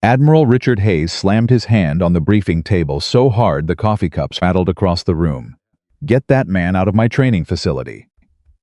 Admiral Richard Hayes slammed his hand on the briefing table so hard the coffee cups rattled across the room. "Get that man out of my training facility."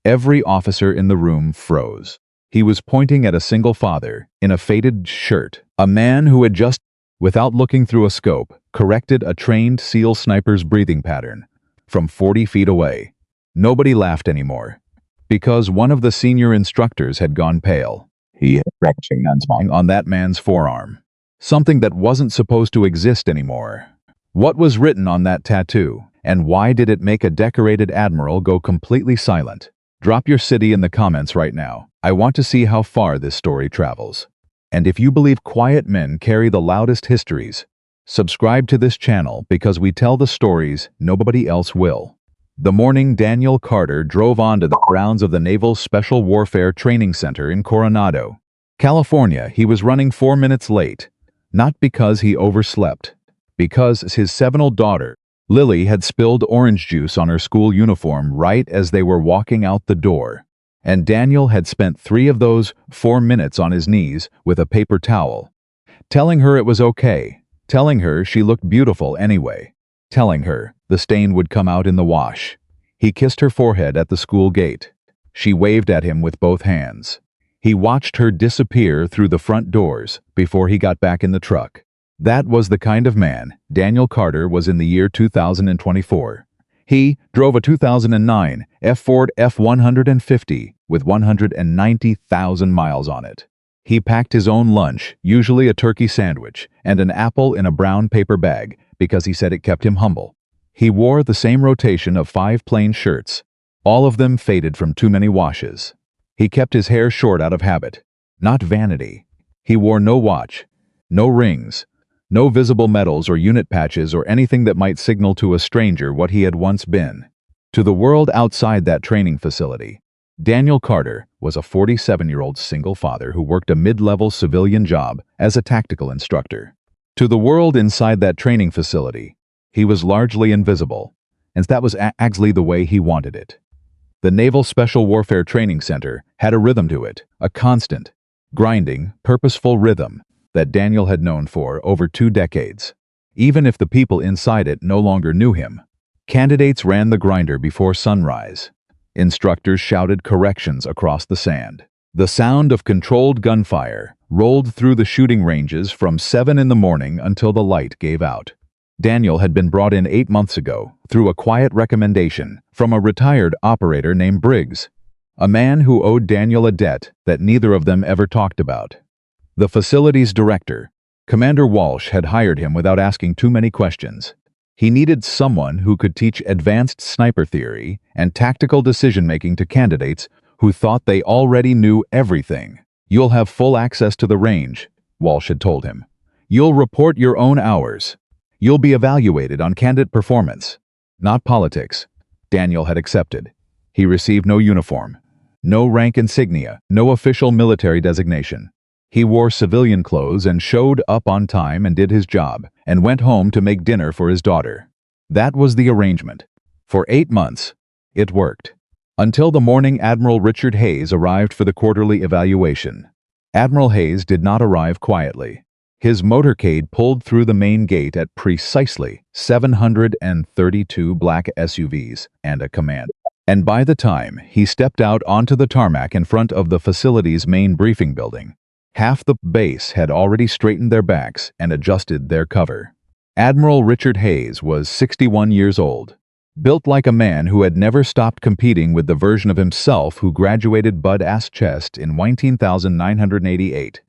Every officer in the room froze. He was pointing at a single father, in a faded shirt, a man who had just, without looking through a scope, corrected a trained SEAL sniper's breathing pattern from 40 feet away. Nobody laughed anymore, because one of the senior instructors had gone pale. He had practicing on that man's forearm. Something that wasn't supposed to exist anymore. What was written on that tattoo, and why did it make a decorated admiral go completely silent? Drop your city in the comments right now. I want to see how far this story travels. And if you believe quiet men carry the loudest histories, subscribe to this channel because we tell the stories nobody else will. The morning Daniel Carter drove onto the grounds of the Naval Special Warfare Training Center in Coronado, California. He was running 4 minutes late, not because he overslept, because his 7-year-old daughter, Lily, had spilled orange juice on her school uniform right as they were walking out the door, and Daniel had spent 3 of those 4 minutes on his knees with a paper towel, telling her it was okay, telling her she looked beautiful anyway, telling her the stain would come out in the wash. He kissed her forehead at the school gate. She waved at him with both hands. He watched her disappear through the front doors before he got back in the truck. That was the kind of man Daniel Carter was in the year 2024. He drove a 2009 Ford F-150 with 190,000 miles on it. He packed his own lunch, usually a turkey sandwich, and an apple in a brown paper bag because he said it kept him humble. He wore the same rotation of 5 plain shirts, all of them faded from too many washes. He kept his hair short out of habit, not vanity. He wore no watch, no rings, no visible medals or unit patches or anything that might signal to a stranger what he had once been. To the world outside that training facility, Daniel Carter was a 47-year-old single father who worked a mid-level civilian job as a tactical instructor. To the world inside that training facility, he was largely invisible, and that was actually the way he wanted it. The Naval Special Warfare Training Center had a rhythm to it, a constant, grinding, purposeful rhythm that Daniel had known for over 2 decades. Even if the people inside it no longer knew him, candidates ran the grinder before sunrise. Instructors shouted corrections across the sand. The sound of controlled gunfire rolled through the shooting ranges from 7 in the morning until the light gave out. Daniel had been brought in 8 months ago through a quiet recommendation from a retired operator named Briggs, a man who owed Daniel a debt that neither of them ever talked about. The facility's director, Commander Walsh, had hired him without asking too many questions. He needed someone who could teach advanced sniper theory and tactical decision-making to candidates who thought they already knew everything. "You'll have full access to the range," Walsh had told him. "You'll report your own hours. You'll be evaluated on candidate performance, not politics." Daniel had accepted. He received no uniform, no rank insignia, no official military designation. He wore civilian clothes and showed up on time and did his job, and went home to make dinner for his daughter. That was the arrangement. For 8 months, it worked. Until the morning Admiral Richard Hayes arrived for the quarterly evaluation. Admiral Hayes did not arrive quietly. His motorcade pulled through the main gate at precisely 732 black SUVs and a command. And by the time he stepped out onto the tarmac in front of the facility's main briefing building, half the base had already straightened their backs and adjusted their cover. Admiral Richard Hayes was 61 years old, built like a man who had never stopped competing with the version of himself who graduated butt-ass chest in 19,988.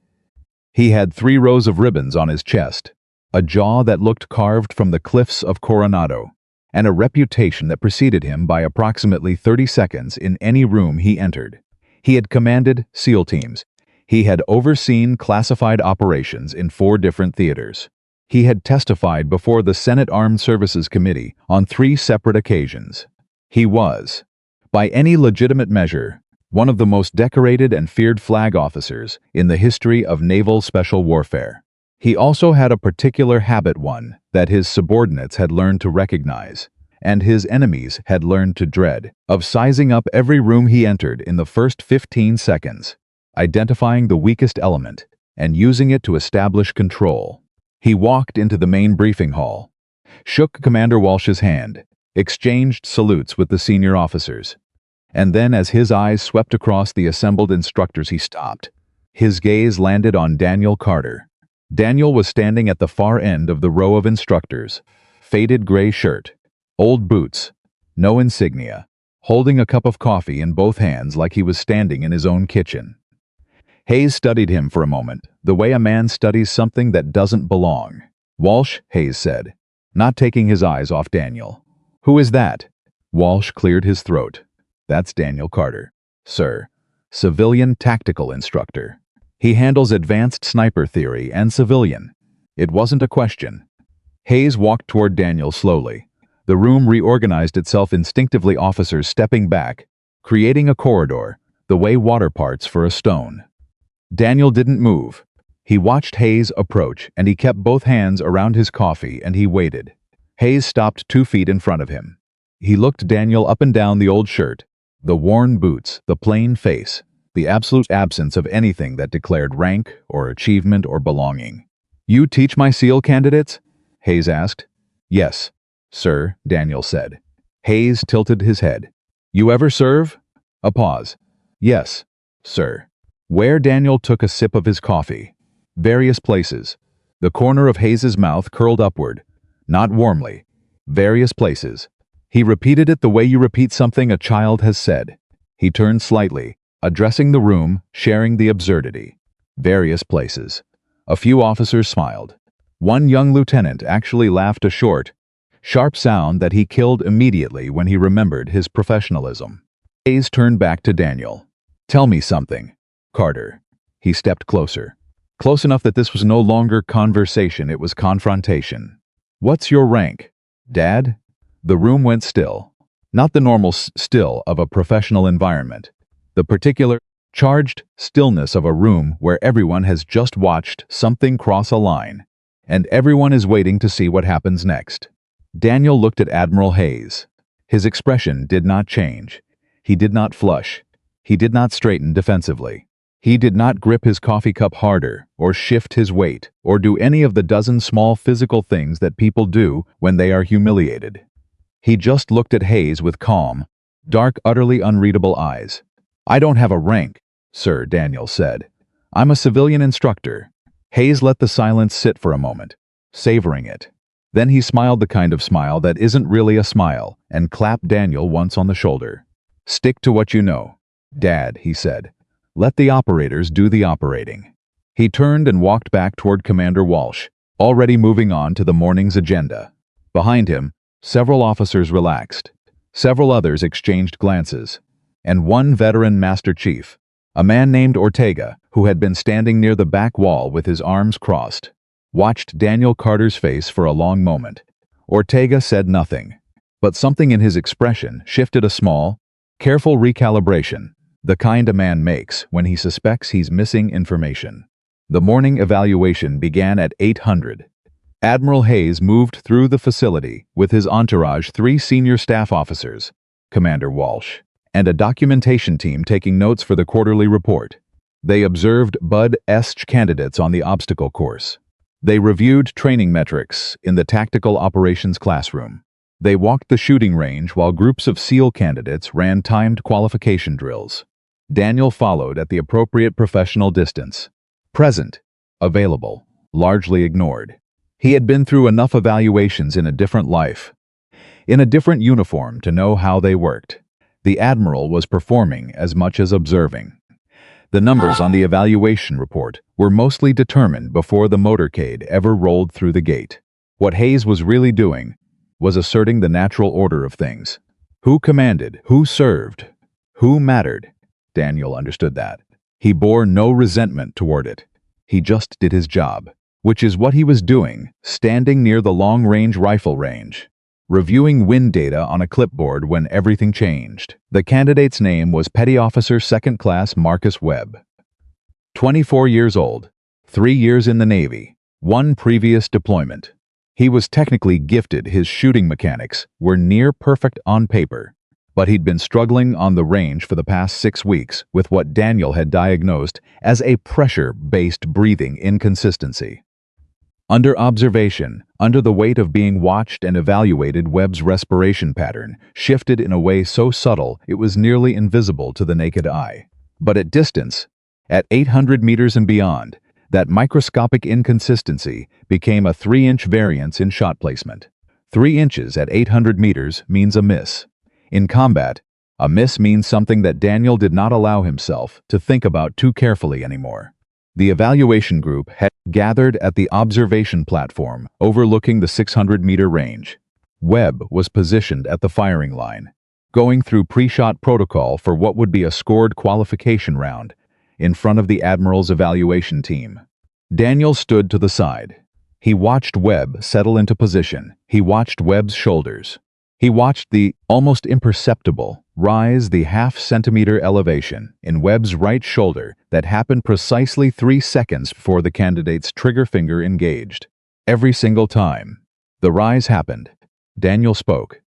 He had 3 rows of ribbons on his chest, a jaw that looked carved from the cliffs of Coronado, and a reputation that preceded him by approximately 30 seconds in any room he entered. He had commanded SEAL teams. He had overseen classified operations in 4 different theaters. He had testified before the Senate Armed Services Committee on 3 separate occasions. He was, by any legitimate measure, one of the most decorated and feared flag officers in the history of naval special warfare. He also had a particular habit, one that his subordinates had learned to recognize, and his enemies had learned to dread, of sizing up every room he entered in the first 15 seconds, identifying the weakest element, and using it to establish control. He walked into the main briefing hall, shook Commander Walsh's hand, exchanged salutes with the senior officers, and then as his eyes swept across the assembled instructors, he stopped. His gaze landed on Daniel Carter. Daniel was standing at the far end of the row of instructors, faded gray shirt, old boots, no insignia, holding a cup of coffee in both hands like he was standing in his own kitchen. Hayes studied him for a moment, the way a man studies something that doesn't belong. "Walsh," Hayes said, not taking his eyes off Daniel. "Who is that?" Walsh cleared his throat. "That's Daniel Carter, sir. Civilian tactical instructor. He handles advanced sniper theory and civilian." It wasn't a question. Hayes walked toward Daniel slowly. The room reorganized itself instinctively, officers stepping back, creating a corridor, the way water parts for a stone. Daniel didn't move. He watched Hayes approach, and he kept both hands around his coffee, and he waited. Hayes stopped 2 feet in front of him. He looked Daniel up and down the old shirt, the worn boots, the plain face, the absolute absence of anything that declared rank or achievement or belonging. "You teach my SEAL candidates?" Hayes asked. "Yes, sir," Daniel said. Hayes tilted his head. "You ever serve?" A pause. "Yes, sir." Where? Daniel took a sip of his coffee. "Various places." The corner of Hayes's mouth curled upward, not warmly. "Various places." He repeated it the way you repeat something a child has said. He turned slightly, addressing the room, sharing the absurdity. "Various places." A few officers smiled. One young lieutenant actually laughed a short, sharp sound that he killed immediately when he remembered his professionalism. Hayes turned back to Daniel. "Tell me something, Carter." He stepped closer. Close enough that this was no longer conversation, it was confrontation. "What's your rank, Dad?" The room went still. Not the normal still of a professional environment. The particular, charged stillness of a room where everyone has just watched something cross a line, and everyone is waiting to see what happens next. Daniel looked at Admiral Hayes. His expression did not change. He did not flush. He did not straighten defensively. He did not grip his coffee cup harder, or shift his weight, or do any of the dozen small physical things that people do when they are humiliated. He just looked at Hayes with calm, dark, utterly unreadable eyes. "I don't have a rank, sir," Daniel said. "I'm a civilian instructor." Hayes let the silence sit for a moment, savoring it. Then he smiled the kind of smile that isn't really a smile, and clapped Daniel once on the shoulder. "Stick to what you know, Dad," he said. "Let the operators do the operating." He turned and walked back toward Commander Walsh, already moving on to the morning's agenda. Behind him, several officers relaxed. Several others exchanged glances. And one veteran Master Chief, a man named Ortega, who had been standing near the back wall with his arms crossed, watched Daniel Carter's face for a long moment. Ortega said nothing, but something in his expression shifted a small, careful recalibration, the kind a man makes when he suspects he's missing information. The morning evaluation began at 800. Admiral Hayes moved through the facility with his entourage, 3 senior staff officers, Commander Walsh, and a documentation team taking notes for the quarterly report. They observed Bud-esque candidates on the obstacle course. They reviewed training metrics in the tactical operations classroom. They walked the shooting range while groups of SEAL candidates ran timed qualification drills. Daniel followed at the appropriate professional distance. Present, available, largely ignored. He had been through enough evaluations in a different life, in a different uniform, to know how they worked. The Admiral was performing as much as observing. The numbers on the evaluation report were mostly determined before the motorcade ever rolled through the gate. What Hayes was really doing was asserting the natural order of things. Who commanded, who served, who mattered. Daniel understood that. He bore no resentment toward it. He just did his job, which is what he was doing, standing near the long-range rifle range, reviewing wind data on a clipboard when everything changed. The candidate's name was Petty Officer 2nd Class Marcus Webb. 24 years old, 3 years in the Navy, 1 previous deployment. He was technically gifted. His shooting mechanics were near perfect on paper. But he'd been struggling on the range for the past 6 weeks with what Daniel had diagnosed as a pressure-based breathing inconsistency. Under observation, under the weight of being watched and evaluated, Webb's respiration pattern shifted in a way so subtle it was nearly invisible to the naked eye. But at distance, at 800 meters and beyond, that microscopic inconsistency became a 3-inch variance in shot placement. 3 inches at 800 meters means a miss. In combat, a miss means something that Daniel did not allow himself to think about too carefully anymore. The evaluation group had gathered at the observation platform overlooking the 600-meter range. Webb was positioned at the firing line, going through pre-shot protocol for what would be a scored qualification round, in front of the Admiral's evaluation team. Daniel stood to the side. He watched Webb settle into position. He watched Webb's shoulders. He watched the almost imperceptible rise, the half-centimeter elevation in Webb's right shoulder that happened precisely 3 seconds before the candidate's trigger finger engaged. Every single time the rise happened, Daniel spoke.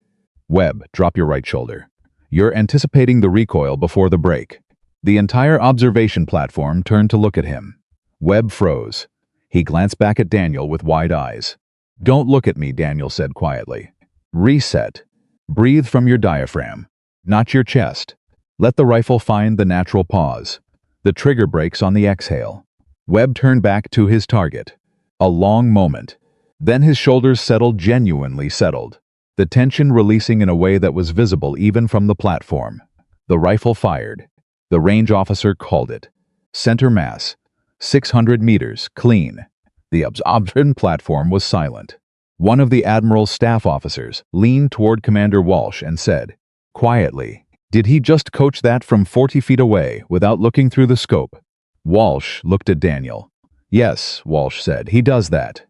"Webb, drop your right shoulder. You're anticipating the recoil before the break." The entire observation platform turned to look at him. Webb froze. He glanced back at Daniel with wide eyes. "Don't look at me," Daniel said quietly. "Reset. Breathe from your diaphragm, not your chest. Let the rifle find the natural pause. The trigger breaks on the exhale." Webb turned back to his target. A long moment. Then his shoulders settled, genuinely settled, the tension releasing in a way that was visible even from the platform. The rifle fired. The range officer called it. Center mass. 600 meters, clean. The observation platform was silent. One of the Admiral's staff officers leaned toward Commander Walsh and said, quietly, "Did he just coach that from 40 feet away without looking through the scope?" Walsh looked at Daniel. "Yes," Walsh said, "he does that."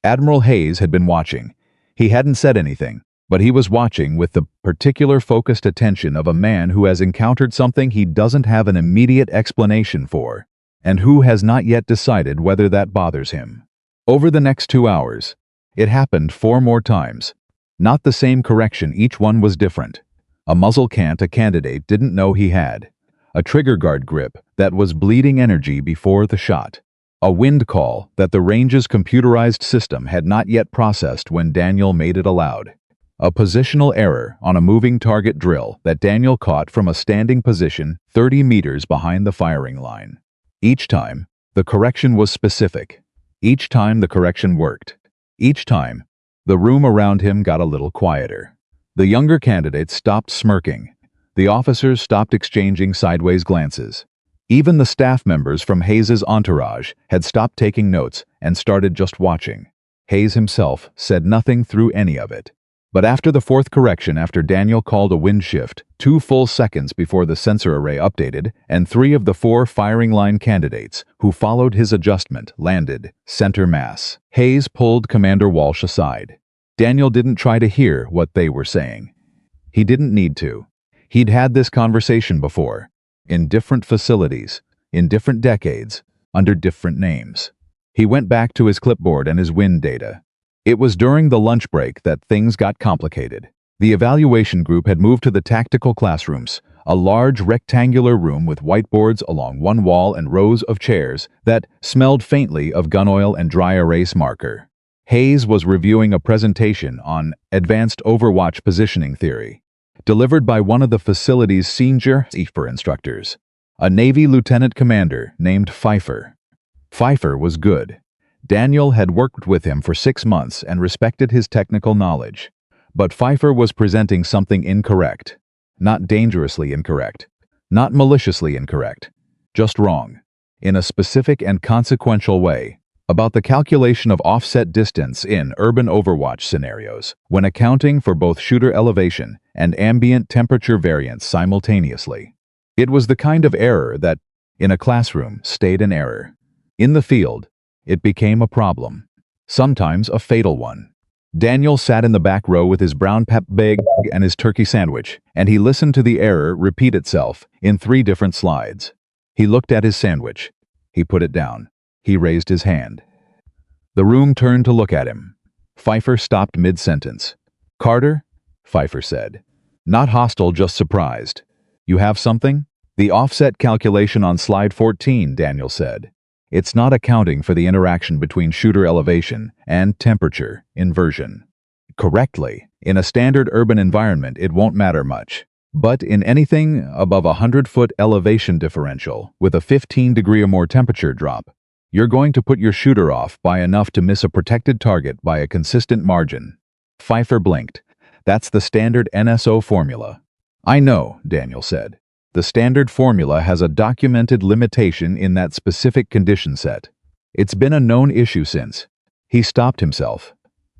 Admiral Hayes had been watching. He hadn't said anything, but he was watching with the particular focused attention of a man who has encountered something he doesn't have an immediate explanation for, and who has not yet decided whether that bothers him. Over the next 2 hours, it happened 4 more times. Not the same correction, each one was different. A muzzle cant a candidate didn't know he had. A trigger guard grip that was bleeding energy before the shot. A wind call that the range's computerized system had not yet processed when Daniel made it aloud. A positional error on a moving target drill that Daniel caught from a standing position 30 meters behind the firing line. Each time, the correction was specific. Each time the correction worked. Each time, the room around him got a little quieter. The younger candidates stopped smirking. The officers stopped exchanging sideways glances. Even the staff members from Hayes's entourage had stopped taking notes and started just watching. Hayes himself said nothing through any of it. But after the 4th correction, after Daniel called a wind shift, 2 full seconds before the sensor array updated, and 3 of the 4 firing line candidates who followed his adjustment landed center mass, Hayes pulled Commander Walsh aside. Daniel didn't try to hear what they were saying. He didn't need to. He'd had this conversation before, in different facilities, in different decades, under different names. He went back to his clipboard and his wind data. It was during the lunch break that things got complicated. The evaluation group had moved to the tactical classrooms, a large rectangular room with whiteboards along one wall and rows of chairs that smelled faintly of gun oil and dry erase marker. Hayes was reviewing a presentation on advanced overwatch positioning theory, delivered by one of the facility's senior instructors, a Navy lieutenant commander named Pfeiffer. Pfeiffer was good. Daniel had worked with him for 6 months and respected his technical knowledge. But Pfeiffer was presenting something incorrect. Not dangerously incorrect. Not maliciously incorrect. Just wrong. In a specific and consequential way. About the calculation of offset distance in urban overwatch scenarios, when accounting for both shooter elevation and ambient temperature variance simultaneously. It was the kind of error that, in a classroom, stayed an error. In the field, it became a problem. Sometimes a fatal one. Daniel sat in the back row with his brown pep bag and his turkey sandwich, and he listened to the error repeat itself in 3 different slides. He looked at his sandwich. He put it down. He raised his hand. The room turned to look at him. Pfeiffer stopped mid-sentence. "Carter," Pfeiffer said, Not hostile, just surprised. You have something? The offset calculation on slide 14, Daniel said. It's not accounting for the interaction between shooter elevation and temperature inversion. Correctly, in a standard urban environment it won't matter much. But in anything above a 100-foot elevation differential with a 15-degree or more temperature drop, you're going to put your shooter off by enough to miss a protected target by a consistent margin. Pfeiffer blinked. That's the standard NSO formula. I know, Daniel said. The standard formula has a documented limitation in that specific condition set. It's been a known issue since. He stopped himself.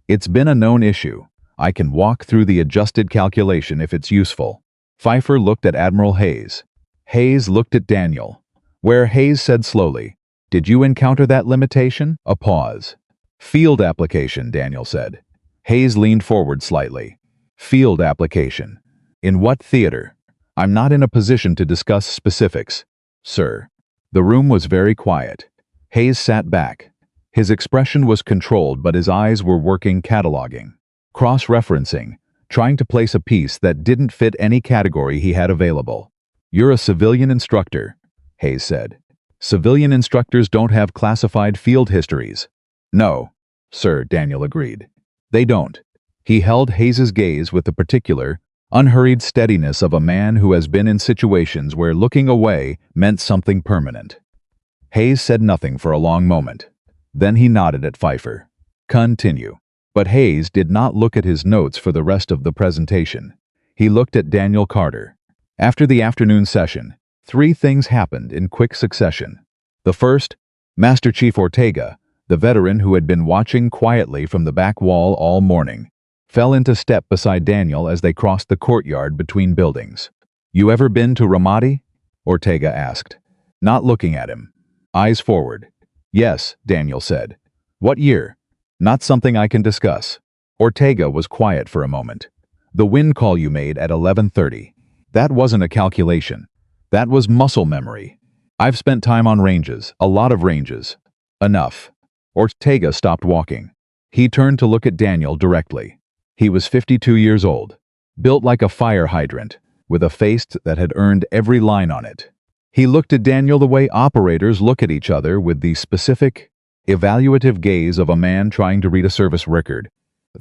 It's been a known issue. I can walk through the adjusted calculation if it's useful. Pfeiffer looked at Admiral Hayes. Hayes looked at Daniel. Where Hayes said slowly, "Did you encounter that limitation?" A pause. Field application, Daniel said. Hayes leaned forward slightly. Field application. In what theater? I'm not in a position to discuss specifics, sir. The room was very quiet. Hayes sat back. His expression was controlled, but his eyes were working, cataloging, cross-referencing, trying to place a piece that didn't fit any category he had available. You're a civilian instructor, Hayes said. Civilian instructors don't have classified field histories. No, sir, Daniel agreed. They don't. He held Hayes's gaze with the particular, unhurried steadiness of a man who has been in situations where looking away meant something permanent. Hayes said nothing for a long moment. Then he nodded at Pfeiffer. Continue. But Hayes did not look at his notes for the rest of the presentation. He looked at Daniel Carter. After the afternoon session, 3 things happened in quick succession. The first, Master Chief Ortega, the veteran who had been watching quietly from the back wall all morning, fell into step beside Daniel as they crossed the courtyard between buildings. You ever been to Ramadi? Ortega asked, not looking at him. Eyes forward. Yes, Daniel said. What year? Not something I can discuss. Ortega was quiet for a moment. The wind call you made at 11:30. That wasn't a calculation. That was muscle memory. I've spent time on ranges, a lot of ranges. Enough. Ortega stopped walking. He turned to look at Daniel directly. He was 52 years old, built like a fire hydrant, with a face that had earned every line on it. He looked at Daniel the way operators look at each other, with the specific, evaluative gaze of a man trying to read a service record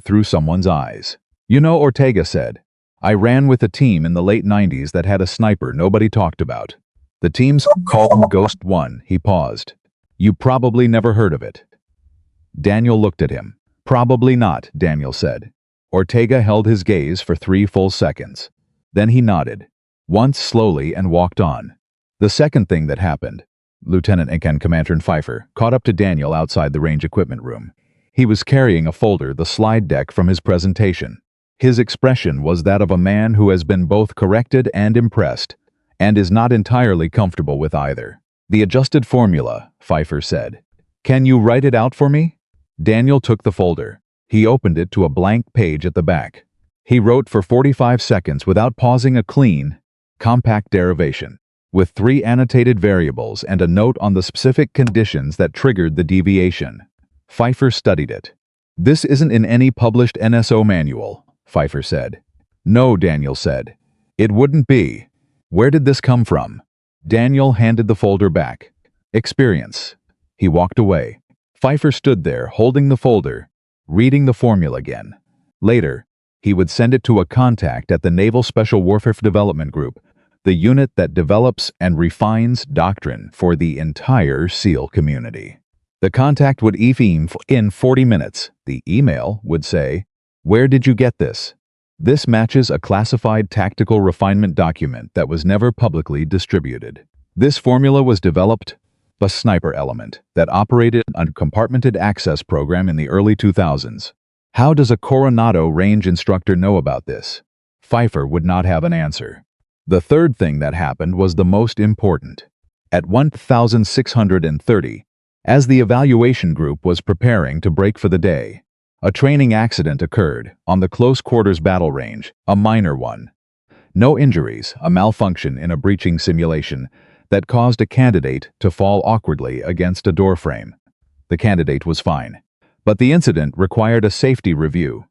through someone's eyes. You know, Ortega said, I ran with a team in the late 90s that had a sniper nobody talked about. The team's called Ghost 1. He paused. You probably never heard of it. Daniel looked at him. Probably not, Daniel said. Ortega held his gaze for 3 full seconds. Then he nodded, once slowly, and walked on. The second thing that happened, Lieutenant and Commander Pfeiffer caught up to Daniel outside the range equipment room. He was carrying a folder, the slide deck from his presentation. His expression was that of a man who has been both corrected and impressed, and is not entirely comfortable with either. The adjusted formula, Pfeiffer said. Can you write it out for me? Daniel took the folder. He opened it to a blank page at the back. He wrote for 45 seconds without pausing a clean, compact derivation, with 3 annotated variables and a note on the specific conditions that triggered the deviation. Pfeiffer studied it. This isn't in any published NSO manual, Pfeiffer said. No, Daniel said. It wouldn't be. Where did this come from? Daniel handed the folder back. Experience. He walked away. Pfeiffer stood there, holding the folder, reading the formula again. Later, he would send it to a contact at the Naval Special Warfare Development Group, the unit that develops and refines doctrine for the entire SEAL community. The contact would email in 40 minutes. The email would say, Where did you get this? This matches a classified tactical refinement document that was never publicly distributed. This formula was developed by a sniper element that operated a compartmented access program in the early 2000s. How does a Coronado range instructor know about this? Pfeiffer would not have an answer. The third thing that happened was the most important. At 1630, as the evaluation group was preparing to break for the day, a training accident occurred on the close quarters battle range, a minor one. No injuries, a malfunction in a breaching simulation that caused a candidate to fall awkwardly against a doorframe. The candidate was fine, but the incident required a safety review,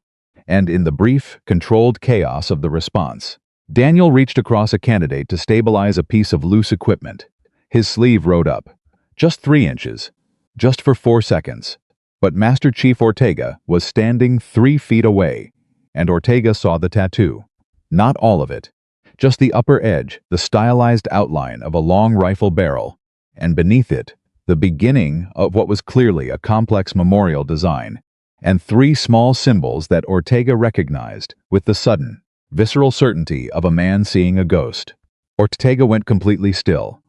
and in the brief, controlled chaos of the response, Daniel reached across a candidate to stabilize a piece of loose equipment. His sleeve rode up. Just 3 inches. Just for 4 seconds. But Master Chief Ortega was standing 3 feet away, and Ortega saw the tattoo. Not all of it. Just the upper edge, the stylized outline of a long rifle barrel, and beneath it, the beginning of what was clearly a complex memorial design, and 3 small symbols that Ortega recognized with the sudden, visceral certainty of a man seeing a ghost. Ortega went completely still.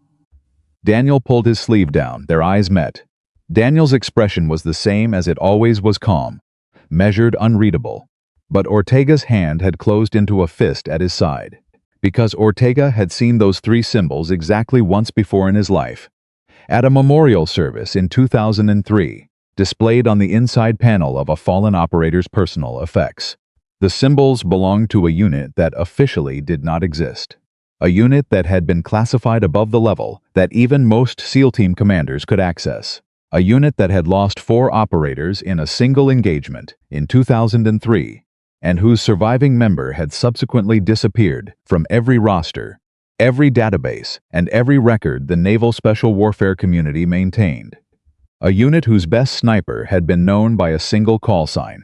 Daniel pulled his sleeve down. Their eyes met. Daniel's expression was the same as it always was, calm, measured, unreadable. But Ortega's hand had closed into a fist at his side, because Ortega had seen those 3 symbols exactly once before in his life, at a memorial service in 2003, displayed on the inside panel of a fallen operator's personal effects. The symbols belonged to a unit that officially did not exist. A unit that had been classified above the level that even most SEAL team commanders could access. A unit that had lost 4 operators in a single engagement in 2003, and whose surviving member had subsequently disappeared from every roster, every database, and every record the Naval Special Warfare community maintained. A unit whose best sniper had been known by a single call sign.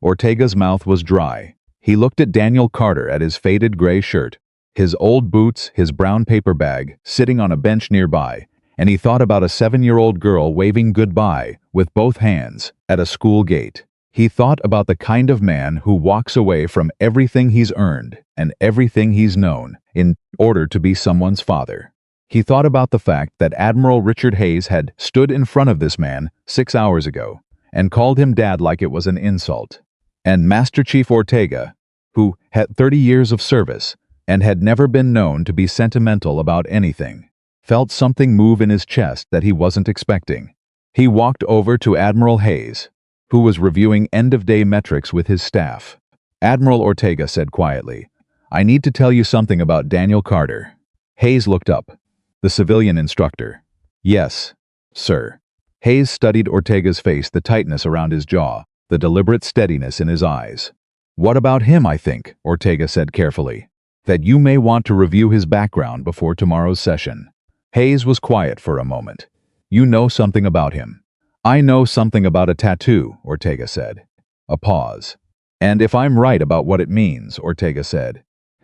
Ortega's mouth was dry. He looked at Daniel Carter, at his faded gray shirt, his old boots, his brown paper bag, sitting on a bench nearby, and he thought about a 7-year-old girl waving goodbye with both hands at a school gate. He thought about the kind of man who walks away from everything he's earned and everything he's known in order to be someone's father. He thought about the fact that Admiral Richard Hayes had stood in front of this man 6 hours ago and called him dad like it was an insult. And Master Chief Ortega, who had 30 years of service and had never been known to be sentimental about anything, felt something move in his chest that he wasn't expecting. He walked over to Admiral Hayes, who was reviewing end-of-day metrics with his staff. Admiral Ortega said quietly, "I need to tell you something about Daniel Carter." Hayes looked up. The civilian instructor. "Yes, sir." Hayes studied Ortega's face, the tightness around his jaw, the deliberate steadiness in his eyes. "What about him, I think," Ortega said carefully, "that you may want to review his background before tomorrow's session." Hayes was quiet for a moment. "You know something about him." "I know something about a tattoo," Ortega said. A pause. "And if I'm right about what it means," Ortega said,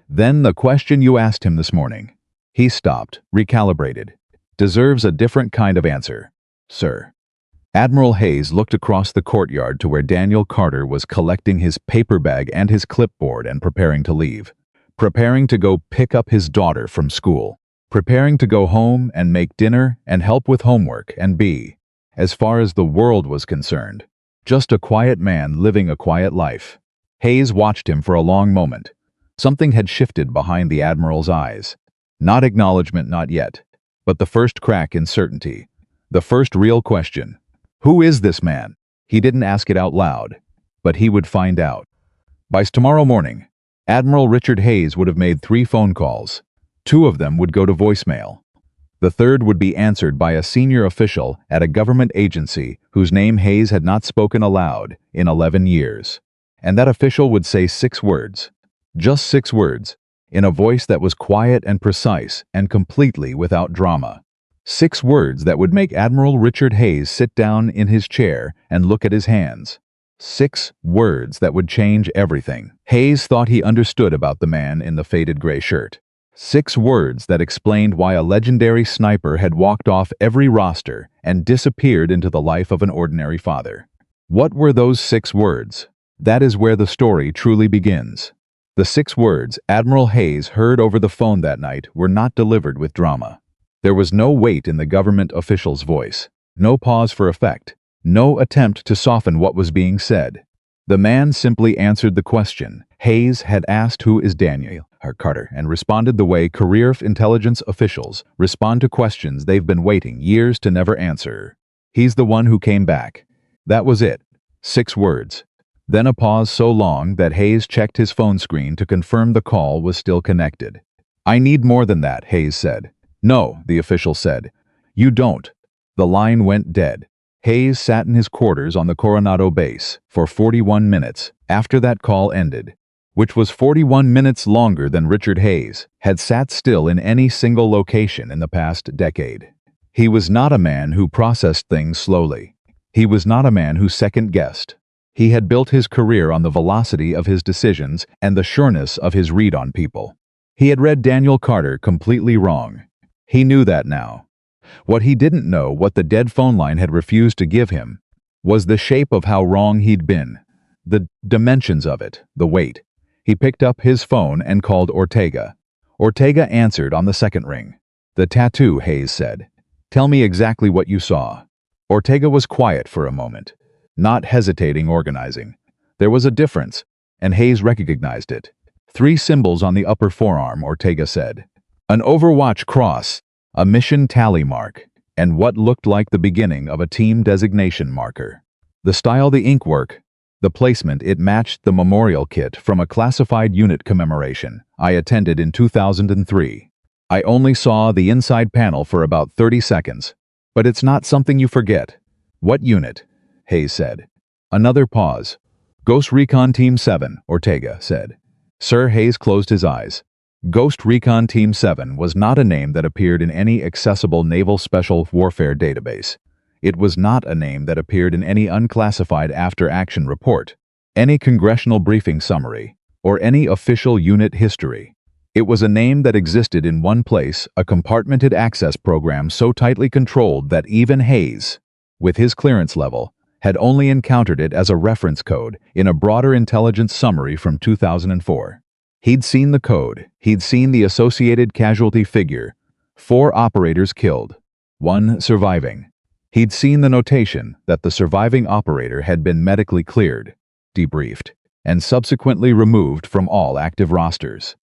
"then the question you asked him this morning," he stopped, recalibrated, "deserves a different kind of answer, sir." Admiral Hayes looked across the courtyard to where Daniel Carter was collecting his paper bag and his clipboard and preparing to leave. Preparing to go pick up his daughter from school. Preparing to go home and make dinner and help with homework and be, as far as the world was concerned, just a quiet man living a quiet life. Hayes watched him for a long moment. Something had shifted behind the Admiral's eyes. Not acknowledgement, not yet, but the first crack in certainty. The first real question. Who is this man? He didn't ask it out loud, but he would find out. By tomorrow morning, Admiral Richard Hayes would have made 3 phone calls. 2 of them would go to voicemail. The third would be answered by a senior official at a government agency whose name Hayes had not spoken aloud in 11 years. And that official would say 6 words. Just 6 words, in a voice that was quiet and precise and completely without drama. 6 words that would make Admiral Richard Hayes sit down in his chair and look at his hands. 6 words that would change everything. Hayes thought he understood about the man in the faded gray shirt. 6 words that explained why a legendary sniper had walked off every roster and disappeared into the life of an ordinary father. What were those 6 words? That is where the story truly begins. The 6 words Admiral Hayes heard over the phone that night were not delivered with drama. There was no weight in the government official's voice, no pause for effect, no attempt to soften what was being said. The man simply answered the question. Hayes had asked, "Who is Daniel Carter?" and responded the way career intelligence officials respond to questions they've been waiting years to never answer. "He's the one who came back." That was it. 6 words. Then a pause so long that Hayes checked his phone screen to confirm the call was still connected. "I need more than that," Hayes said. "No," the official said. "You don't." The line went dead. Hayes sat in his quarters on the Coronado base for 41 minutes. After that call ended, which was 41 minutes longer than Richard Hayes had sat still in any single location in the past decade. He was not a man who processed things slowly. He was not a man who second-guessed. He had built his career on the velocity of his decisions and the sureness of his read on people. He had read Daniel Carter completely wrong. He knew that now. What he didn't know, what the dead phone line had refused to give him, was the shape of how wrong he'd been, the dimensions of it, the weight. He picked up his phone and called Ortega. Ortega answered on the second ring. "The tattoo," Hayes said. "Tell me exactly what you saw." Ortega was quiet for a moment, not hesitating, organizing. There was a difference, and Hayes recognized it. 3 symbols on the upper forearm, Ortega said. An Overwatch cross, a mission tally mark, and what looked like the beginning of a team designation marker. The style, the ink work, the placement, it matched the memorial kit from a classified unit commemoration I attended in 2003. I only saw the inside panel for about 30 seconds, but it's not something you forget. What unit? Hayes said. Another pause. Ghost Recon Team 7, Ortega said. Sir, Hayes closed his eyes. Ghost Recon Team 7 was not a name that appeared in any accessible Naval Special Warfare database. It was not a name that appeared in any unclassified after-action report, any congressional briefing summary, or any official unit history. It was a name that existed in one place, a compartmented access program so tightly controlled that even Hayes, with his clearance level, had only encountered it as a reference code in a broader intelligence summary from 2004. He'd seen the code, he'd seen the associated casualty figure, 4 operators killed, 1 surviving. He'd seen the notation that the surviving operator had been medically cleared, debriefed, and subsequently removed from all active rosters.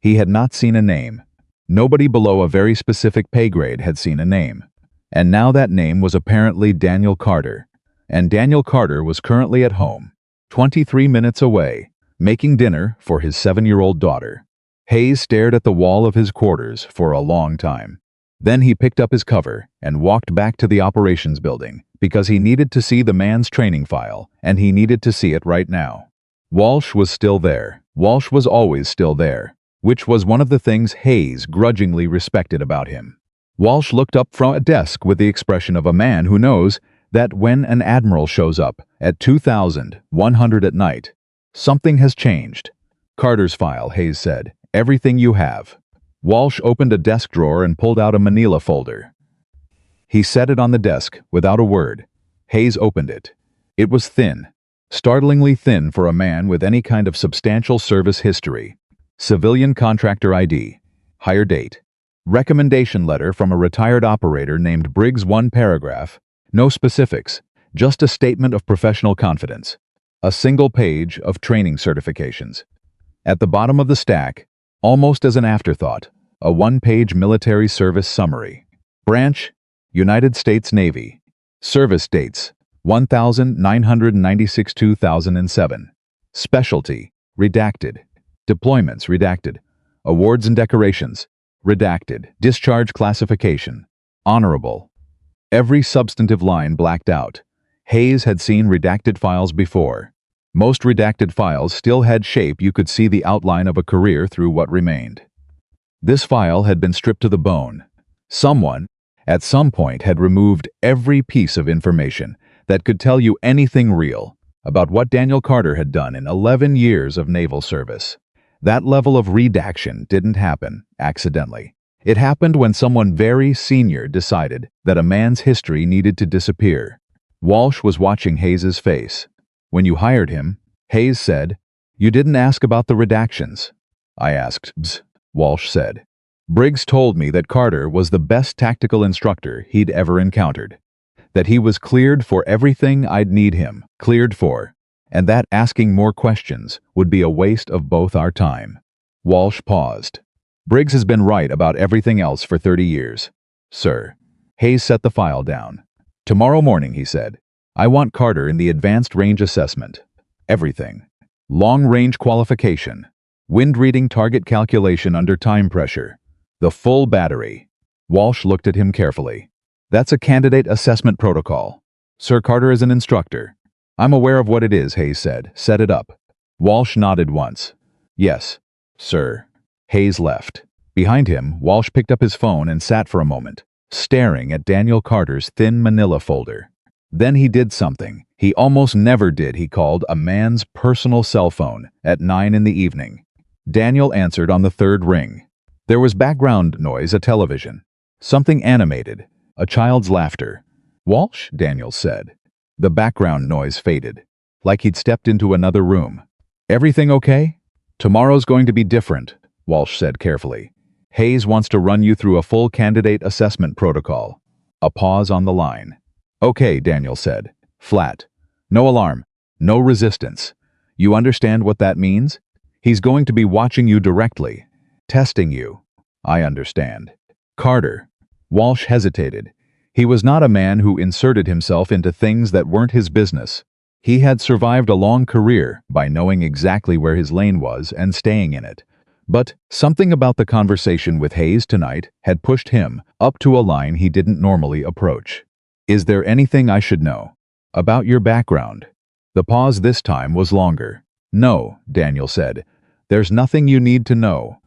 He had not seen a name. Nobody below a very specific pay grade had seen a name. And now that name was apparently Daniel Carter. And Daniel Carter was currently at home, 23 minutes away, making dinner for his 7-year-old daughter. Hayes stared at the wall of his quarters for a long time. Then he picked up his cover and walked back to the operations building because he needed to see the man's training file, and he needed to see it right now. Walsh was still there. Walsh was always still there, which was one of the things Hayes grudgingly respected about him. Walsh looked up from a desk with the expression of a man who knows that when an admiral shows up at 2100 at night, something has changed. Carter's file, Hayes said. Everything you have. Walsh opened a desk drawer and pulled out a manila folder. He set it on the desk without a word. Hayes opened it. It was thin, startlingly thin for a man with any kind of substantial service history. Civilian contractor ID. Hire date. Recommendation letter from a retired operator named Briggs, 1 paragraph. No specifics, just a statement of professional confidence. A single page of training certifications. At the bottom of the stack, almost as an afterthought, a 1-page military service summary. Branch, United States Navy. Service dates, 1996-2007. Specialty, redacted. Deployments, redacted. Awards and decorations, redacted. Discharge classification, honorable. Every substantive line blacked out. Hayes had seen redacted files before. Most redacted files still had shape. You could see the outline of a career through what remained. This file had been stripped to the bone. Someone, at some point, had removed every piece of information that could tell you anything real about what Daniel Carter had done in 11 years of naval service. That level of redaction didn't happen accidentally. It happened when someone very senior decided that a man's history needed to disappear. Walsh was watching Hayes's face. When you hired him, Hayes said, you didn't ask about the redactions. I asked, Walsh said. Briggs told me that Carter was the best tactical instructor he'd ever encountered. That he was cleared for everything I'd need him cleared for, and that asking more questions would be a waste of both our time. Walsh paused. Briggs has been right about everything else for 30 years, sir. Hayes set the file down. Tomorrow morning, he said. I want Carter in the advanced range assessment. Everything. Long-range qualification. Wind reading, target calculation under time pressure. The full battery. Walsh looked at him carefully. That's a candidate assessment protocol. Sir, Carter is an instructor. I'm aware of what it is, Hayes said. Set it up. Walsh nodded once. Yes, sir. Hayes left. Behind him, Walsh picked up his phone and sat for a moment, staring at Daniel Carter's thin manila folder. Then he did something he almost never did. He called a man's personal cell phone at 9 in the evening. Daniel answered on the third ring. There was background noise, a television. Something animated, a child's laughter. "Walsh?" Daniel said. The background noise faded, like he'd stepped into another room. "Everything okay?" "Tomorrow's going to be different," Walsh said carefully. "Hayes wants to run you through a full candidate assessment protocol." A pause on the line. "Okay," Daniel said. Flat. "No alarm. No resistance. You understand what that means? He's going to be watching you directly. Testing you." "I understand." "Carter." Walsh hesitated. He was not a man who inserted himself into things that weren't his business. He had survived a long career by knowing exactly where his lane was and staying in it. But something about the conversation with Hayes tonight had pushed him up to a line he didn't normally approach. "Is there anything I should know about your background?" The pause this time was longer. "No," Daniel said. "There's nothing you need to know."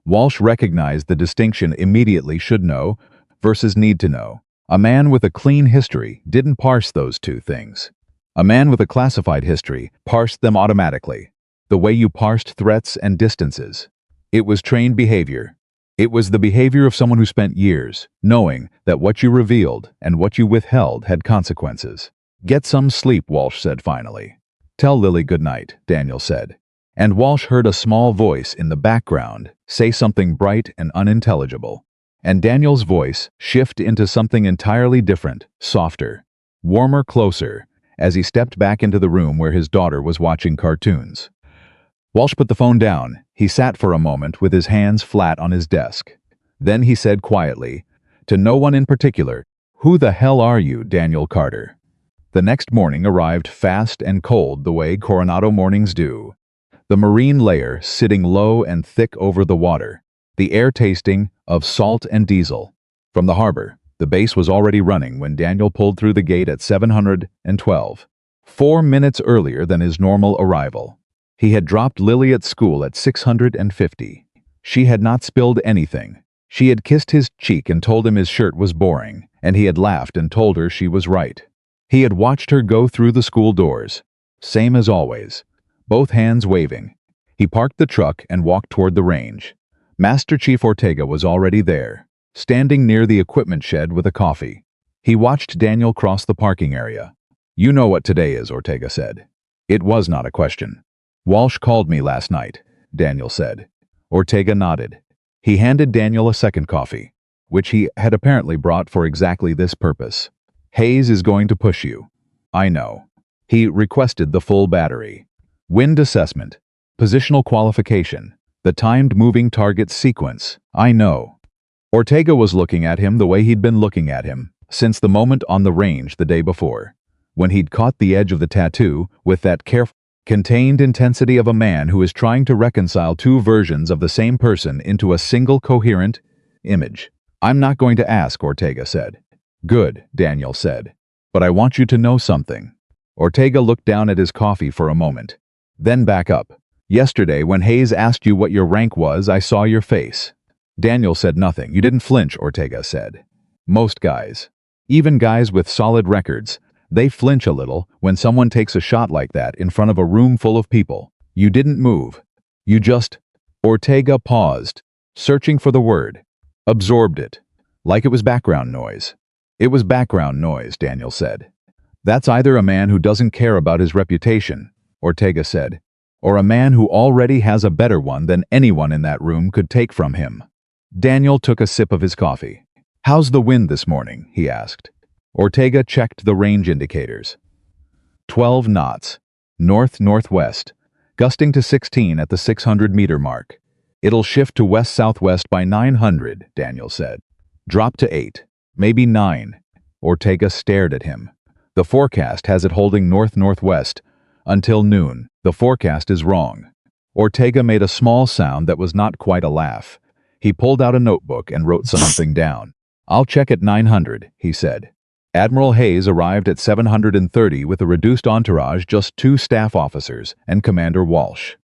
Walsh recognized the distinction immediately. Should know versus need to know. A man with a clean history didn't parse those two things. A man with a classified history parsed them automatically, the way you parsed threats and distances. It was trained behavior. It was the behavior of someone who spent years knowing that what you revealed and what you withheld had consequences. "Get some sleep," Walsh said finally. "Tell Lily good night," Daniel said. And Walsh heard a small voice in the background say something bright and unintelligible. And Daniel's voice shift into something entirely different, softer, warmer, closer, as he stepped back into the room where his daughter was watching cartoons. Walsh put the phone down. He sat for a moment with his hands flat on his desk. Then he said quietly, to no one in particular, "Who the hell are you, Daniel Carter?" The next morning arrived fast and cold the way Coronado mornings do. The marine layer sitting low and thick over the water, the air tasting of salt and diesel. From the harbor, the base was already running when Daniel pulled through the gate at 712, 4 minutes earlier than his normal arrival. He had dropped Lily at school at 650. She had not spilled anything. She had kissed his cheek and told him his shirt was boring, and he had laughed and told her she was right. He had watched her go through the school doors, same as always, both hands waving. He parked the truck and walked toward the range. Master Chief Ortega was already there, standing near the equipment shed with a coffee. He watched Daniel cross the parking area. "You know what today is," Ortega said. It was not a question. "Walsh called me last night," Daniel said. Ortega nodded. He handed Daniel a second coffee, which he had apparently brought for exactly this purpose. "Hayes is going to push you." "I know." He requested the full battery. "Wind assessment, positional qualification, the timed moving target sequence." "I know." Ortega was looking at him the way he'd been looking at him since the moment on the range the day before, when he'd caught the edge of the tattoo with that careful, contained intensity of a man who is trying to reconcile two versions of the same person into a single coherent image. "I'm not going to ask," Ortega said. "Good," Daniel said. "But I want you to know something." Ortega looked down at his coffee for a moment, then back up. "Yesterday, when Hayes asked you what your rank was, I saw your face." Daniel said nothing. "You didn't flinch," Ortega said. "Most guys, even guys with solid records, they flinch a little when someone takes a shot like that in front of a room full of people. You didn't move. You just—" Ortega paused, searching for the word. Absorbed it, like it was background noise. "It was background noise," Daniel said. "That's either a man who doesn't care about his reputation," Ortega said, "or a man who already has a better one than anyone in that room could take from him." Daniel took a sip of his coffee. "How's the wind this morning?" he asked. Ortega checked the range indicators. 12 knots, north-northwest, gusting to 16 at the 600-meter mark. "It'll shift to west-southwest by 900, Daniel said. "Drop to 8, maybe 9. Ortega stared at him. "The forecast has it holding north-northwest until noon. The forecast is wrong." Ortega made a small sound that was not quite a laugh. He pulled out a notebook and wrote something down. "I'll check at 900, he said. Admiral Hayes arrived at 730 with a reduced entourage, just 2 staff officers and Commander Walsh.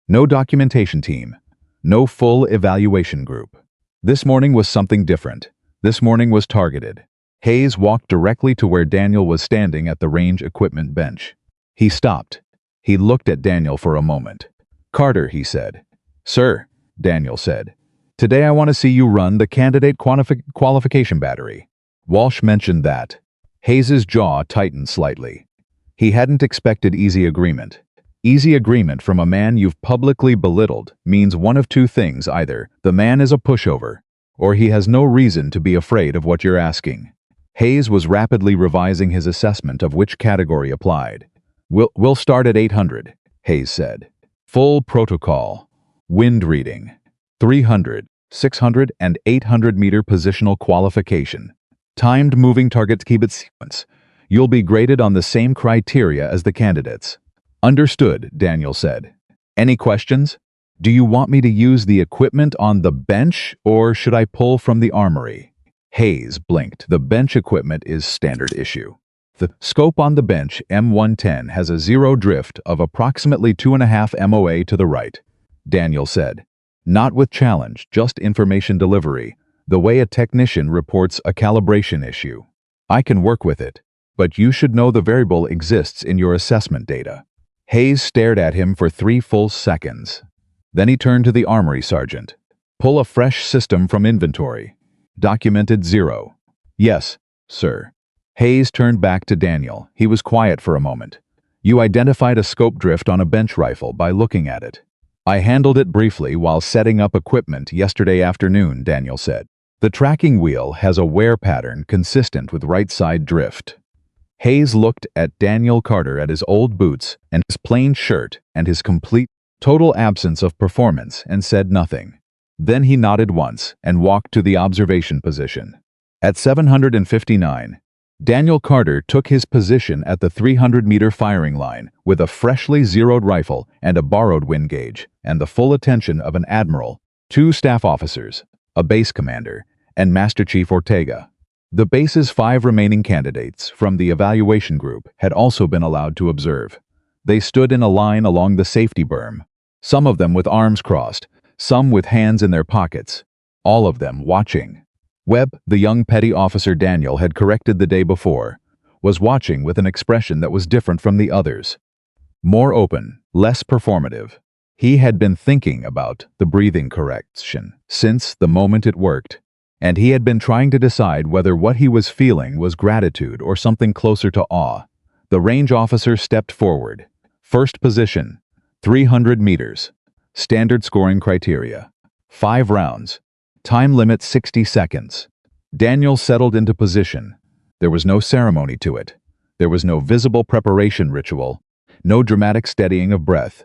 No documentation team. No full evaluation group. This morning was something different. This morning was targeted. Hayes walked directly to where Daniel was standing at the range equipment bench. He stopped. He looked at Daniel for a moment. "Carter," he said. "Sir," Daniel said. "Today I want to see you run the candidate qualification battery." Walsh mentioned that. Hayes's jaw tightened slightly. He hadn't expected easy agreement. Easy agreement from a man you've publicly belittled means one of two things: either the man is a pushover, or he has no reason to be afraid of what you're asking. Hayes was rapidly revising his assessment of which category applied. We'll start at 800, Hayes said. Full protocol. Wind reading. 300, 600, and 800-meter positional qualification. Timed moving target keep it sequence. You'll be graded on the same criteria as the candidates. Understood, Daniel said. Any questions? Do you want me to use the equipment on the bench, or should I pull from the armory? Hayes blinked. The bench equipment is standard issue. The scope on the bench M110 has a zero drift of approximately 2.5 MOA to the right, Daniel said. Not with challenge, just information delivery, the way a technician reports a calibration issue. I can work with it, but you should know the variable exists in your assessment data. Hayes stared at him for 3 full seconds. Then he turned to the armory sergeant. Pull a fresh system from inventory. Documented 0. Yes, sir. Hayes turned back to Daniel. He was quiet for a moment. You identified a scope drift on a bench rifle by looking at it. I handled it briefly while setting up equipment yesterday afternoon, Daniel said. The tracking wheel has a wear pattern consistent with right side drift. Hayes looked at Daniel Carter at his old boots and his plain shirt and his complete, total absence of performance and said nothing. Then he nodded once and walked to the observation position. At 759, Daniel Carter took his position at the 300-meter firing line with a freshly zeroed rifle and a borrowed wind gauge and the full attention of an admiral, 2 staff officers, a base commander, and Master Chief Ortega. The base's 5 remaining candidates from the evaluation group had also been allowed to observe. They stood in a line along the safety berm, some of them with arms crossed, some with hands in their pockets, all of them watching. Webb, the young petty officer Daniel had corrected the day before, was watching with an expression that was different from the others. More open, less performative. He had been thinking about the breathing correction since the moment it worked, and he had been trying to decide whether what he was feeling was gratitude or something closer to awe. The range officer stepped forward. First position, 300 meters. Standard scoring criteria. 5 rounds. Time limit 60 seconds. Daniel settled into position. There was no ceremony to it. There was no visible preparation ritual. No dramatic steadying of breath.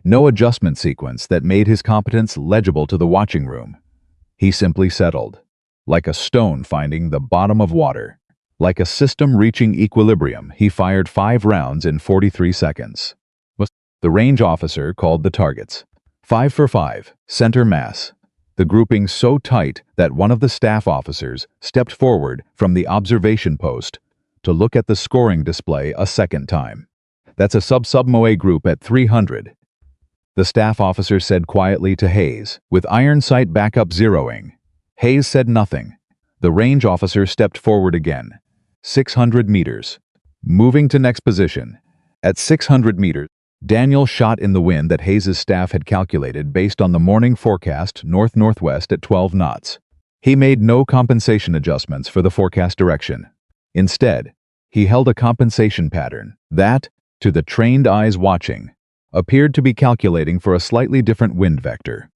No adjustment sequence that made his competence legible to the watching room. He simply settled. Like a stone finding the bottom of water. Like a system reaching equilibrium, he fired 5 rounds in 43 seconds. The range officer called the targets. 5 for 5, center mass. The grouping so tight that one of the staff officers stepped forward from the observation post to look at the scoring display a second time. That's a sub-MOA group at 300. The staff officer said quietly to Hayes, with iron sight backup zeroing. Hayes said nothing. The range officer stepped forward again. 600 meters. Moving to next position. At 600 meters, Daniel shot in the wind that Hayes' staff had calculated based on the morning forecast north-northwest at 12 knots. He made no compensation adjustments for the forecast direction. Instead, he held a compensation pattern that, to the trained eyes watching, appeared to be calculating for a slightly different wind vector.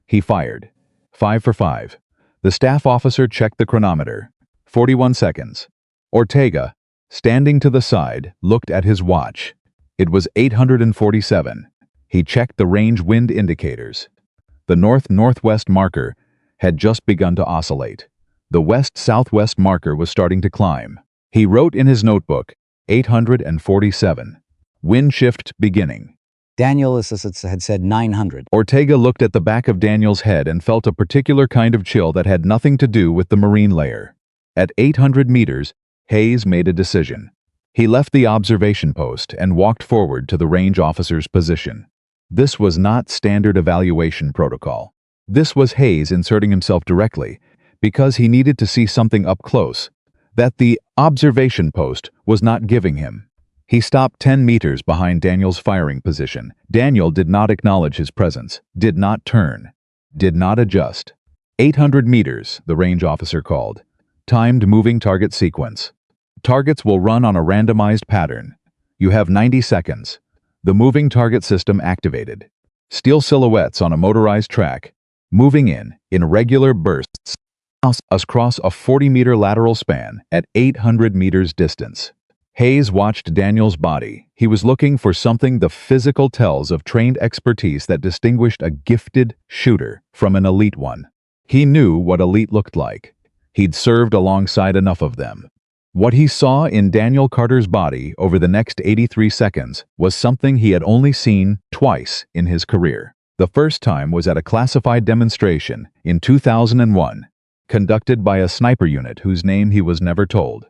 He fired. 5 for 5. The staff officer checked the chronometer. 41 seconds. Ortega, standing to the side, looked at his watch. It was 847. He checked the range wind indicators. The north-northwest marker had just begun to oscillate. The west-southwest marker was starting to climb. He wrote in his notebook, 847. Wind shift beginning. Daniel had said 900. Ortega looked at the back of Daniel's head and felt a particular kind of chill that had nothing to do with the marine layer. At 800 meters, Hayes made a decision. He left the observation post and walked forward to the range officer's position. This was not standard evaluation protocol. This was Hayes inserting himself directly, because he needed to see something up close that the observation post was not giving him. He stopped 10 meters behind Daniel's firing position. Daniel did not acknowledge his presence, did not turn, did not adjust. 800 meters, the range officer called. Timed moving target sequence. Targets will run on a randomized pattern. You have 90 seconds. The moving target system activated. Steel silhouettes on a motorized track, moving in regular bursts, across a 40-meter lateral span at 800 meters distance. Hayes watched Daniel's body. He was looking for something the physical tells of trained expertise that distinguished a gifted shooter from an elite one. He knew what elite looked like. He'd served alongside enough of them. What he saw in Daniel Carter's body over the next 83 seconds was something he had only seen twice in his career. The first time was at a classified demonstration in 2001, conducted by a sniper unit whose name he was never told.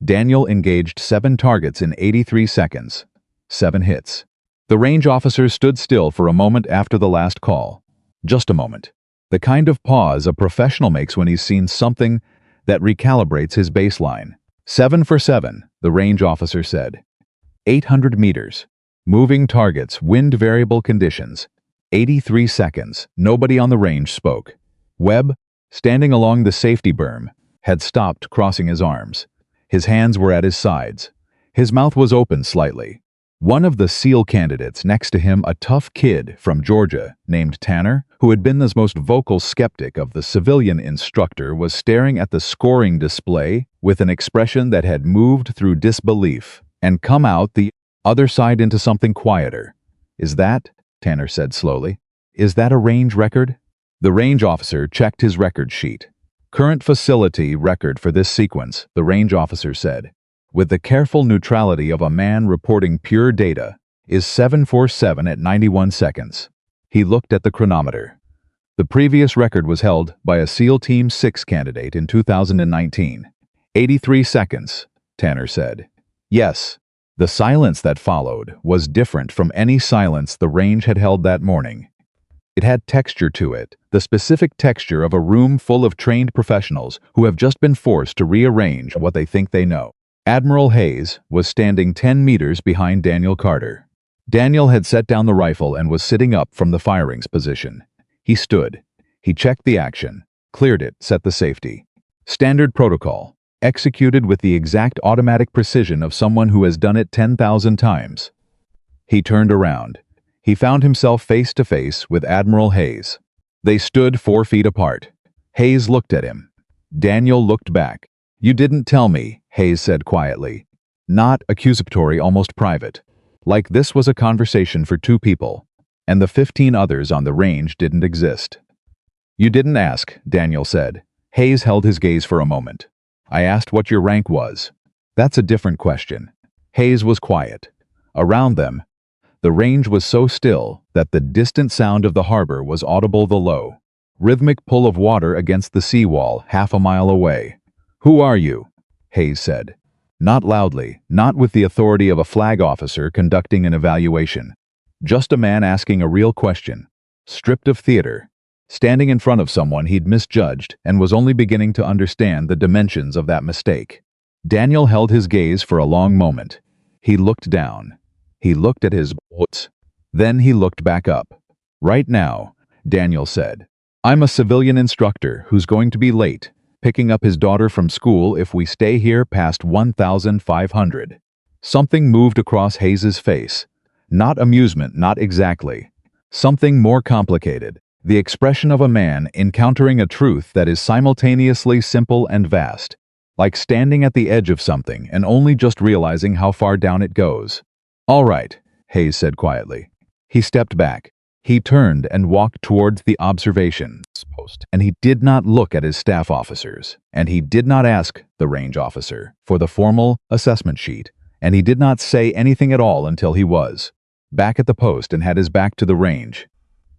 Daniel engaged 7 targets in 83 seconds. 7 hits. The range officer stood still for a moment after the last call. Just a moment. The kind of pause a professional makes when he's seen something that recalibrates his baseline. 7 for 7, the range officer said. 800 meters. Moving targets, wind variable conditions. 83 seconds. Nobody on the range spoke. Webb, standing along the safety berm, had stopped crossing his arms. His hands were at his sides. His mouth was open slightly. One of the SEAL candidates next to him, a tough kid from Georgia named Tanner, who had been the most vocal skeptic of the civilian instructor, was staring at the scoring display with an expression that had moved through disbelief and come out the other side into something quieter. "Is that," Tanner said slowly, "is that a range record?" The range officer checked his record sheet. "Current facility record for this sequence," the range officer said, with the careful neutrality of a man reporting pure data, "is 747 at 91 seconds. He looked at the chronometer. The previous record was held by a SEAL Team 6 candidate in 2019. 83 seconds, Tanner said. Yes, the silence that followed was different from any silence the range had held that morning. It had texture to it, the specific texture of a room full of trained professionals who have just been forced to rearrange what they think they know. Admiral Hayes was standing 10 meters behind Daniel Carter. Daniel had set down the rifle and was sitting up from the firing position. He stood. He checked the action, cleared it, set the safety. Standard protocol, executed with the exact automatic precision of someone who has done it 10,000 times. He turned around. He found himself face to face with Admiral Hayes. They stood 4 feet apart. Hayes looked at him. Daniel looked back. "You didn't tell me," Hayes said quietly. Not accusatory, almost private. Like this was a conversation for 2 people, and the 15 others on the range didn't exist. "You didn't ask," Daniel said. Hayes held his gaze for a moment. "I asked what your rank was." "That's a different question." Hayes was quiet. Around them, the range was so still that the distant sound of the harbor was audible, the low, rhythmic pull of water against the seawall half a mile away. "Who are you?" Hayes said. Not loudly, not with the authority of a flag officer conducting an evaluation. Just a man asking a real question, stripped of theater, standing in front of someone he'd misjudged and was only beginning to understand the dimensions of that mistake. Daniel held his gaze for a long moment. He looked down. He looked at his boots. Then he looked back up. "Right now," Daniel said, "I'm a civilian instructor who's going to be late, picking up his daughter from school if we stay here past 1,500. Something moved across Hayes's face. Not amusement, not exactly. Something more complicated. The expression of a man encountering a truth that is simultaneously simple and vast. Like standing at the edge of something and only just realizing how far down it goes. "All right," Hayes said quietly. He stepped back. He turned and walked towards the observation post, and he did not look at his staff officers, and he did not ask the range officer for the formal assessment sheet, and he did not say anything at all until he was back at the post and had his back to the range.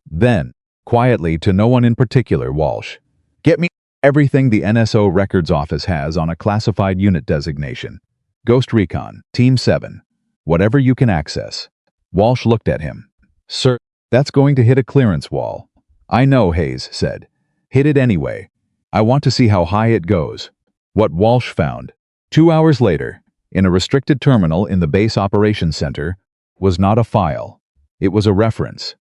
Then, quietly to no one in particular, Walsh, "Get me everything the NSO Records Office has on a classified unit designation. Ghost Recon, Team 7. Whatever you can access." Walsh looked at him. "Sir," That's going to hit a clearance wall. I know, Hayes said. Hit it anyway. I want to see how high it goes. What Walsh found 2 hours later, in a restricted terminal in the Base Operations Center, was not a file. It was a reference.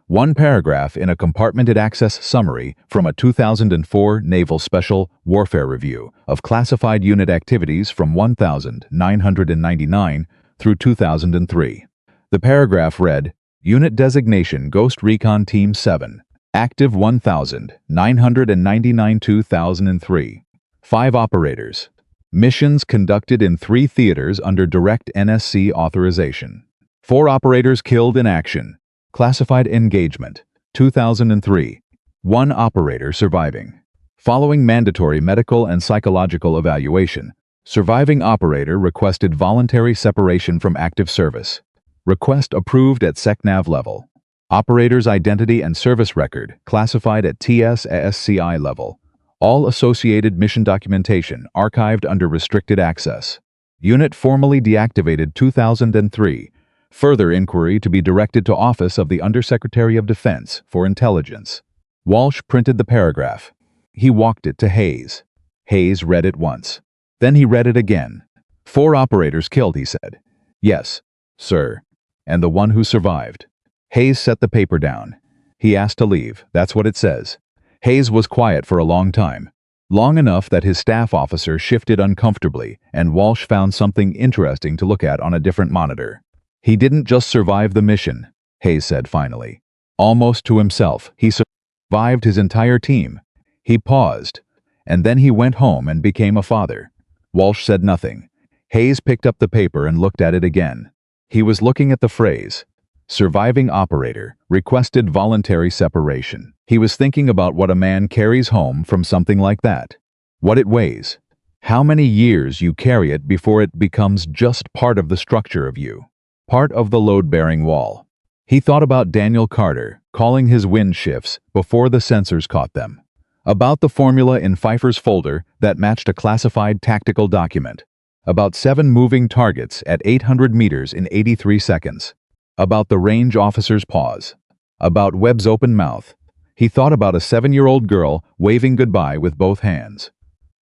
One paragraph in a compartmented access summary from a 2004 Naval Special Warfare Review of classified unit activities from 1999 through 2003. The paragraph read, Unit Designation Ghost Recon Team 7, Active 1999-2003. 5 operators. Missions conducted in 3 theaters under direct NSC authorization. 4 operators killed in action. Classified engagement, 2003. 1 operator surviving. Following mandatory medical and psychological evaluation, surviving operator requested voluntary separation from active service. Request approved at SecNav level. Operator's identity and service record classified at TS/ASCI level. All associated mission documentation archived under restricted access. Unit formally deactivated 2003. Further inquiry to be directed to Office of the Undersecretary of Defense for Intelligence. Walsh printed the paragraph. He walked it to Hayes. Hayes read it once. Then he read it again. 4 operators killed, he said. Yes, sir. And the one who survived. Hayes set the paper down. He asked to leave. That's what it says. Hayes was quiet for a long time. Long enough that his staff officer shifted uncomfortably, and Walsh found something interesting to look at on a different monitor. He didn't just survive the mission, Hayes said finally. Almost to himself, he survived his entire team. He paused, and then he went home and became a father. Walsh said nothing. Hayes picked up the paper and looked at it again. He was looking at the phrase, surviving operator, requested voluntary separation. He was thinking about what a man carries home from something like that. What it weighs. How many years you carry it before it becomes just part of the structure of you. Part of the load-bearing wall. He thought about Daniel Carter calling his wind shifts before the sensors caught them. About the formula in Pfeiffer's folder that matched a classified tactical document. About 7 moving targets at 800 meters in 83 seconds. About the range officer's pause. About Webb's open mouth. He thought about a 7-year-old girl waving goodbye with both hands.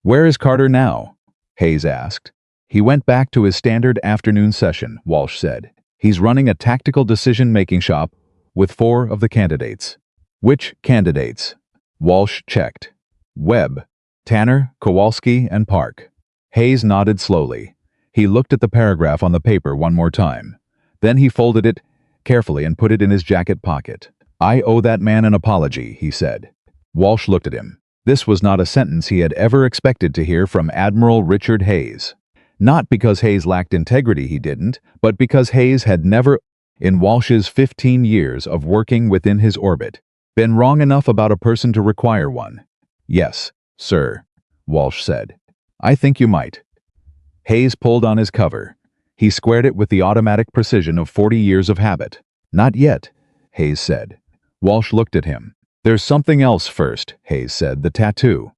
Where is Carter now? Hayes asked. He went back to his standard afternoon session, Walsh said. He's running a tactical decision-making shop with 4 of the candidates. Which candidates? Walsh checked. Webb, Tanner, Kowalski, and Park. Hayes nodded slowly. He looked at the paragraph on the paper one more time. Then he folded it carefully and put it in his jacket pocket. I owe that man an apology, he said. Walsh looked at him. This was not a sentence he had ever expected to hear from Admiral Richard Hayes. Not because Hayes lacked integrity, he didn't, but because Hayes had never, in Walsh's 15 years of working within his orbit, been wrong enough about a person to require one. Yes, sir, Walsh said. I think you might. Hayes pulled on his cover. He squared it with the automatic precision of 40 years of habit. Not yet, Hayes said. Walsh looked at him. There's something else first, Hayes said, the tattoo.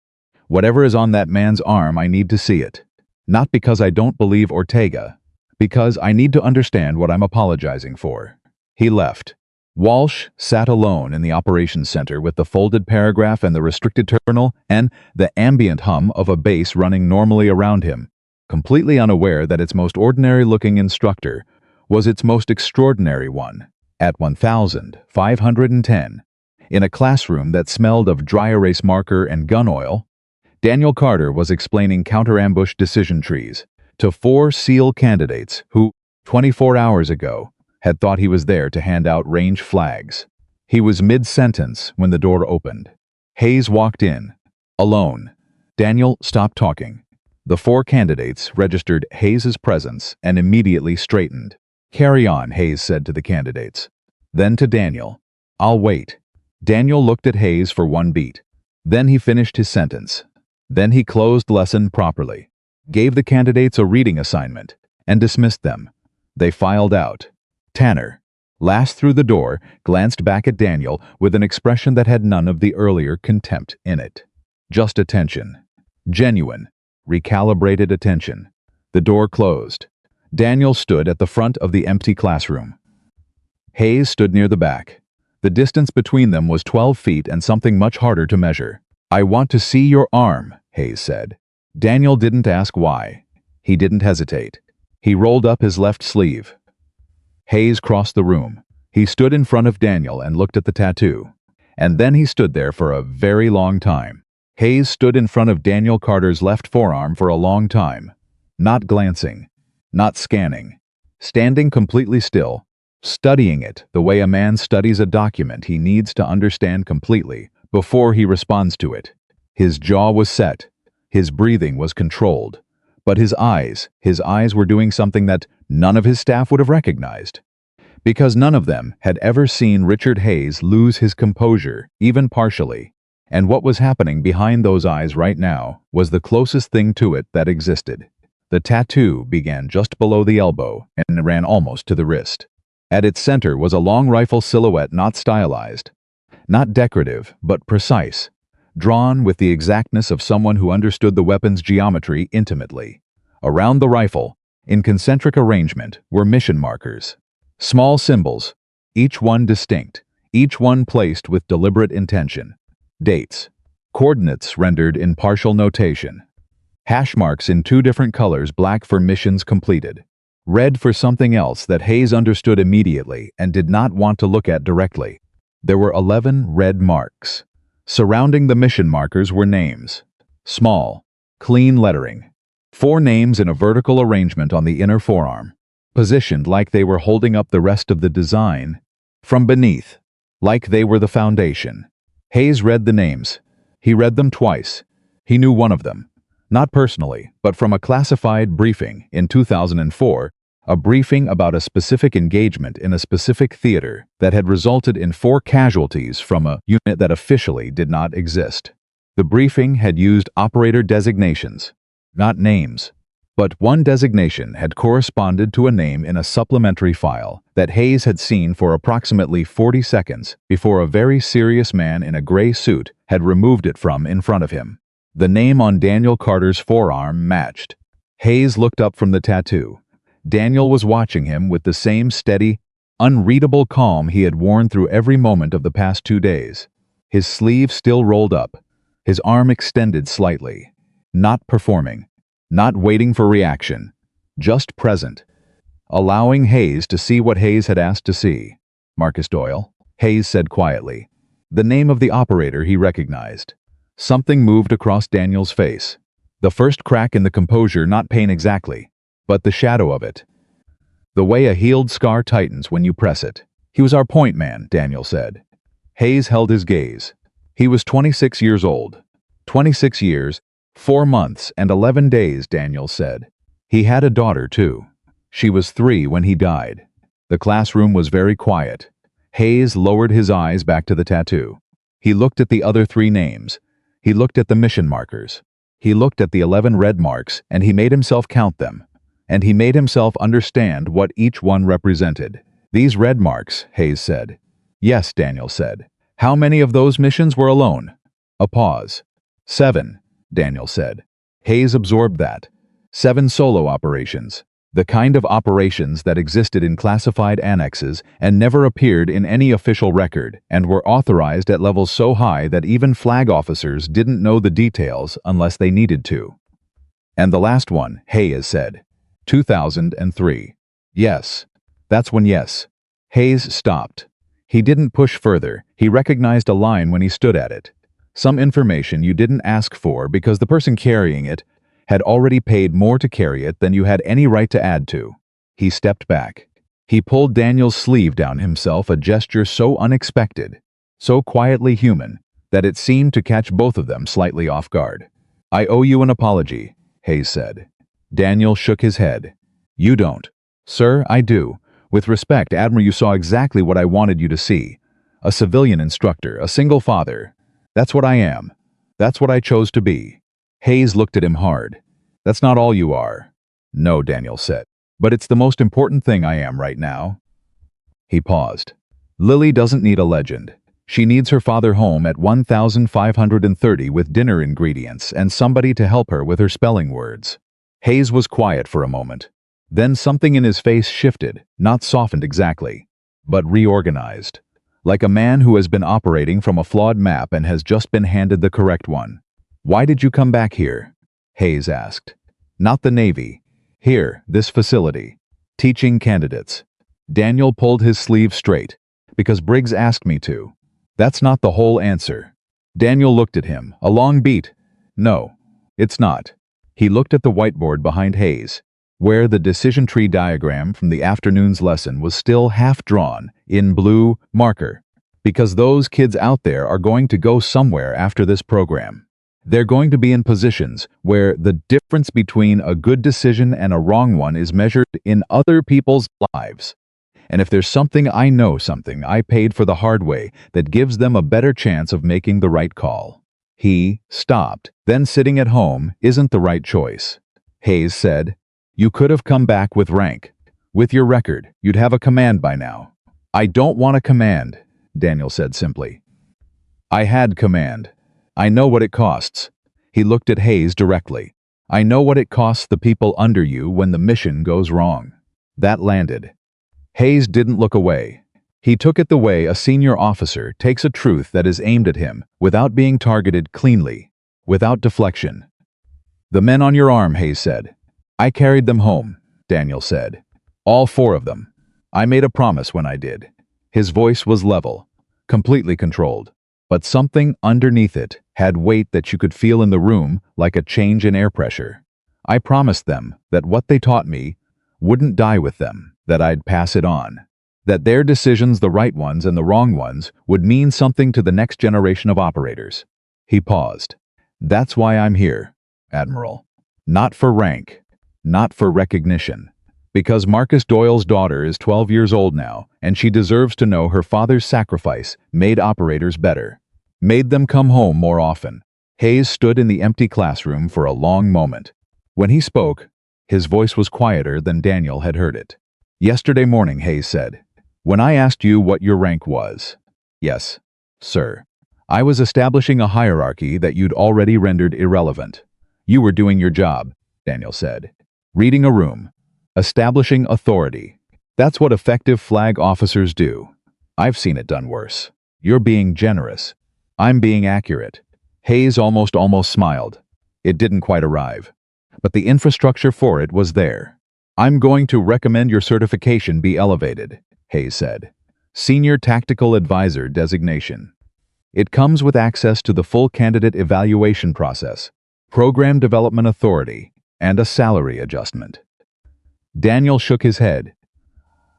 Whatever is on that man's arm, I need to see it. Not because I don't believe Ortega, because I need to understand what I'm apologizing for. He left. Walsh sat alone in the operations center with the folded paragraph and the restricted terminal and the ambient hum of a base running normally around him, completely unaware that its most ordinary-looking instructor was its most extraordinary one, at 1,510, in a classroom that smelled of dry erase marker and gun oil. Daniel Carter was explaining counter-ambush decision trees to 4 SEAL candidates who, 24 hours ago, had thought he was there to hand out range flags. He was mid-sentence when the door opened. Hayes walked in, alone. Daniel stopped talking. The 4 candidates registered Hayes's presence and immediately straightened. Carry on, Hayes said to the candidates. Then to Daniel. I'll wait. Daniel looked at Hayes for 1 beat. Then he finished his sentence. Then he closed lesson properly, gave the candidates a reading assignment, and dismissed them. They filed out. Tanner, last through the door, glanced back at Daniel with an expression that had none of the earlier contempt in it. Just attention. Genuine, recalibrated attention. The door closed. Daniel stood at the front of the empty classroom. Hayes stood near the back. The distance between them was 12 feet and something much harder to measure. "I want to see your arm," Hayes said. Daniel didn't ask why. He didn't hesitate. He rolled up his left sleeve. Hayes crossed the room. He stood in front of Daniel and looked at the tattoo. And then he stood there for a very long time. Hayes stood in front of Daniel Carter's left forearm for a long time, not glancing, not scanning, standing completely still, studying it the way a man studies a document he needs to understand completely before he responds to it. His jaw was set, his breathing was controlled, but his eyes were doing something that none of his staff would have recognized. Because none of them had ever seen Richard Hayes lose his composure, even partially. And what was happening behind those eyes right now was the closest thing to it that existed. The tattoo began just below the elbow and ran almost to the wrist. At its center was a long rifle silhouette, not stylized, not decorative, but precise, drawn with the exactness of someone who understood the weapon's geometry intimately. Around the rifle, in concentric arrangement, were mission markers. Small symbols, each one distinct, each one placed with deliberate intention. Dates, coordinates rendered in partial notation. Hash marks in two different colors, black for missions completed, red for something else that Hayes understood immediately and did not want to look at directly. There were 11 red marks. Surrounding the mission markers were names. Small, clean lettering. 4 names in a vertical arrangement on the inner forearm, positioned like they were holding up the rest of the design from beneath, like they were the foundation. Hayes read the names. He read them twice. He knew one of them. Not personally, but from a classified briefing in 2004, a briefing about a specific engagement in a specific theater that had resulted in 4 casualties from a unit that officially did not exist. The briefing had used operator designations, not names. But one designation had corresponded to a name in a supplementary file that Hayes had seen for approximately 40 seconds before a very serious man in a gray suit had removed it from in front of him. The name on Daniel Carter's forearm matched. Hayes looked up from the tattoo. Daniel was watching him with the same steady, unreadable calm he had worn through every moment of the past 2 days. His sleeve still rolled up, his arm extended slightly, not performing. Not waiting for reaction, just present, allowing Hayes to see what Hayes had asked to see. "Marcus Doyle," Hayes said quietly. The name of the operator he recognized. Something moved across Daniel's face. The first crack in the composure, not pain exactly, but the shadow of it. The way a healed scar tightens when you press it. "He was our point man," Daniel said. Hayes held his gaze. He was 26 years old. 26 years, 4 months and 11 days, Daniel said. He had a daughter, too. She was 3 when he died. The classroom was very quiet. Hayes lowered his eyes back to the tattoo. He looked at the other 3 names. He looked at the mission markers. He looked at the 11 red marks, and he made himself count them. And he made himself understand what each one represented. "These red marks," Hayes said. "Yes," Daniel said. "How many of those missions were alone?" A pause. 7. Daniel said. Hayes absorbed that. 7 solo operations. The kind of operations that existed in classified annexes and never appeared in any official record and were authorized at levels so high that even flag officers didn't know the details unless they needed to. "And the last one," Hayes said. 2003. "Yes. That's when yes." Hayes stopped. He didn't push further. He recognized a line when he stood at it. Some information you didn't ask for because the person carrying it had already paid more to carry it than you had any right to add to. He stepped back. He pulled Daniel's sleeve down himself, a gesture so unexpected, so quietly human, that it seemed to catch both of them slightly off guard. "I owe you an apology," Hayes said. Daniel shook his head. "You don't." "Sir, I do. With respect, Admiral, you saw exactly what I wanted you to see. A civilian instructor, a single father. That's what I am. That's what I chose to be." Hayes looked at him hard. "That's not all you are." "No," Daniel said. "But it's the most important thing I am right now." He paused. "Lily doesn't need a legend. She needs her father home at 1530 with dinner ingredients and somebody to help her with her spelling words." Hayes was quiet for a moment. Then something in his face shifted, not softened exactly, but reorganized. like a man who has been operating from a flawed map and has just been handed the correct one. "Why did you come back here?" Hayes asked. "Not the Navy. Here, this facility. Teaching candidates." Daniel pulled his sleeve straight. "Because Briggs asked me to." "That's not the whole answer." Daniel looked at him. "A long beat." "No, it's not." He looked at the whiteboard behind Hayes, where the decision tree diagram from the afternoon's lesson was still half drawn in blue marker. "Because those kids out there are going to go somewhere after this program. They're going to be in positions where the difference between a good decision and a wrong one is measured in other people's lives. And if there's something I paid for the hard way that gives them a better chance of making the right call." He stopped. "Then sitting at home isn't the right choice." Hayes said, "You could have come back with rank. With your record, you'd have a command by now." "I don't want a command," Daniel said simply. "I had command. I know what it costs." He looked at Hayes directly. "I know what it costs the people under you when the mission goes wrong." That landed. Hayes didn't look away. He took it the way a senior officer takes a truth that is aimed at him without being targeted cleanly, without deflection. "The men on your arm," Hayes said. "I carried them home," Daniel said. "All 4 of them. I made a promise when I did." His voice was level, completely controlled, but something underneath it had weight that you could feel in the room, like a change in air pressure. "I promised them that what they taught me wouldn't die with them, that I'd pass it on. That their decisions, the right ones and the wrong ones, would mean something to the next generation of operators." He paused. "That's why I'm here, Admiral. Not for rank, not for recognition. Because Marcus Doyle's daughter is 12 years old now, and she deserves to know her father's sacrifice made operators better. Made them come home more often." Hayes stood in the empty classroom for a long moment. When he spoke, his voice was quieter than Daniel had heard it. "Yesterday morning," Hayes said, "when I asked you what your rank was." "Yes, sir. I was establishing a hierarchy that you'd already rendered irrelevant." "You were doing your job," Daniel said. "Reading a room. Establishing authority. That's what effective flag officers do. I've seen it done worse. You're being generous. I'm being accurate." Hayes almost smiled. It didn't quite arrive. But the infrastructure for it was there. "I'm going to recommend your certification be elevated," Hayes said. "Senior Tactical Advisor designation. It comes with access to the full candidate evaluation process, program development authority, and a salary adjustment." Daniel shook his head.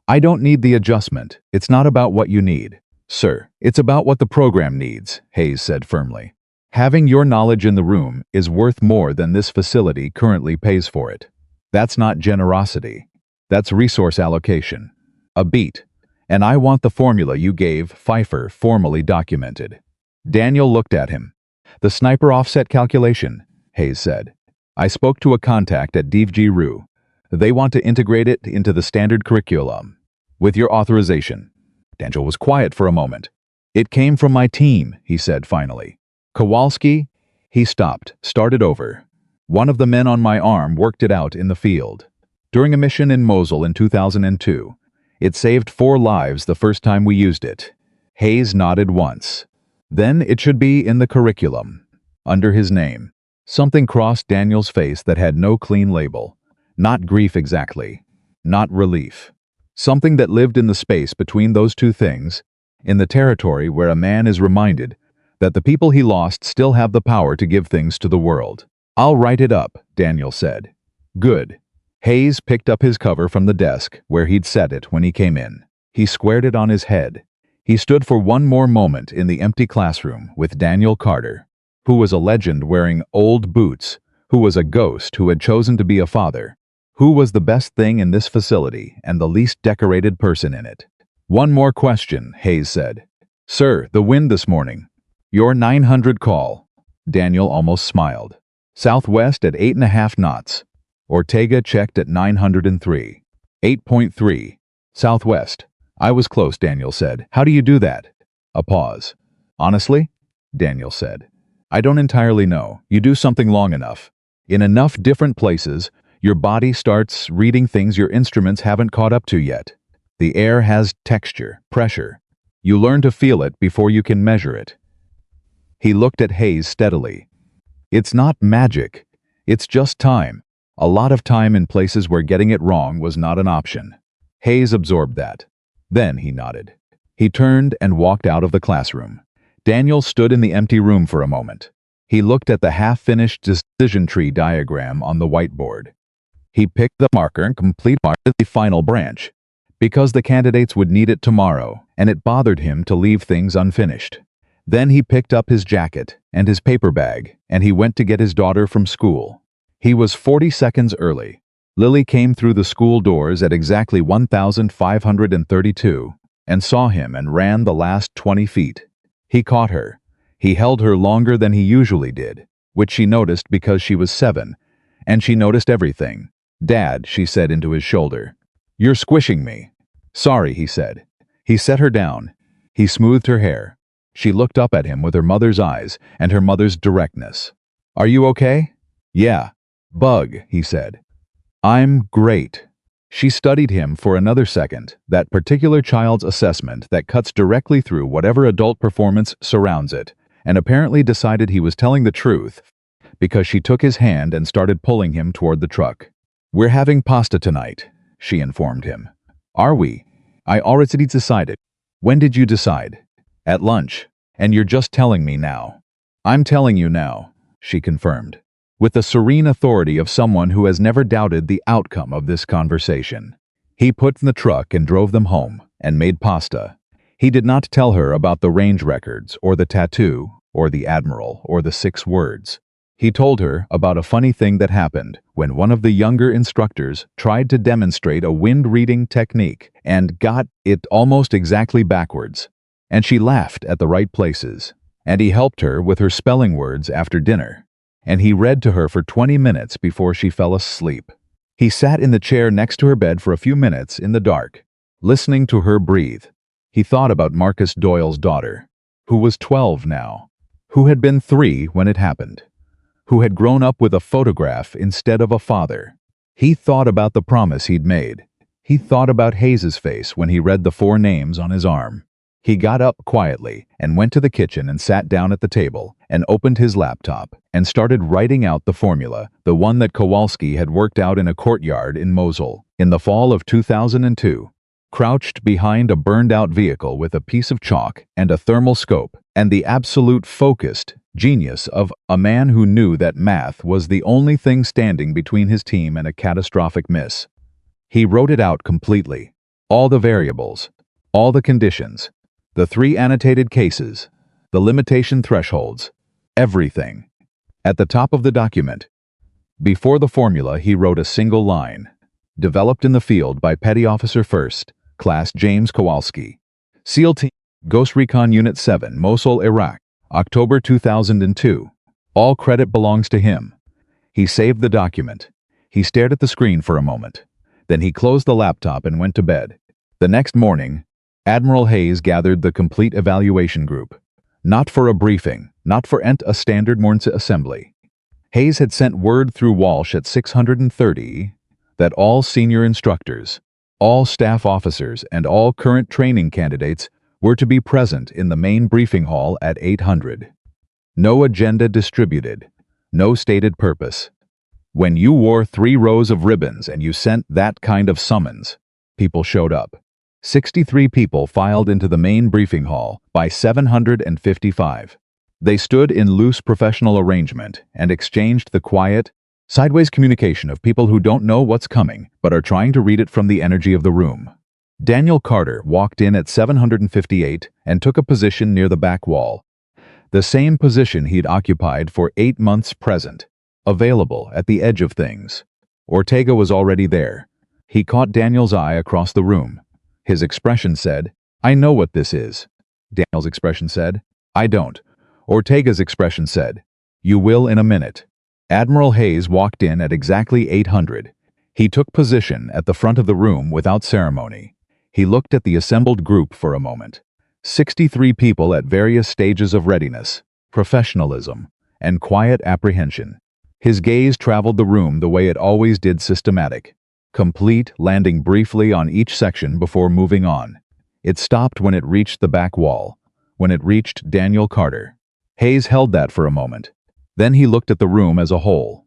"I don't need the adjustment. It's not about what you need, sir. It's about what the program needs," Hayes said firmly. "Having your knowledge in the room is worth more than this facility currently pays for it. That's not generosity. That's resource allocation. A beat. And I want the formula you gave Pfeiffer formally documented." Daniel looked at him. "The sniper offset calculation," Hayes said. "I spoke to a contact at DVG-RU. They want to integrate it into the standard curriculum. With your authorization." Daniel was quiet for a moment. "It came from my team," he said finally. "Kowalski?" He stopped, started over. "One of the men on my arm worked it out in the field. During a mission in Mosul in 2002. It saved 4 lives the first time we used it." Hayes nodded once. "Then it should be in the curriculum, under his name." Something crossed Daniel's face that had no clean label. Not grief exactly. Not relief. Something that lived in the space between those two things, in the territory where a man is reminded that the people he lost still have the power to give things to the world. "I'll write it up," Daniel said. "Good." Hayes picked up his cover from the desk where he'd set it when he came in. He squared it on his head. He stood for one more moment in the empty classroom with Daniel Carter, who was a legend wearing old boots, who was a ghost who had chosen to be a father, who was the best thing in this facility and the least decorated person in it. "One more question," Hayes said. "Sir, the wind this morning." "Your 900 call." Daniel almost smiled. "Southwest at 8.5 knots. Ortega checked at 903. 8.3. Southwest. I was close," Daniel said. "How do you do that?" A pause. "Honestly," Daniel said, "I don't entirely know. You do something long enough. In enough different places, your body starts reading things your instruments haven't caught up to yet. The air has texture, pressure. You learn to feel it before you can measure it. He looked at Hayes steadily. It's not magic. It's just time. A lot of time in places where getting it wrong was not an option. Hayes absorbed that. Then he nodded. He turned and walked out of the classroom. Daniel stood in the empty room for a moment. He looked at the half-finished decision tree diagram on the whiteboard. He picked the marker and completed the final branch, because the candidates would need it tomorrow, and it bothered him to leave things unfinished. Then he picked up his jacket and his paper bag, and he went to get his daughter from school. He was 40 seconds early. Lily came through the school doors at exactly 1532 and saw him and ran the last 20 feet. He caught her. He held her longer than he usually did, which she noticed because she was 7, and she noticed everything. "Dad," she said into his shoulder. "You're squishing me." "Sorry," he said. He set her down. He smoothed her hair. She looked up at him with her mother's eyes and her mother's directness. "Are you okay?" "Yeah." "Bug," he said. "I'm great." She studied him for another second, that particular child's assessment that cuts directly through whatever adult performance surrounds it, and apparently decided he was telling the truth, because she took his hand and started pulling him toward the truck. "We're having pasta tonight," she informed him. "Are we?" "I already decided." "When did you decide?" "At lunch. And you're just telling me now." "I'm telling you now," she confirmed, with the serene authority of someone who has never doubted the outcome of this conversation. He put in the truck and drove them home, and made pasta. He did not tell her about the range records, or the tattoo, or the Admiral, or the 6 words. He told her about a funny thing that happened when one of the younger instructors tried to demonstrate a wind-reading technique and got it almost exactly backwards. And she laughed at the right places. And he helped her with her spelling words after dinner. And he read to her for 20 minutes before she fell asleep. He sat in the chair next to her bed for a few minutes in the dark, listening to her breathe. He thought about Marcus Doyle's daughter, who was 12 now, who had been 3 when it happened, who had grown up with a photograph instead of a father. He thought about the promise he'd made. He thought about Hayes's face when he read the 4 names on his arm. He got up quietly and went to the kitchen and sat down at the table and opened his laptop and started writing out the formula, the one that Kowalski had worked out in a courtyard in Mosul in the fall of 2002. Crouched behind a burned-out vehicle with a piece of chalk and a thermal scope, and the absolute focused genius of a man who knew that math was the only thing standing between his team and a catastrophic miss. He wrote it out completely. All the variables, all the conditions, the 3 annotated cases, the limitation thresholds, everything. At the top of the document, before the formula, he wrote a single line. Developed in the field by Petty Officer 1st, Class James Kowalski. SEAL Team, Ghost Recon Unit 7, Mosul, Iraq, October 2002. All credit belongs to him. He saved the document. He stared at the screen for a moment. Then he closed the laptop and went to bed. The next morning, Admiral Hayes gathered the complete evaluation group. Not for a briefing, not for a standard morning assembly. Hayes had sent word through Walsh at 630 that all senior instructors, all staff officers, and all current training candidates were to be present in the main briefing hall at 800. No agenda distributed, no stated purpose. When you wore 3 rows of ribbons and you sent that kind of summons, people showed up. 63 people filed into the main briefing hall by 755. They stood in loose professional arrangement and exchanged the quiet, sideways communication of people who don't know what's coming but are trying to read it from the energy of the room. Daniel Carter walked in at 758 and took a position near the back wall, the same position he'd occupied for 8 months present, available at the edge of things. Ortega was already there. He caught Daniel's eye across the room. His expression said, "I know what this is." Daniel's expression said, "I don't." Ortega's expression said, "You will in a minute." Admiral Hayes walked in at exactly 800. He took position at the front of the room without ceremony. He looked at the assembled group for a moment. 63 people at various stages of readiness, professionalism, and quiet apprehension. His gaze traveled the room the way it always did, systematic, complete, landing briefly on each section before moving on. It stopped when it reached the back wall, when it reached Daniel Carter. Hayes held that for a moment. Then he looked at the room as a whole.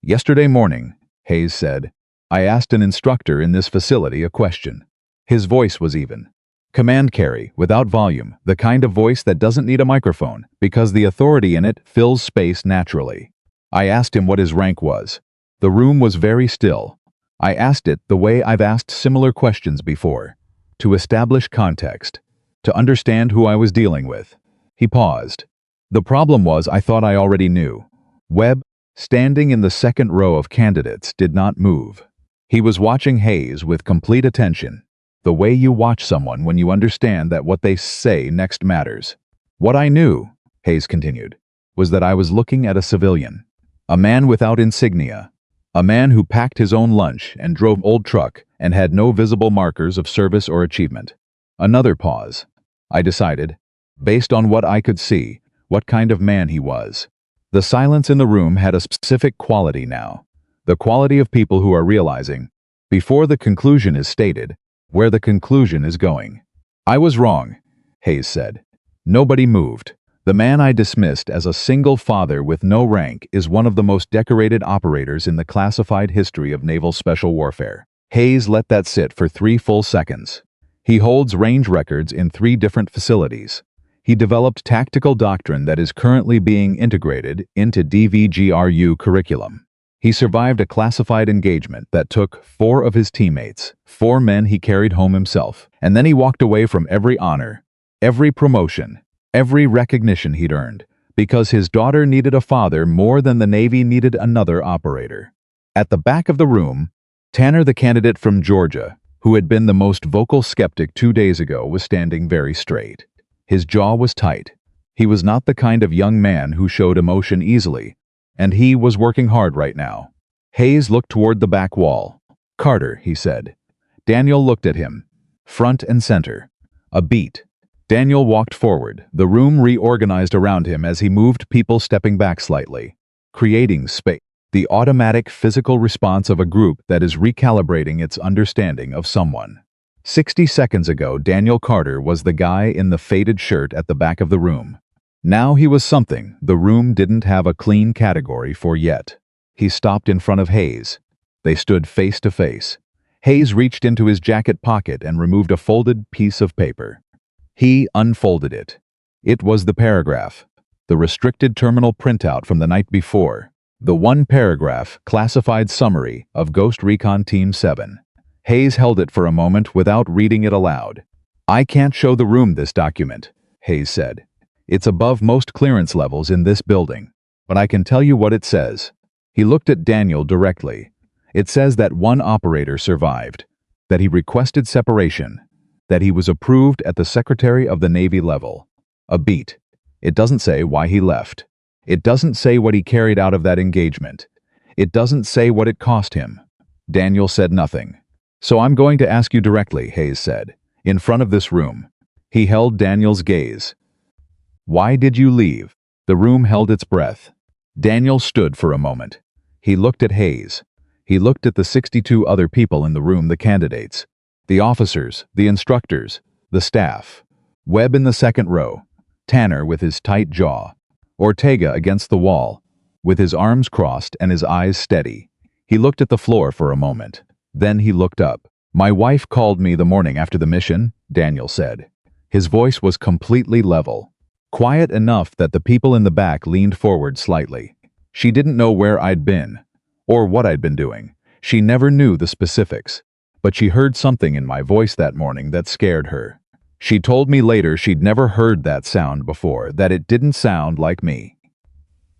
"Yesterday morning," Hayes said, "I asked an instructor in this facility a question." His voice was even. Command carry, without volume, the kind of voice that doesn't need a microphone, because the authority in it fills space naturally. I asked him what his rank was. The room was very still. I asked it the way I've asked similar questions before, to establish context, to understand who I was dealing with. He paused. The problem was I thought I already knew. Webb, standing in the second row of candidates, did not move. He was watching Hayes with complete attention, the way you watch someone when you understand that what they say next matters. "What I knew," Hayes continued, "was that I was looking at a civilian, a man without insignia, a man who packed his own lunch and drove old truck and had no visible markers of service or achievement." Another pause. I decided, based on what I could see, what kind of man he was. The silence in the room had a specific quality now, the quality of people who are realizing, before the conclusion is stated, where the conclusion is going. "I was wrong," Hayes said. Nobody moved. The man I dismissed as a single father with no rank is one of the most decorated operators in the classified history of naval special warfare. Hayes let that sit for 3 full seconds. He holds range records in 3 different facilities. He developed tactical doctrine that is currently being integrated into DVGRU curriculum. He survived a classified engagement that took 4 of his teammates, 4 men he carried home himself, and then he walked away from every honor, every promotion, every recognition he'd earned, because his daughter needed a father more than the Navy needed another operator. At the back of the room, Tanner, the candidate from Georgia, who had been the most vocal skeptic 2 days ago, was standing very straight. His jaw was tight. He was not the kind of young man who showed emotion easily, and he was working hard right now. Hayes looked toward the back wall. "Carter," he said. Daniel looked at him. Front and center. A beat. Daniel walked forward. The room reorganized around him as he moved, people stepping back slightly, creating space. The automatic physical response of a group that is recalibrating its understanding of someone. 60 seconds ago, Daniel Carter was the guy in the faded shirt at the back of the room. Now he was something the room didn't have a clean category for yet. He stopped in front of Hayes. They stood face to face. Hayes reached into his jacket pocket and removed a folded piece of paper. He unfolded it. It was the paragraph, the restricted terminal printout from the night before, the 1-paragraph classified summary of Ghost Recon Team 7. Hayes held it for a moment without reading it aloud. "I can't show the room this document," Hayes said. "It's above most clearance levels in this building, but I can tell you what it says." He looked at Daniel directly. "It says that 1 operator survived, that he requested separation, that he was approved at the Secretary of the Navy level. A beat. It doesn't say why he left. It doesn't say what he carried out of that engagement. It doesn't say what it cost him." Daniel said nothing. "So I'm going to ask you directly," Hayes said, "in front of this room." He held Daniel's gaze. "Why did you leave?" The room held its breath. Daniel stood for a moment. He looked at Hayes. He looked at the 62 other people in the room, the candidates, the officers, the instructors, the staff. Webb in the second row, Tanner with his tight jaw, Ortega against the wall, with his arms crossed and his eyes steady. He looked at the floor for a moment. Then he looked up. "My wife called me the morning after the mission," Daniel said. His voice was completely level, quiet enough that the people in the back leaned forward slightly. "She didn't know where I'd been, or what I'd been doing. She never knew the specifics, but she heard something in my voice that morning that scared her. She told me later she'd never heard that sound before, that it didn't sound like me."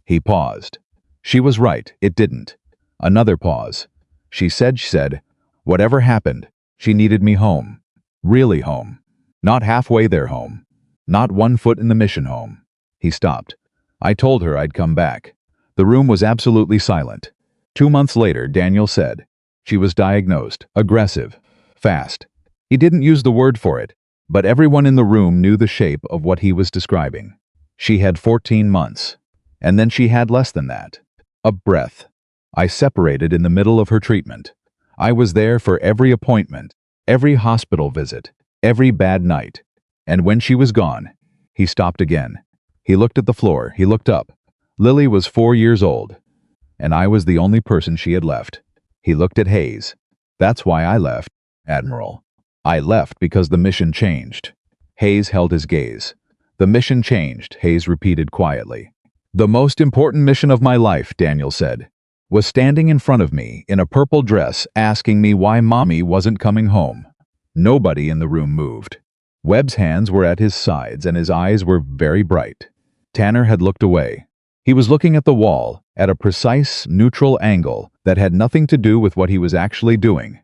He paused. "She was right, it didn't." Another pause. She said, "Whatever happened, she needed me home. Really home. Not halfway there home. Not 1 foot in the mission home." He stopped. "I told her I'd come back." The room was absolutely silent. 2 months later, Daniel said, "She was diagnosed, aggressive, fast." He didn't use the word for it, but everyone in the room knew the shape of what he was describing. She had 14 months, and then she had less than that. A breath. I separated in the middle of her treatment. I was there for every appointment, every hospital visit, Every bad night. And when she was gone, he stopped again. He looked at the floor, he looked up. Lily was 4 years old, and I was the only person she had left. He looked at Hayes. That's why I left, Admiral. I left because the mission changed. Hayes held his gaze. The mission changed, Hayes repeated quietly. The most important mission of my life, Daniel said, was standing in front of me in a purple dress asking me why Mommy wasn't coming home. Nobody in the room moved. Webb's hands were at his sides and his eyes were very bright. Tanner had looked away. He was looking at the wall, at a precise, neutral angle that had nothing to do with what he was actually doing,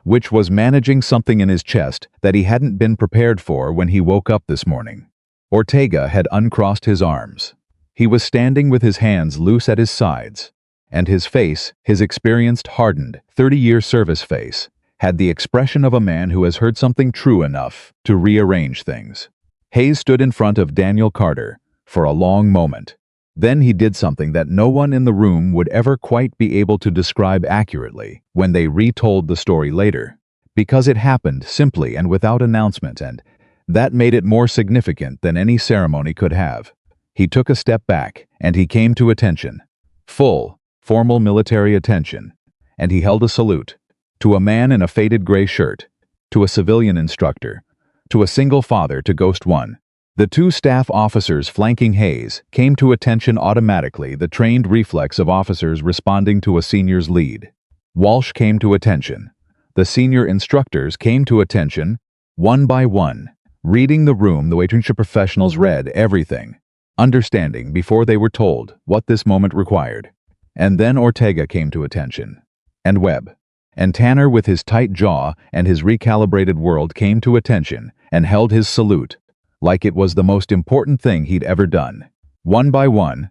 which was managing something in his chest that he hadn't been prepared for when he woke up this morning. Ortega had uncrossed his arms. He was standing with his hands loose at his sides, and his face, his experienced, hardened, 30-year service face, had the expression of a man who has heard something true enough to rearrange things. Hayes stood in front of Daniel Carter for a long moment. Then he did something that no one in the room would ever quite be able to describe accurately when they retold the story later, because it happened simply and without announcement, and that made it more significant than any ceremony could have. He took a step back, and he came to attention. Full, formal military attention, and he held a salute. To a man in a faded gray shirt, to a civilian instructor, to a single father to Ghost One. The two staff officers flanking Hayes came to attention automatically, the trained reflex of officers responding to a senior's lead. Walsh came to attention. The senior instructors came to attention, one by one, reading the room the way training professionals read everything, understanding before they were told what this moment required. And then Ortega came to attention. And Webb. And Tanner, with his tight jaw and his recalibrated world, came to attention and held his salute, like it was the most important thing he'd ever done. One by one,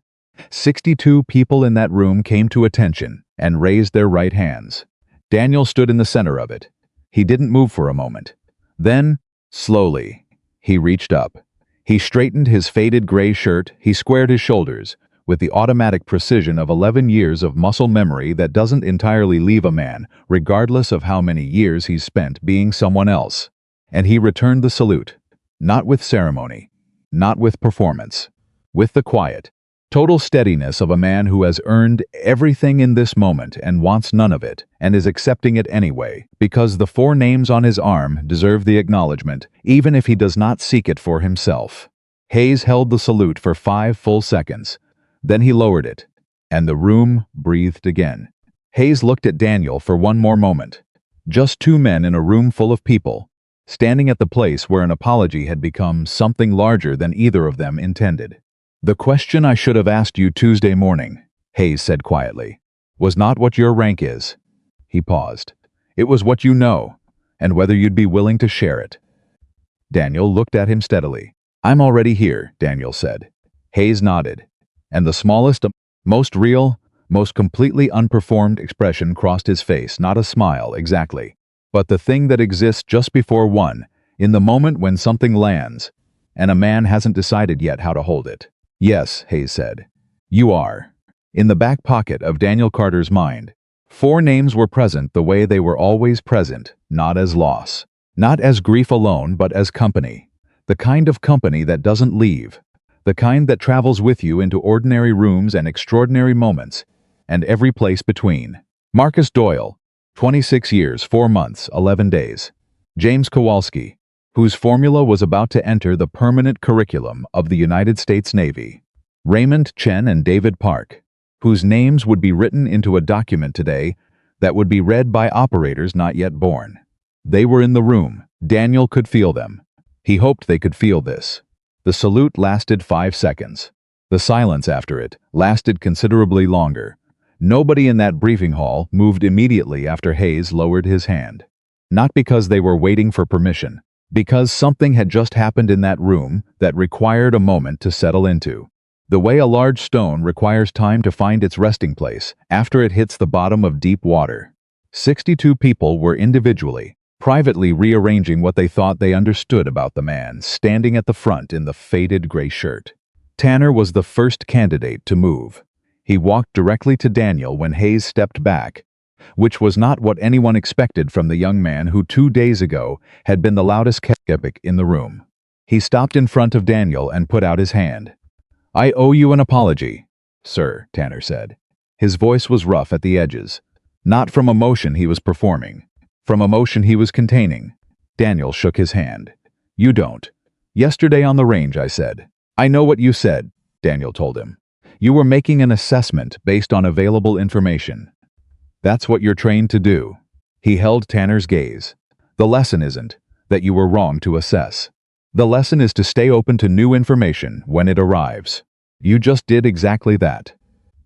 62 people in that room came to attention and raised their right hands. Daniel stood in the center of it. He didn't move for a moment. Then, slowly, he reached up. He straightened his faded gray shirt, he squared his shoulders, with the automatic precision of 11 years of muscle memory that doesn't entirely leave a man, regardless of how many years he's spent being someone else. And he returned the salute. Not with ceremony, not with performance, with the quiet, total steadiness of a man who has earned everything in this moment and wants none of it, and is accepting it anyway, because the 4 names on his arm deserve the acknowledgement, even if he does not seek it for himself. Hayes held the salute for 5 full seconds. Then he lowered it, and the room breathed again. Hayes looked at Daniel for one more moment. Just 2 men in a room full of people, standing at the place where an apology had become something larger than either of them intended. The question I should have asked you Tuesday morning, Hayes said quietly, was not what your rank is. He paused. It was what you know, and whether you'd be willing to share it. Daniel looked at him steadily. I'm already here, Daniel said. Hayes nodded, and the smallest, most real, most completely unperformed expression crossed his face, not a smile exactly, but the thing that exists just before one, in the moment when something lands, and a man hasn't decided yet how to hold it. Yes, Hayes said. You are. In the back pocket of Daniel Carter's mind, 4 names were present the way they were always present, not as loss, not as grief alone, but as company. The kind of company that doesn't leave, the kind that travels with you into ordinary rooms and extraordinary moments, and every place between. Marcus Doyle, 26 years, 4 months, 11 days. James Kowalski, whose formula was about to enter the permanent curriculum of the United States Navy. Raymond Chen and David Park, whose names would be written into a document today that would be read by operators not yet born. They were in the room. Daniel could feel them. He hoped they could feel this. The salute lasted 5 seconds. The silence after it lasted considerably longer. Nobody in that briefing hall moved immediately after Hayes lowered his hand. Not because they were waiting for permission, because something had just happened in that room that required a moment to settle into. The way a large stone requires time to find its resting place after it hits the bottom of deep water. 62 people were individually, privately rearranging what they thought they understood about the man standing at the front in the faded gray shirt. Tanner was the first candidate to move. He walked directly to Daniel when Hayes stepped back, which was not what anyone expected from the young man who 2 days ago had been the loudest skeptic in the room. He stopped in front of Daniel and put out his hand. "I owe you an apology, sir," Tanner said. His voice was rough at the edges, not from emotion he was performing, from emotion he was containing. Daniel shook his hand. "You don't. Yesterday on the range I said." "I know what you said," Daniel told him. "You were making an assessment based on available information. That's what you're trained to do." He held Tanner's gaze. "The lesson isn't that you were wrong to assess. The lesson is to stay open to new information when it arrives. You just did exactly that."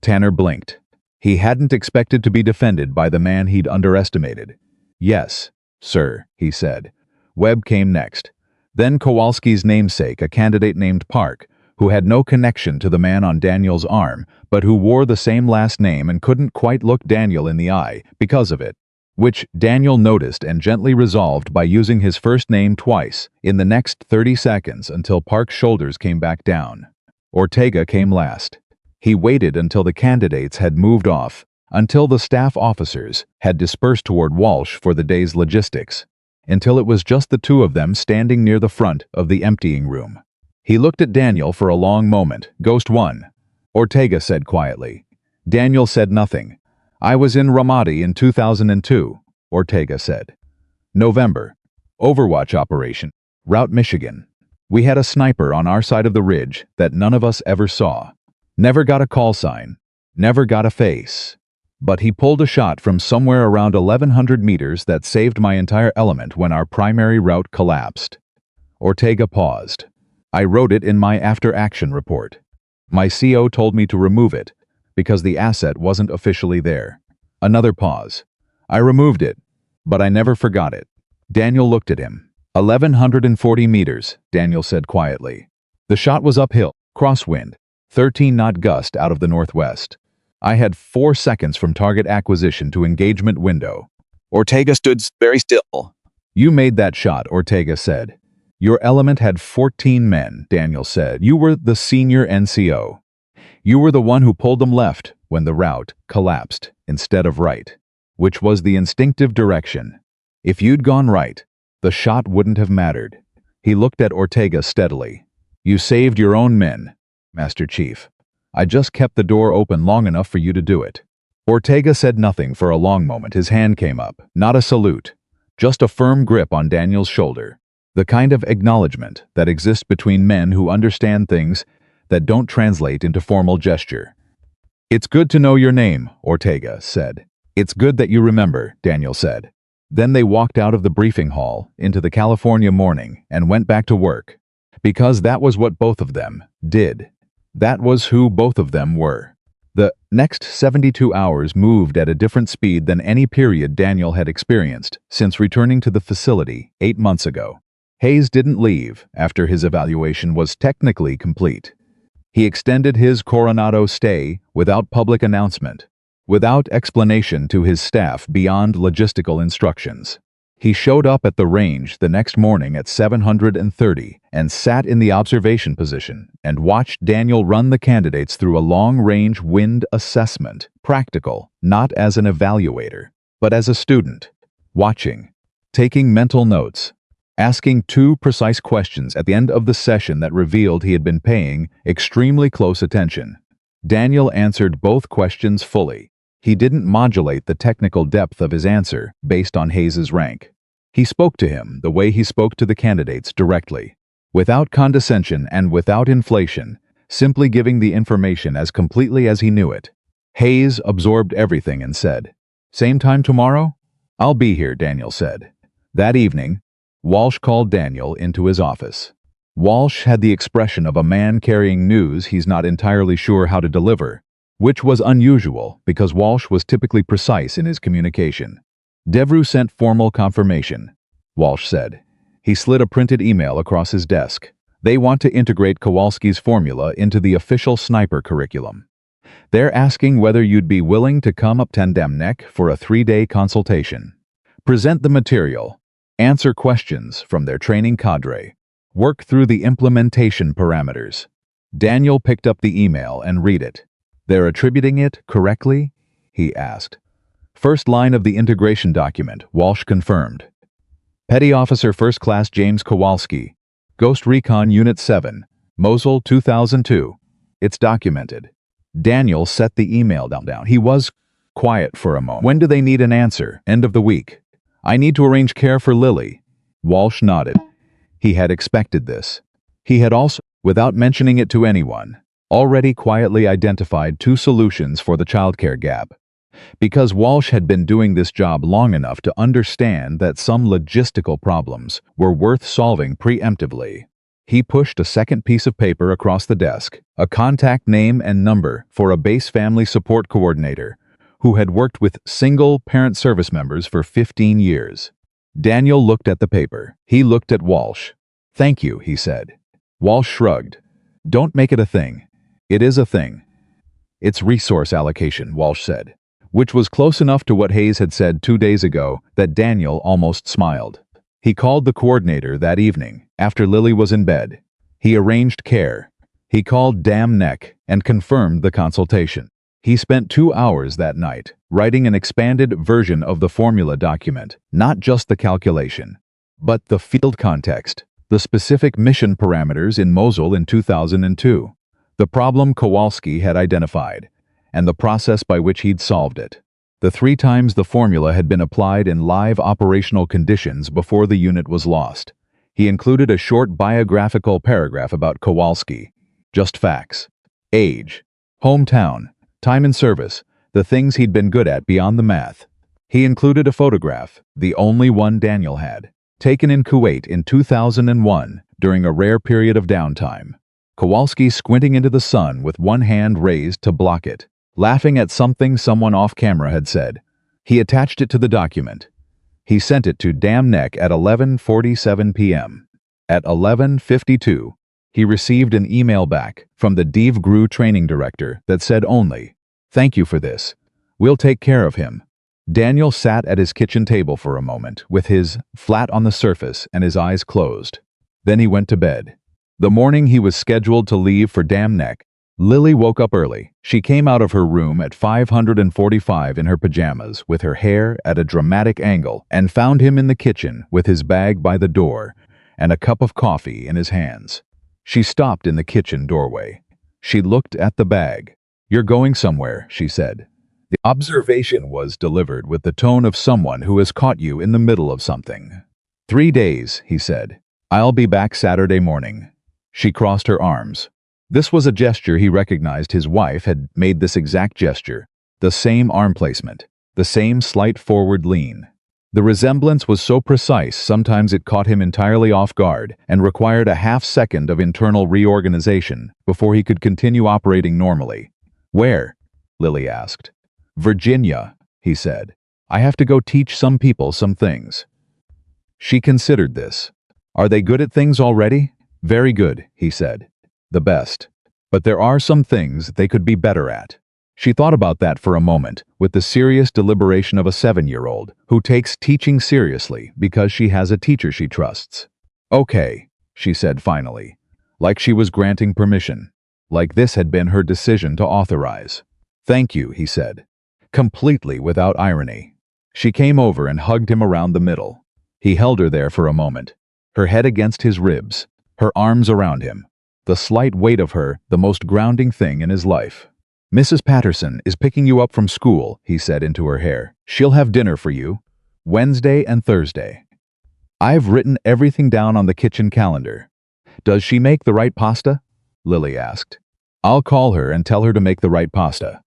Tanner blinked. He hadn't expected to be defended by the man he'd underestimated. "Yes, sir," he said. Webb came next. Then Kowalski's namesake, a candidate named Park, who had no connection to the man on Daniel's arm, but who wore the same last name and couldn't quite look Daniel in the eye because of it, which Daniel noticed and gently resolved by using his first name twice in the next 30 seconds until Park's shoulders came back down. Ortega came last. He waited until the candidates had moved off, until the staff officers had dispersed toward Walsh for the day's logistics, until it was just the two of them standing near the front of the emptying room. He looked at Daniel for a long moment. "Ghost 1. Ortega said quietly. Daniel said nothing. "I was in Ramadi in 2002, Ortega said. "November. Overwatch operation. Route Michigan. We had a sniper on our side of the ridge that none of us ever saw. Never got a call sign. Never got a face. But he pulled a shot from somewhere around 1,100 meters that saved my entire element when our primary route collapsed." Ortega paused. "I wrote it in my after-action report. My CO told me to remove it because the asset wasn't officially there." Another pause. "I removed it, but I never forgot it." Daniel looked at him. 1,140 meters, Daniel said quietly. The shot was uphill, crosswind, 13-knot gust out of the northwest. I had 4 seconds from target acquisition to engagement window. Ortega stood very still. "You made that shot," Ortega said. "Your element had 14 men," Daniel said. "You were the senior NCO. You were the one who pulled them left when the route collapsed instead of right, which was the instinctive direction. If you'd gone right, the shot wouldn't have mattered." He looked at Ortega steadily. "You saved your own men, Master Chief. I just kept the door open long enough for you to do it." Ortega said nothing for a long moment. His hand came up. Not a salute, just a firm grip on Daniel's shoulder. The kind of acknowledgement that exists between men who understand things that don't translate into formal gesture. "It's good to know your name," Ortega said. "It's good that you remember," Daniel said. Then they walked out of the briefing hall into the California morning and went back to work. Because that was what both of them did. That was who both of them were. The next 72 hours moved at a different speed than any period Daniel had experienced since returning to the facility 8 months ago. Hayes didn't leave after his evaluation was technically complete. He extended his Coronado stay without public announcement, without explanation to his staff beyond logistical instructions. He showed up at the range the next morning at 7:30 and sat in the observation position and watched Daniel run the candidates through a long-range wind assessment, practical, not as an evaluator, but as a student, watching, taking mental notes, asking 2 precise questions at the end of the session that revealed he had been paying extremely close attention. Daniel answered both questions fully. He didn't modulate the technical depth of his answer based on Hayes's rank. He spoke to him the way he spoke to the candidates directly, without condescension and without inflation, simply giving the information as completely as he knew it. Hayes absorbed everything and said, "Same time tomorrow?" "I'll be here," Daniel said. That evening, Walsh called Daniel into his office. Walsh had the expression of a man carrying news he's not entirely sure how to deliver, which was unusual because Walsh was typically precise in his communication. "Devru sent formal confirmation," Walsh said. He slid a printed email across his desk. "They want to integrate Kowalski's formula into the official sniper curriculum. They're asking whether you'd be willing to come up Tandem Neck for a 3-day consultation. Present the material, answer questions from their training cadre, work through the implementation parameters." Daniel picked up the email and read it. "They're attributing it correctly?" he asked. First line of the integration document, Walsh confirmed. Petty Officer First Class James Kowalski, Ghost Recon Unit 7, Mosul 2002. It's documented. Daniel set the email down. He was quiet for a moment. When do they need an answer? End of the week. I need to arrange care for Lily. Walsh nodded. He had expected this. He had also, without mentioning it to anyone, already quietly identified 2 solutions for the childcare gap. Because Walsh had been doing this job long enough to understand that some logistical problems were worth solving preemptively, he pushed a second piece of paper across the desk, a contact name and number for a base family support coordinator who had worked with single-parent service members for 15 years. Daniel looked at the paper. He looked at Walsh. "Thank you," he said. Walsh shrugged. "Don't make it a thing." "It is a thing." "It's resource allocation," Walsh said, which was close enough to what Hayes had said 2 days ago that Daniel almost smiled. He called the coordinator that evening, after Lily was in bed. He arranged care. He called Dam Neck and confirmed the consultation. He spent 2 hours that night writing an expanded version of the formula document, not just the calculation, but the field context, the specific mission parameters in Mosul in 2002, the problem Kowalski had identified, and the process by which he'd solved it. The 3 times the formula had been applied in live operational conditions before the unit was lost. He included a short biographical paragraph about Kowalski. Just facts. Age, hometown, time in service, the things he'd been good at beyond the math. He included a photograph, the only one Daniel had, taken in Kuwait in 2001 during a rare period of downtime. Kowalski squinting into the sun with one hand raised to block it, laughing at something someone off camera had said. He attached it to the document. He sent it to Dam Neck at 11:47 p.m. At 11:52, he received an email back from the DEV-GRU training director that said only, "Thank you for this. We'll take care of him." Daniel sat at his kitchen table for a moment with his flat on the surface and his eyes closed. Then he went to bed. The morning he was scheduled to leave for Dam Neck, Lily woke up early. She came out of her room at 5:45 in her pajamas with her hair at a dramatic angle and found him in the kitchen with his bag by the door and a cup of coffee in his hands. She stopped in the kitchen doorway. She looked at the bag. "You're going somewhere," she said. The observation was delivered with the tone of someone who has caught you in the middle of something. 3 days, he said. "I'll be back Saturday morning." She crossed her arms. This was a gesture he recognized. His wife had made this exact gesture, the same arm placement, the same slight forward lean. The resemblance was so precise sometimes it caught him entirely off guard and required a half-second of internal reorganization before he could continue operating normally. "Where?" Lily asked. "Virginia," he said. "I have to go teach some people some things." She considered this. "Are they good at things already?" "Very good," he said. "The best. But there are some things they could be better at." She thought about that for a moment, with the serious deliberation of a 7-year-old who takes teaching seriously because she has a teacher she trusts. "Okay," she said finally, like she was granting permission, like this had been her decision to authorize. "Thank you," he said, completely without irony. She came over and hugged him around the middle. He held her there for a moment, her head against his ribs, her arms around him. The slight weight of her, the most grounding thing in his life. "Mrs. Patterson is picking you up from school," he said into her hair. "She'll have dinner for you. Wednesday and Thursday." "I've written everything down on the kitchen calendar." "Does she make the right pasta?" Lily asked. "I'll call her and tell her to make the right pasta.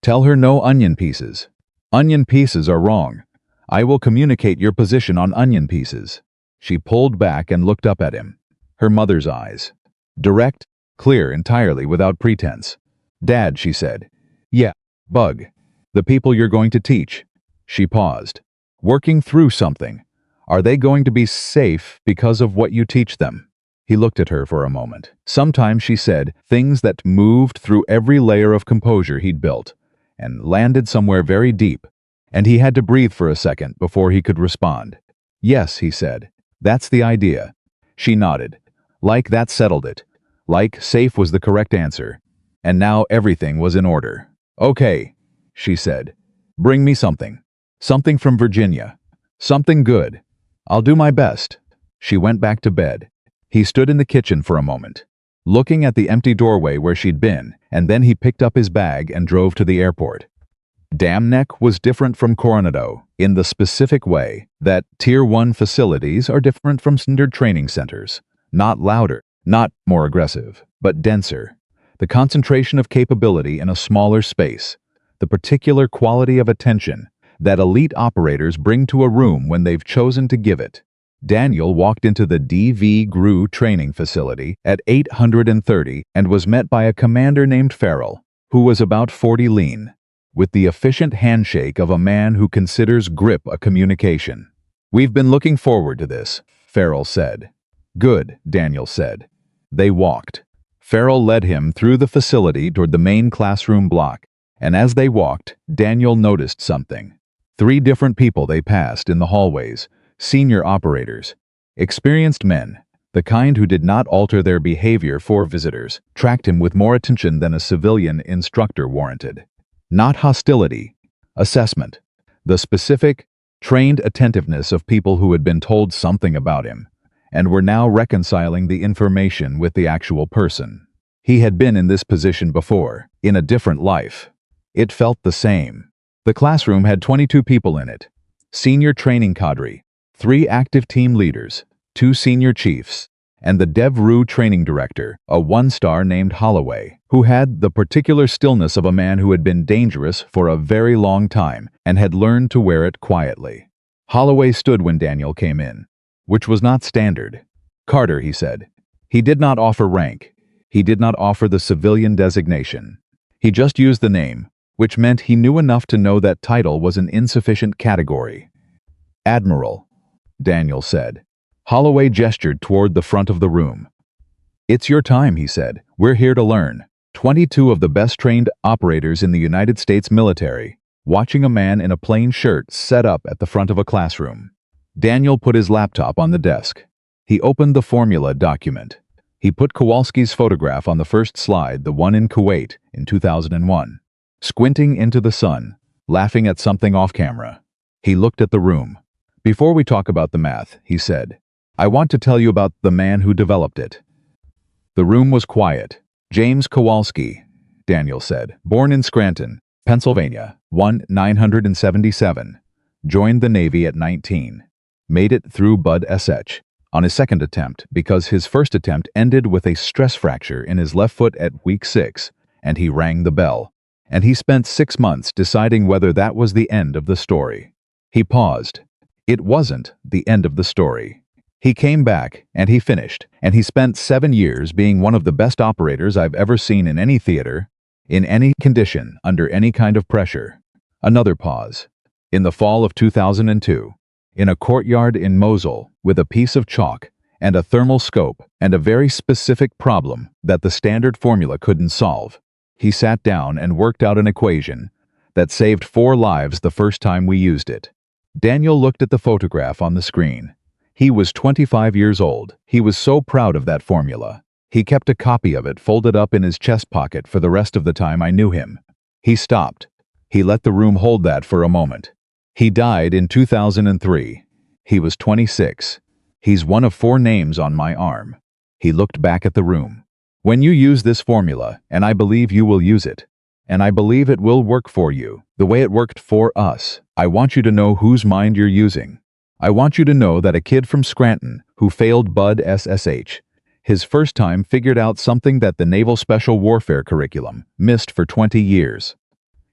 Tell her no onion pieces. Onion pieces are wrong. I will communicate your position on onion pieces." She pulled back and looked up at him. Her mother's eyes. Direct, clear entirely without pretense. "Dad," she said. "Yeah, Bug. The people you're going to teach." She paused. "Working through something. Are they going to be safe because of what you teach them?" He looked at her for a moment. Sometimes, she said, things that moved through every layer of composure he'd built and landed somewhere very deep, and he had to breathe for a second before he could respond. "Yes," he said. "That's the idea." She nodded. Like that settled it. Like safe was the correct answer. And now everything was in order. "Okay," she said. Bring me something. Something from Virginia. Something good. I'll do my best. She went back to bed. He stood in the kitchen for a moment, looking at the empty doorway where she'd been, and then he picked up his bag and drove to the airport. Dam Neck was different from Coronado in the specific way that Tier 1 facilities are different from standard training centers. Not louder, not more aggressive, but denser. The concentration of capability in a smaller space. The particular quality of attention that elite operators bring to a room when they've chosen to give it. Daniel walked into the DV GRU training facility at 830 and was met by a commander named Farrell, who was about 40 lean, with the efficient handshake of a man who considers grip a communication. "We've been looking forward to this," Farrell said. "Good," Daniel said. They walked. Farrell led him through the facility toward the main classroom block, and as they walked, Daniel noticed something. 3 different people they passed in the hallways, senior operators, experienced men, the kind who did not alter their behavior for visitors, tracked him with more attention than a civilian instructor warranted. Not hostility, assessment. The specific, trained attentiveness of people who had been told something about him, and were now reconciling the information with the actual person. He had been in this position before, in a different life. It felt the same. The classroom had 22 people in it. Senior training cadre, 3 active team leaders, 2 senior chiefs, and the DevRU training director, a 1-star named Holloway, who had the particular stillness of a man who had been dangerous for a very long time and had learned to wear it quietly. Holloway stood when Daniel came in, which was not standard. "Carter," he said. He did not offer rank. He did not offer the civilian designation. He just used the name, which meant he knew enough to know that title was an insufficient category. "Admiral," Daniel said. Holloway gestured toward the front of the room. "It's your time," he said. "We're here to learn." 22 of the best-trained operators in the United States military, watching a man in a plain shirt set up at the front of a classroom. Daniel put his laptop on the desk. He opened the formula document. He put Kowalski's photograph on the first slide, the one in Kuwait in 2001. Squinting into the sun, laughing at something off camera. He looked at the room. "Before we talk about the math," he said, "I want to tell you about the man who developed it." The room was quiet. "James Kowalski," Daniel said, born in Scranton, Pennsylvania, 1977. Joined the Navy at 19. Made it through Bud SH on his second attempt because his first attempt ended with a stress fracture in his left foot at week 6, and he rang the bell. And he spent 6 months deciding whether that was the end of the story. He paused. It wasn't the end of the story. He came back, and he finished, and he spent 7 years being one of the best operators I've ever seen in any theater, in any condition, under any kind of pressure. Another pause. In the fall of 2002, in a courtyard in Mosul, with a piece of chalk and a thermal scope and a very specific problem that the standard formula couldn't solve, he sat down and worked out an equation that saved 4 lives the first time we used it. Daniel looked at the photograph on the screen. He was 25 years old. He was so proud of that formula. He kept a copy of it folded up in his chest pocket for the rest of the time I knew him. He stopped. He let the room hold that for a moment. He died in 2003. He was 26. He's one of 4 names on my arm. He looked back at the room. "When you use this formula, and I believe you will use it, and I believe it will work for you, the way it worked for us, I want you to know whose mind you're using. I want you to know that a kid from Scranton who failed Bud SSH, his first time figured out something that the Naval Special Warfare curriculum missed for 20 years.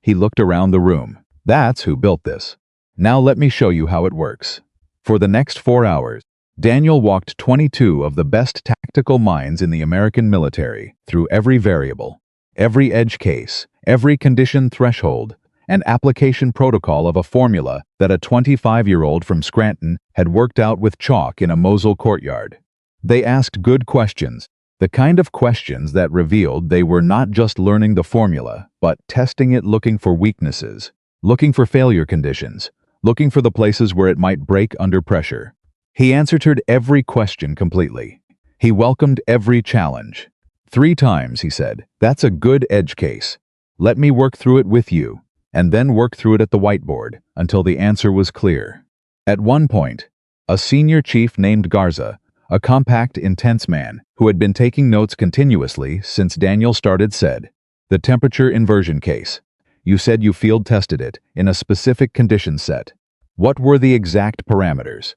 He looked around the room. That's who built this. Now let me show you how it works." For the next 4 hours, Daniel walked 22 of the best tactical minds in the American military through every variable, every edge case, every condition threshold, and application protocol of a formula that a 25-year-old from Scranton had worked out with chalk in a Mosul courtyard. They asked good questions, the kind of questions that revealed they were not just learning the formula, but testing it, looking for weaknesses, looking for failure conditions, looking for the places where it might break under pressure. He answered every question completely. He welcomed every challenge. 3 times, he said, "That's a good edge case. Let me work through it with you. and then work through it at the whiteboard until the answer was clear. At one point, a senior chief named Garza, a compact, intense man who had been taking notes continuously since Daniel started, said, "The temperature inversion case. You said you field tested it in a specific condition set. What were the exact parameters?"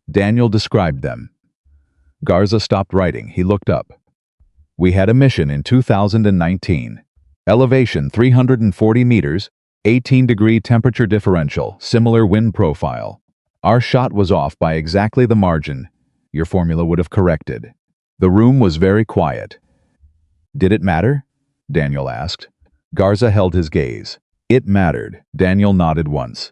Daniel described them. Garza stopped writing. He looked up. "We had a mission in 2019. Elevation 340 meters, 18-degree temperature differential, similar wind profile. Our shot was off by exactly the margin your formula would have corrected. The room was very quiet." "Did it matter?" Daniel asked. Garza held his gaze. "It mattered." Daniel nodded once.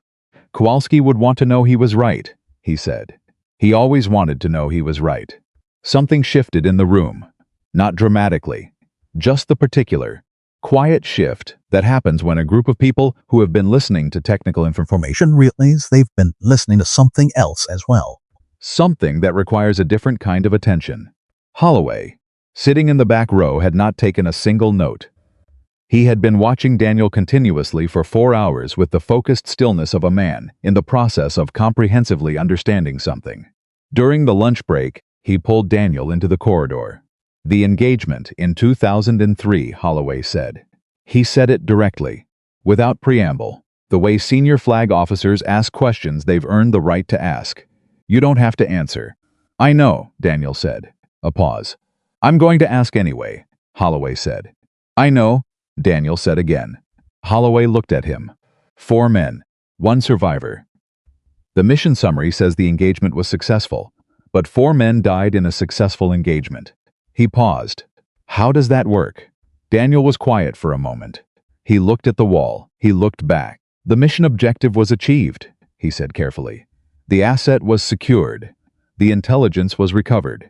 "Kowalski would want to know he was right," he said. "He always wanted to know he was right." Something shifted in the room. Not dramatically. Just the particular, quiet shift that happens when a group of people who have been listening to technical information realize they've been listening to something else as well. something that requires a different kind of attention. Holloway, sitting in the back row, had not taken a single note. He had been watching Daniel continuously for 4 hours with the focused stillness of a man in the process of comprehensively understanding something. During the lunch break, he pulled Daniel into the corridor. "The engagement in 2003, Holloway said." He said it directly, without preamble, the way senior flag officers ask questions they've earned the right to ask. "You don't have to answer." "I know," Daniel said. A pause. "I'm going to ask anyway," Holloway said. "I know," Daniel said again. Holloway looked at him. 4 men, 1 survivor. The mission summary says the engagement was successful, but 4 men died in a successful engagement. He paused. "How does that work?" Daniel was quiet for a moment. He looked at the wall. He looked back. "The mission objective was achieved," he said carefully. "The asset was secured. The intelligence was recovered.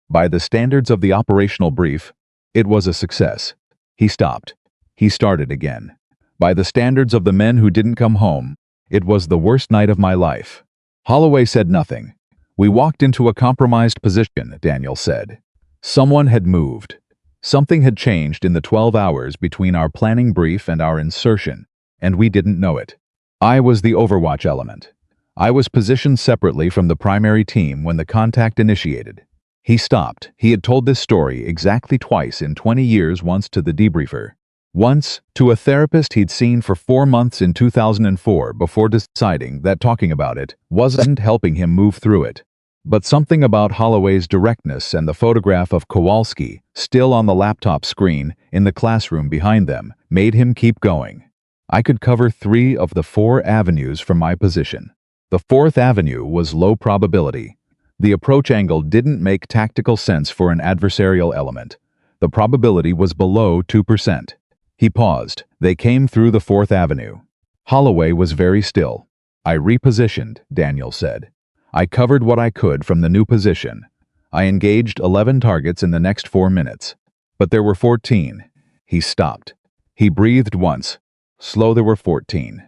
By the standards of the operational brief, it was a success." He stopped. He started again. "By the standards of the men who didn't come home, it was the worst night of my life." Holloway said nothing. "We walked into a compromised position," Daniel said. Someone had moved. Something had changed in the 12 hours between our planning brief and our insertion, and we didn't know it. I was the overwatch element. I was positioned separately from the primary team when the contact initiated. He stopped. He had told this story exactly twice in 20 years, once to the debriefer. Once, to a therapist he'd seen for 4 months in 2004 before deciding that talking about it wasn't helping him move through it. But something about Holloway's directness and the photograph of Kowalski, still on the laptop screen in the classroom behind them, made him keep going. I could cover 3 of the 4 avenues from my position. The 4th avenue was low probability. The approach angle didn't make tactical sense for an adversarial element. The probability was below 2%. He paused. "They came through the 4th avenue." Holloway was very still. "I repositioned," Daniel said. "I covered what I could from the new position. I engaged 11 targets in the next 4 minutes. But there were 14. He stopped. He breathed once. "Slow, there were 14.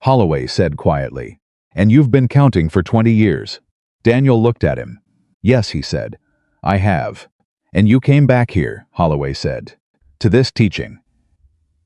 Holloway said quietly. "And you've been counting for 20 years. Daniel looked at him. "Yes," he said. "I have." "And you came back here," Holloway said, "to this teaching."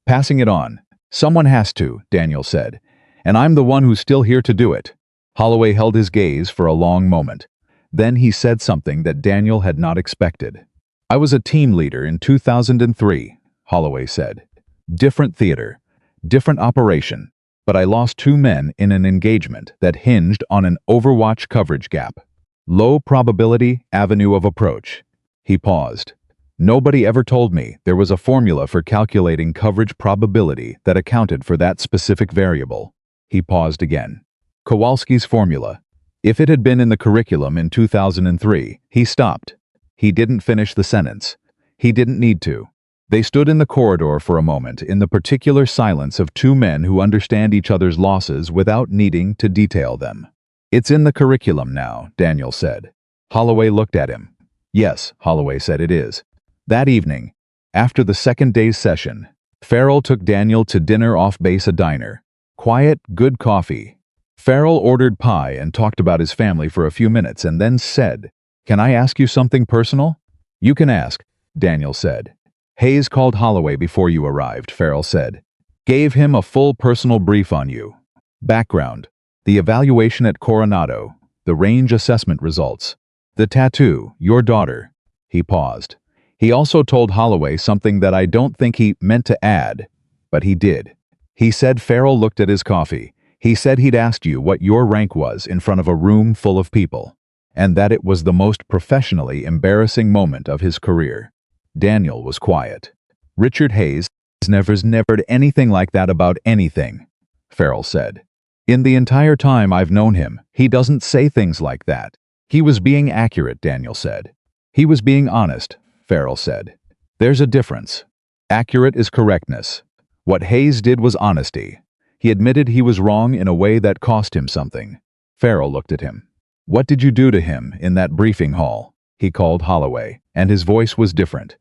"Passing it on. Someone has to," Daniel said. "And I'm the one who's still here to do it." Holloway held his gaze for a long moment. Then he said something that Daniel had not expected. "I was a team leader in 2003, Holloway said. "Different theater, different operation, but I lost 2 men in an engagement that hinged on an overwatch coverage gap. Low probability avenue of approach." He paused. "Nobody ever told me there was a formula for calculating coverage probability that accounted for that specific variable." He paused again. "Kowalski's formula. If it had been in the curriculum in 2003, he stopped. He didn't finish the sentence. He didn't need to." They stood in the corridor for a moment in the particular silence of 2 men who understand each other's losses without needing to detail them. "It's in the curriculum now," Daniel said. Holloway looked at him. "Yes," Holloway said, "it is." That evening, after the second day's session, Farrell took Daniel to dinner off base, a diner. Quiet, good coffee. Farrell ordered pie and talked about his family for a few minutes and then said, "Can I ask you something personal?" "You can ask," Daniel said. "Hayes called Holloway before you arrived," Farrell said. Gave him a full personal brief on you. Background: the evaluation at Coronado, the range assessment results, the tattoo, your daughter. He paused. He also told Holloway something that I don't think he meant to add, but he did. He said Farrell looked at his coffee. He said he'd asked you what your rank was in front of a room full of people, and that it was the most professionally embarrassing moment of his career. Daniel was quiet. Richard Hayes never's never anything like that about anything, Farrell said. In the entire time I've known him, he doesn't say things like that. He was being accurate, Daniel said. He was being honest, Farrell said. There's a difference. Accurate is correctness. What Hayes did was honesty. He admitted he was wrong in a way that cost him something. Farrell looked at him. What did you do to him in that briefing hall? He called Holloway, and his voice was different.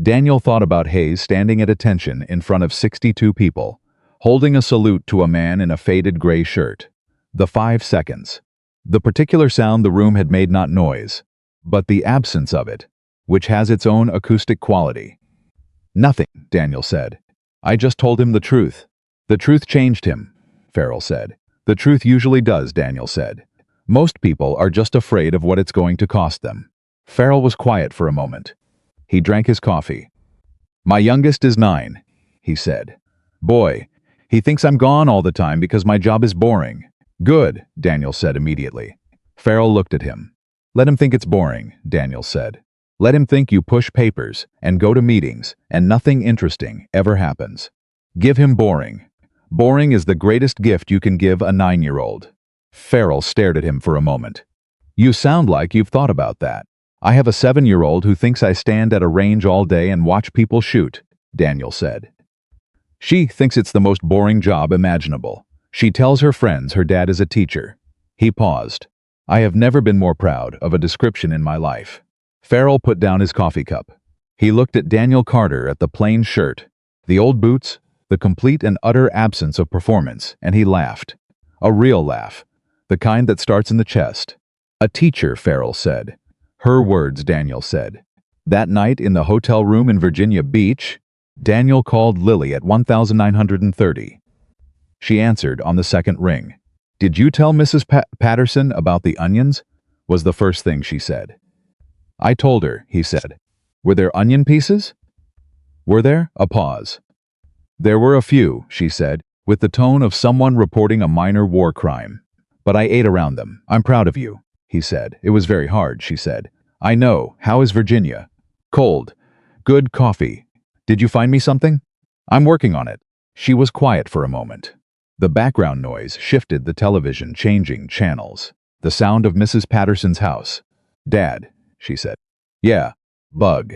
Daniel thought about Hayes standing at attention in front of 62 people, holding a salute to a man in a faded gray shirt. The 5 seconds. The particular sound the room had made, not noise, but the absence of it, which has its own acoustic quality. Nothing, Daniel said. I just told him the truth. The truth changed him, Farrell said. The truth usually does, Daniel said. Most people are just afraid of what it's going to cost them. Farrell was quiet for a moment. He drank his coffee. My youngest is 9, he said. Boy, he thinks I'm gone all the time because my job is boring. Good, Daniel said immediately. Farrell looked at him. Let him think it's boring, Daniel said. Let him think you push papers and go to meetings and nothing interesting ever happens. Give him boring. Boring is the greatest gift you can give a 9-year-old. Farrell stared at him for a moment. You sound like you've thought about that. I have a 7-year-old who thinks I stand at a range all day and watch people shoot, Daniel said. She thinks it's the most boring job imaginable. She tells her friends her dad is a teacher. He paused. I have never been more proud of a description in my life. Farrell put down his coffee cup. He looked at Daniel Carter at the plain shirt, the old boots, the complete and utter absence of performance, and he laughed. A real laugh. The kind that starts in the chest. A teacher, Farrell said. Her words, Daniel said. That night in the hotel room in Virginia Beach, Daniel called Lily at 1930. She answered on the second ring. Did you tell Mrs. Patterson about the onions? Was the first thing she said. I told her, he said. Were there onion pieces? Were there? A pause. There were a few, she said, with the tone of someone reporting a minor war crime. But I ate around them. I'm proud of you, he said. It was very hard, she said. I know. How is Virginia? Cold. Good coffee. Did you find me something? I'm working on it. She was quiet for a moment. The background noise shifted, the television changing channels. The sound of Mrs. Patterson's house. Dad, she said. Yeah. Bug.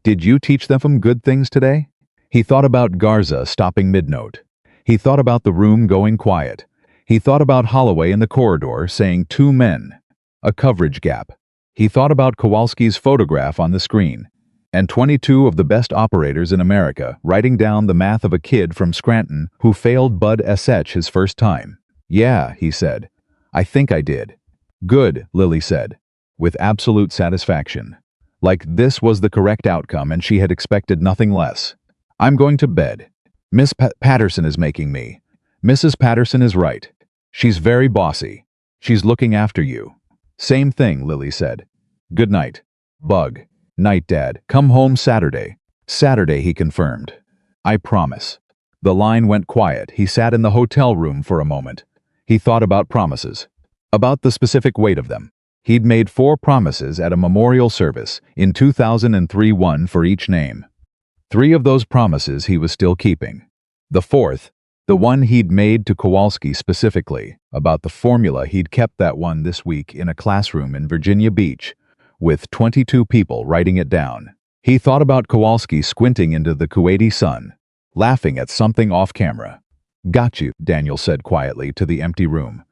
Did you teach them good things today? He thought about Garza stopping mid-note. He thought about the room going quiet. He thought about Holloway in the corridor saying 2 men. A coverage gap. He thought about Kowalski's photograph on the screen. And 22 of the best operators in America writing down the math of a kid from Scranton who failed Bud SH his first time. Yeah, he said. I think I did. Good, Lily said, with absolute satisfaction. Like this was the correct outcome and she had expected nothing less. I'm going to bed. Miss Patterson is making me. Mrs. Patterson is right. She's very bossy. She's looking after you. Same thing, Lily said. Good night. Bug. Night, Dad. Come home Saturday. Saturday, he confirmed. I promise. The line went quiet. He sat in the hotel room for a moment. He thought about promises. About the specific weight of them. He'd made 4 promises at a memorial service in 2003, 1 for each name. 3 of those promises he was still keeping. The 4th, the one he'd made to Kowalski specifically, about the formula, he'd kept that one this week in a classroom in Virginia Beach, with 22 people writing it down. He thought about Kowalski squinting into the Kuwaiti sun, laughing at something off camera. Got you, Daniel said quietly to the empty room.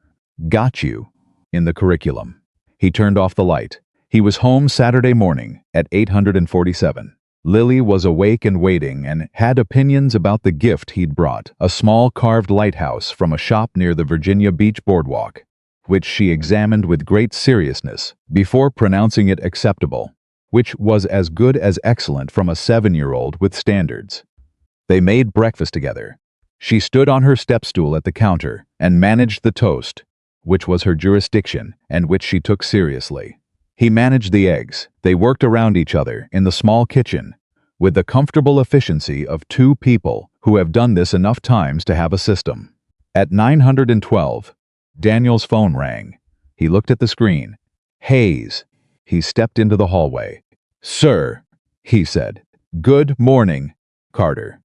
Got you, in the curriculum. He turned off the light. He was home Saturday morning at 847. Lily was awake and waiting and had opinions about the gift he'd brought, a small carved lighthouse from a shop near the Virginia Beach boardwalk, which she examined with great seriousness before pronouncing it acceptable, which was as good as excellent from a 7-year-old with standards. They made breakfast together. She stood on her step stool at the counter and managed the toast, which was her jurisdiction and which she took seriously. He managed the eggs. They worked around each other in the small kitchen, with the comfortable efficiency of two people who have done this enough times to have a system. At 912, Daniel's phone rang. He looked at the screen. Hayes. He stepped into the hallway. Sir, he said. Good morning, Carter.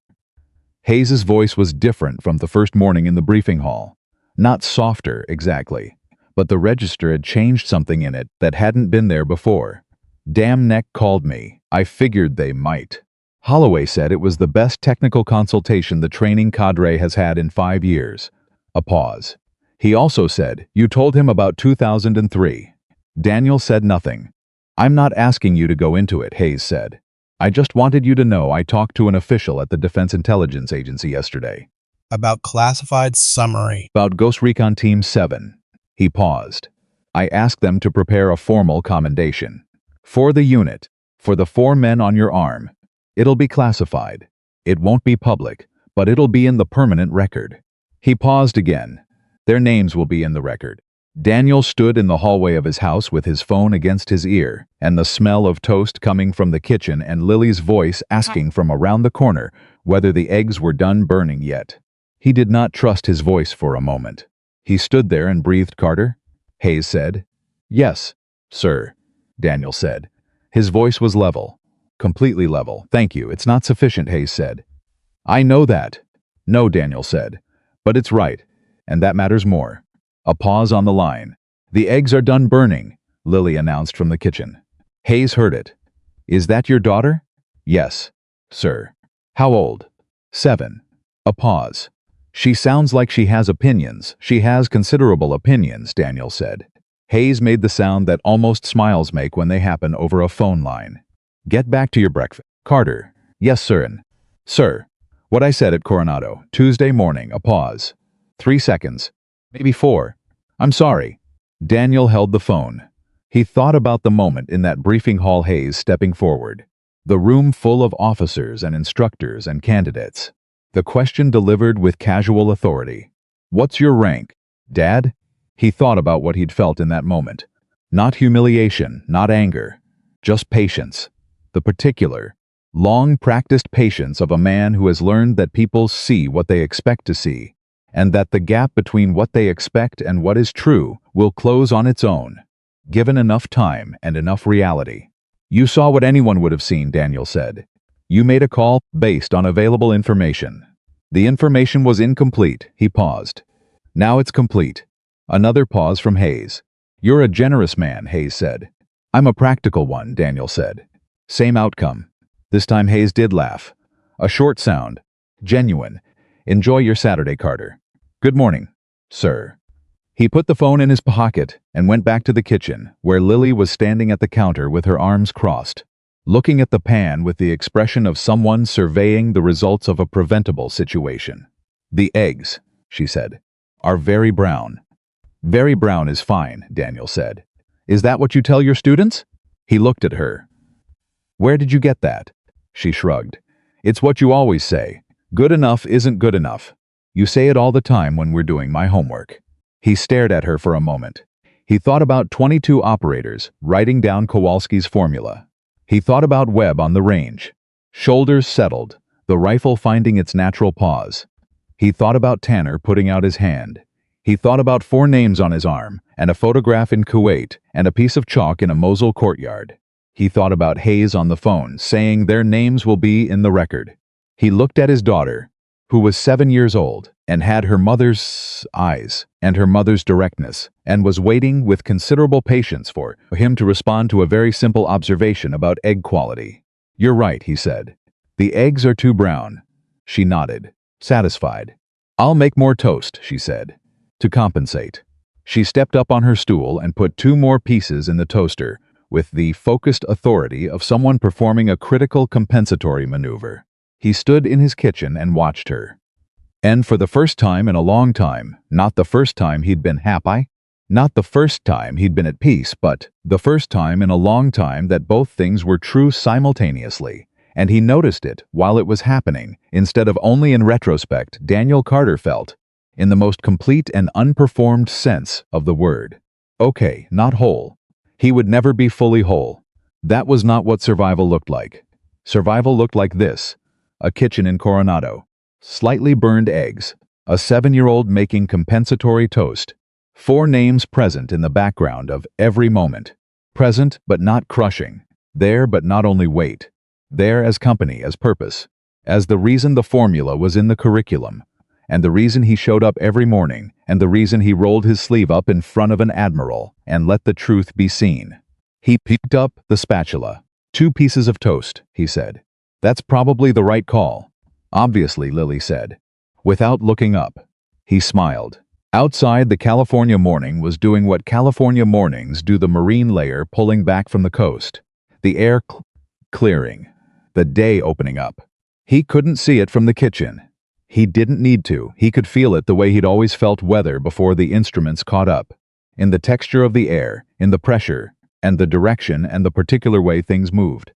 Hayes's voice was different from the first morning in the briefing hall. Not softer, exactly, but the register had changed something in it that hadn't been there before. Damn Neck called me. I figured they might. Holloway said it was the best technical consultation the training cadre has had in 5 years. A pause. He also said, you told him about 2003. Daniel said nothing. I'm not asking you to go into it, Hayes said. I just wanted you to know I talked to an official at the Defense Intelligence Agency yesterday. About classified summary. About Ghost Recon Team 7. He paused. I asked them to prepare a formal commendation. For the unit. For the 4 men on your arm. It'll be classified. It won't be public, but it'll be in the permanent record. He paused again. Their names will be in the record. Daniel stood in the hallway of his house with his phone against his ear, and the smell of toast coming from the kitchen and Lily's voice asking from around the corner whether the eggs were done burning yet. He did not trust his voice for a moment. He stood there and breathed. Carter? Hayes said. Yes, sir, Daniel said. His voice was level. Completely level. Thank you. It's not sufficient, Hayes said. I know that. No, Daniel said. But it's right, and that matters more. A pause on the line. The eggs are done burning, Lily announced from the kitchen. Hayes heard it. Is that your daughter? Yes, sir. How old? 7. A pause. She sounds like she has opinions. She has considerable opinions, Daniel said. Hayes made the sound that almost smiles make when they happen over a phone line. Get back to your breakfast. Carter. Yes, sir. And, sir. What I said at Coronado, Tuesday morning. A pause. 3 seconds. Maybe 4. I'm sorry. Daniel held the phone. He thought about the moment in that briefing hall, Hayes stepping forward. The room full of officers and instructors and candidates. The question delivered with casual authority. What's your rank, Dad? He thought about what he'd felt in that moment. Not humiliation, not anger. Just patience. The particular, long-practiced patience of a man who has learned that people see what they expect to see, and that the gap between what they expect and what is true will close on its own, given enough time and enough reality. You saw what anyone would have seen, Daniel said. You made a call based on available information. The information was incomplete. He paused. Now it's complete. Another pause from Hayes. You're a generous man, Hayes said. I'm a practical one, Daniel said. Same outcome. This time Hayes did laugh. A short sound. Genuine. Enjoy your Saturday, Carter. Good morning, sir. He put the phone in his pocket and went back to the kitchen, where Lily was standing at the counter with her arms crossed, looking at the pan with the expression of someone surveying the results of a preventable situation. The eggs, she said, are very brown. Very brown is fine, Daniel said. Is that what you tell your students? He looked at her. Where did you get that? She shrugged. It's what you always say. Good enough isn't good enough. You say it all the time when we're doing my homework. He stared at her for a moment. He thought about 22 operators writing down Kowalski's formula. He thought about Webb on the range. Shoulders settled, the rifle finding its natural pause. He thought about Tanner putting out his hand. He thought about 4 names on his arm, and a photograph in Kuwait, and a piece of chalk in a Mosul courtyard. He thought about Hayes on the phone, saying their names will be in the record. He looked at his daughter, who was 7 years old, and had her mother's eyes and her mother's directness, and was waiting with considerable patience for him to respond to a very simple observation about egg quality. You're right, he said. The eggs are too brown. She nodded, satisfied. I'll make more toast, she said, to compensate. She stepped up on her stool and put 2 more pieces in the toaster, with the focused authority of someone performing a critical compensatory maneuver. He stood in his kitchen and watched her. And for the first time in a long time, not the first time he'd been happy, not the first time he'd been at peace, but the first time in a long time that both things were true simultaneously, And he noticed it while it was happening, instead of only in retrospect. Daniel Carter felt, in the most complete and unperformed sense of the word. Okay, not whole. He would never be fully whole. That was not what survival looked like. Survival looked like this: a kitchen in Coronado, slightly burned eggs, a 7-year-old making compensatory toast, 4 names present in the background of every moment. Present but not crushing. There but not only weight. There as company, as purpose, as the reason the formula was in the curriculum, and the reason he showed up every morning, and the reason he rolled his sleeve up in front of an admiral and let the truth be seen. He picked up the spatula. 2 pieces of toast, he said. That's probably the right call. Obviously, Lily said, without looking up. He smiled. Outside, the California morning was doing what California mornings do, the marine layer pulling back from the coast. The air clearing. The day opening up. He couldn't see it from the kitchen. He didn't need to. He could feel it the way he'd always felt weather before the instruments caught up. In the texture of the air, in the pressure, and the direction and the particular way things moved.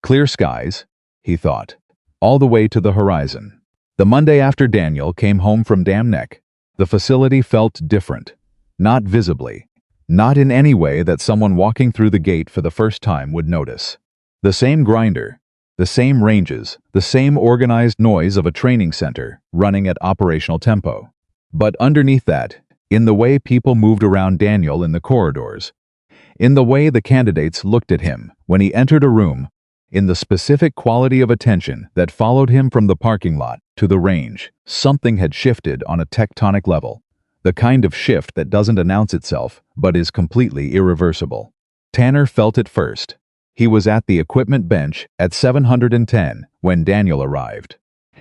Clear skies, he thought, all the way to the horizon. The Monday after Daniel came home from Dam Neck, the facility felt different. Not visibly. Not in any way that someone walking through the gate for the first time would notice. The same grinder, the same ranges, the same organized noise of a training center running at operational tempo. But underneath that, in the way people moved around Daniel in the corridors, in the way the candidates looked at him when he entered a room, in the specific quality of attention that followed him from the parking lot to the range, something had shifted on a tectonic level. The kind of shift that doesn't announce itself, but is completely irreversible. Tanner felt it first. He was at the equipment bench at 710 when Daniel arrived.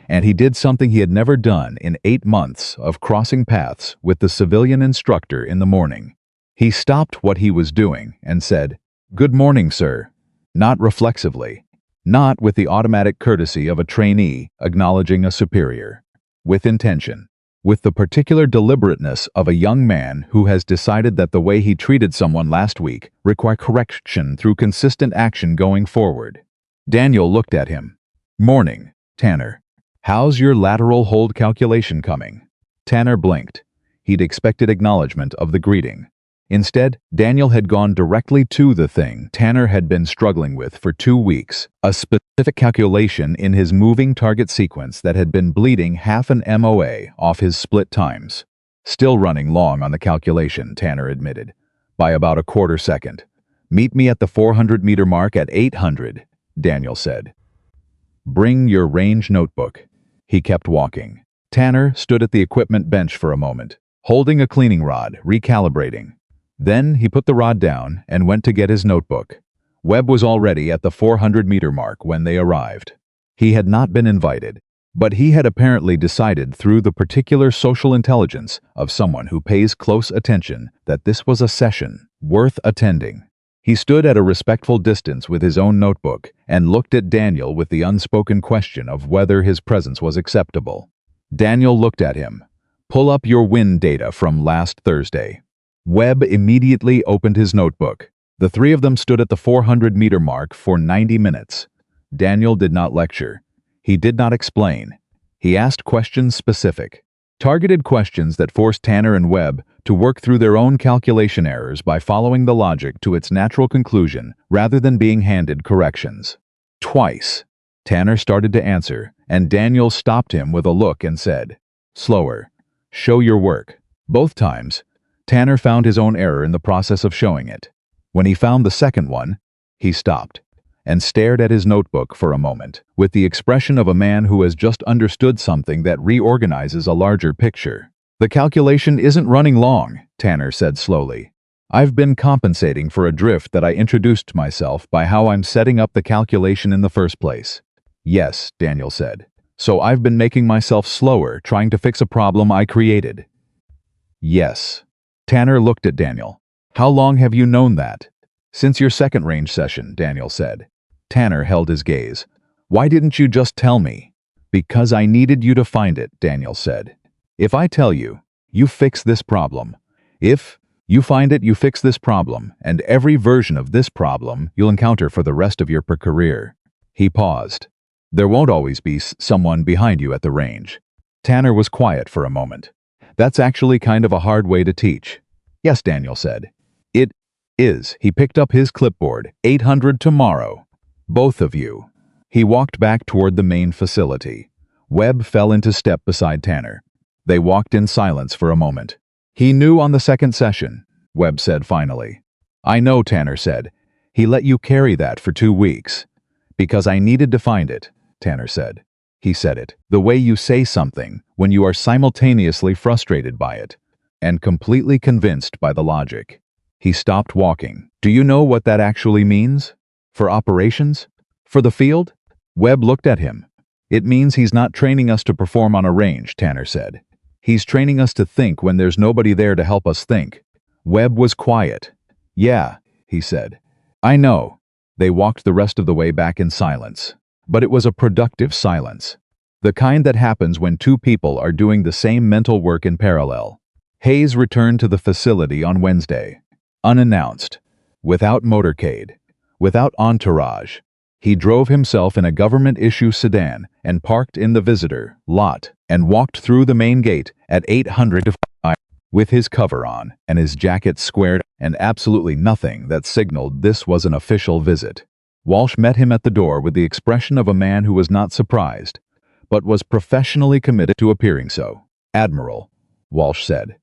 And he did something he had never done in 8 months of crossing paths with the civilian instructor in the morning. He stopped what he was doing and said, "Good morning, sir." Not reflexively. Not with the automatic courtesy of a trainee acknowledging a superior. With intention. With the particular deliberateness of a young man who has decided that the way he treated someone last week requires correction through consistent action going forward. Daniel looked at him. "Morning, Tanner. How's your lateral hold calculation coming?" Tanner blinked. He'd expected acknowledgement of the greeting. Instead, Daniel had gone directly to the thing Tanner had been struggling with for 2 weeks, a specific calculation in his moving target sequence that had been bleeding half an MOA off his split times. Still running long on the calculation, Tanner admitted, by about a quarter second. "Meet me at the 400-meter mark at 800, Daniel said. "Bring your range notebook." He kept walking. Tanner stood at the equipment bench for a moment, holding a cleaning rod, recalibrating. Then he put the rod down and went to get his notebook. Webb was already at the 400-meter mark when they arrived. He had not been invited, but he had apparently decided through the particular social intelligence of someone who pays close attention that this was a session worth attending. He stood at a respectful distance with his own notebook and looked at Daniel with the unspoken question of whether his presence was acceptable. Daniel looked at him. "Pull up your wind data from last Thursday." Webb immediately opened his notebook. The 3 of them stood at the 400-meter mark for 90 minutes. Daniel did not lecture. He did not explain. He asked questions specific. Targeted questions that forced Tanner and Webb to work through their own calculation errors by following the logic to its natural conclusion rather than being handed corrections. Twice, Tanner started to answer, and Daniel stopped him with a look and said, "Slower. Show your work." Both times, Tanner found his own error in the process of showing it. When he found the second one, he stopped and stared at his notebook for a moment, with the expression of a man who has just understood something that reorganizes a larger picture. "The calculation isn't running long," Tanner said slowly. "I've been compensating for a drift that I introduced myself by how I'm setting up the calculation in the first place." "Yes," Daniel said. "So I've been making myself slower trying to fix a problem I created." "Yes." Tanner looked at Daniel. "How long have you known that?" "Since your second range session," Daniel said. Tanner held his gaze. "Why didn't you just tell me?" "Because I needed you to find it," Daniel said. "If I tell you, you fix this problem. If you find it, you fix this problem, and every version of this problem you'll encounter for the rest of your career." He paused. There won't always be someone behind you at the range. Tanner was quiet for a moment. That's actually kind of a hard way to teach. Yes, Daniel said. It is. He picked up his clipboard. 800 tomorrow. Both of you. He walked back toward the main facility. Webb fell into step beside Tanner. They walked in silence for a moment. He knew on the second session, Webb said finally. I know, Tanner said. He let you carry that for 2 weeks. Because I needed to find it, Tanner said. He said it, the way you say something when you are simultaneously frustrated by it and completely convinced by the logic. He stopped walking. Do you know what that actually means? For operations? For the field? Webb looked at him. It means he's not training us to perform on a range, Tanner said. He's training us to think when there's nobody there to help us think. Webb was quiet. Yeah, he said. I know. They walked the rest of the way back in silence. But it was a productive silence. The kind that happens when 2 people are doing the same mental work in parallel. Hayes returned to the facility on Wednesday. Unannounced. Without motorcade. Without entourage. He drove himself in a government-issue sedan and parked in the visitor lot and walked through the main gate at 800 with his cover on and his jacket squared and absolutely nothing that signaled this was an official visit. Walsh met him at the door with the expression of a man who was not surprised, but was professionally committed to appearing so. Admiral, Walsh said.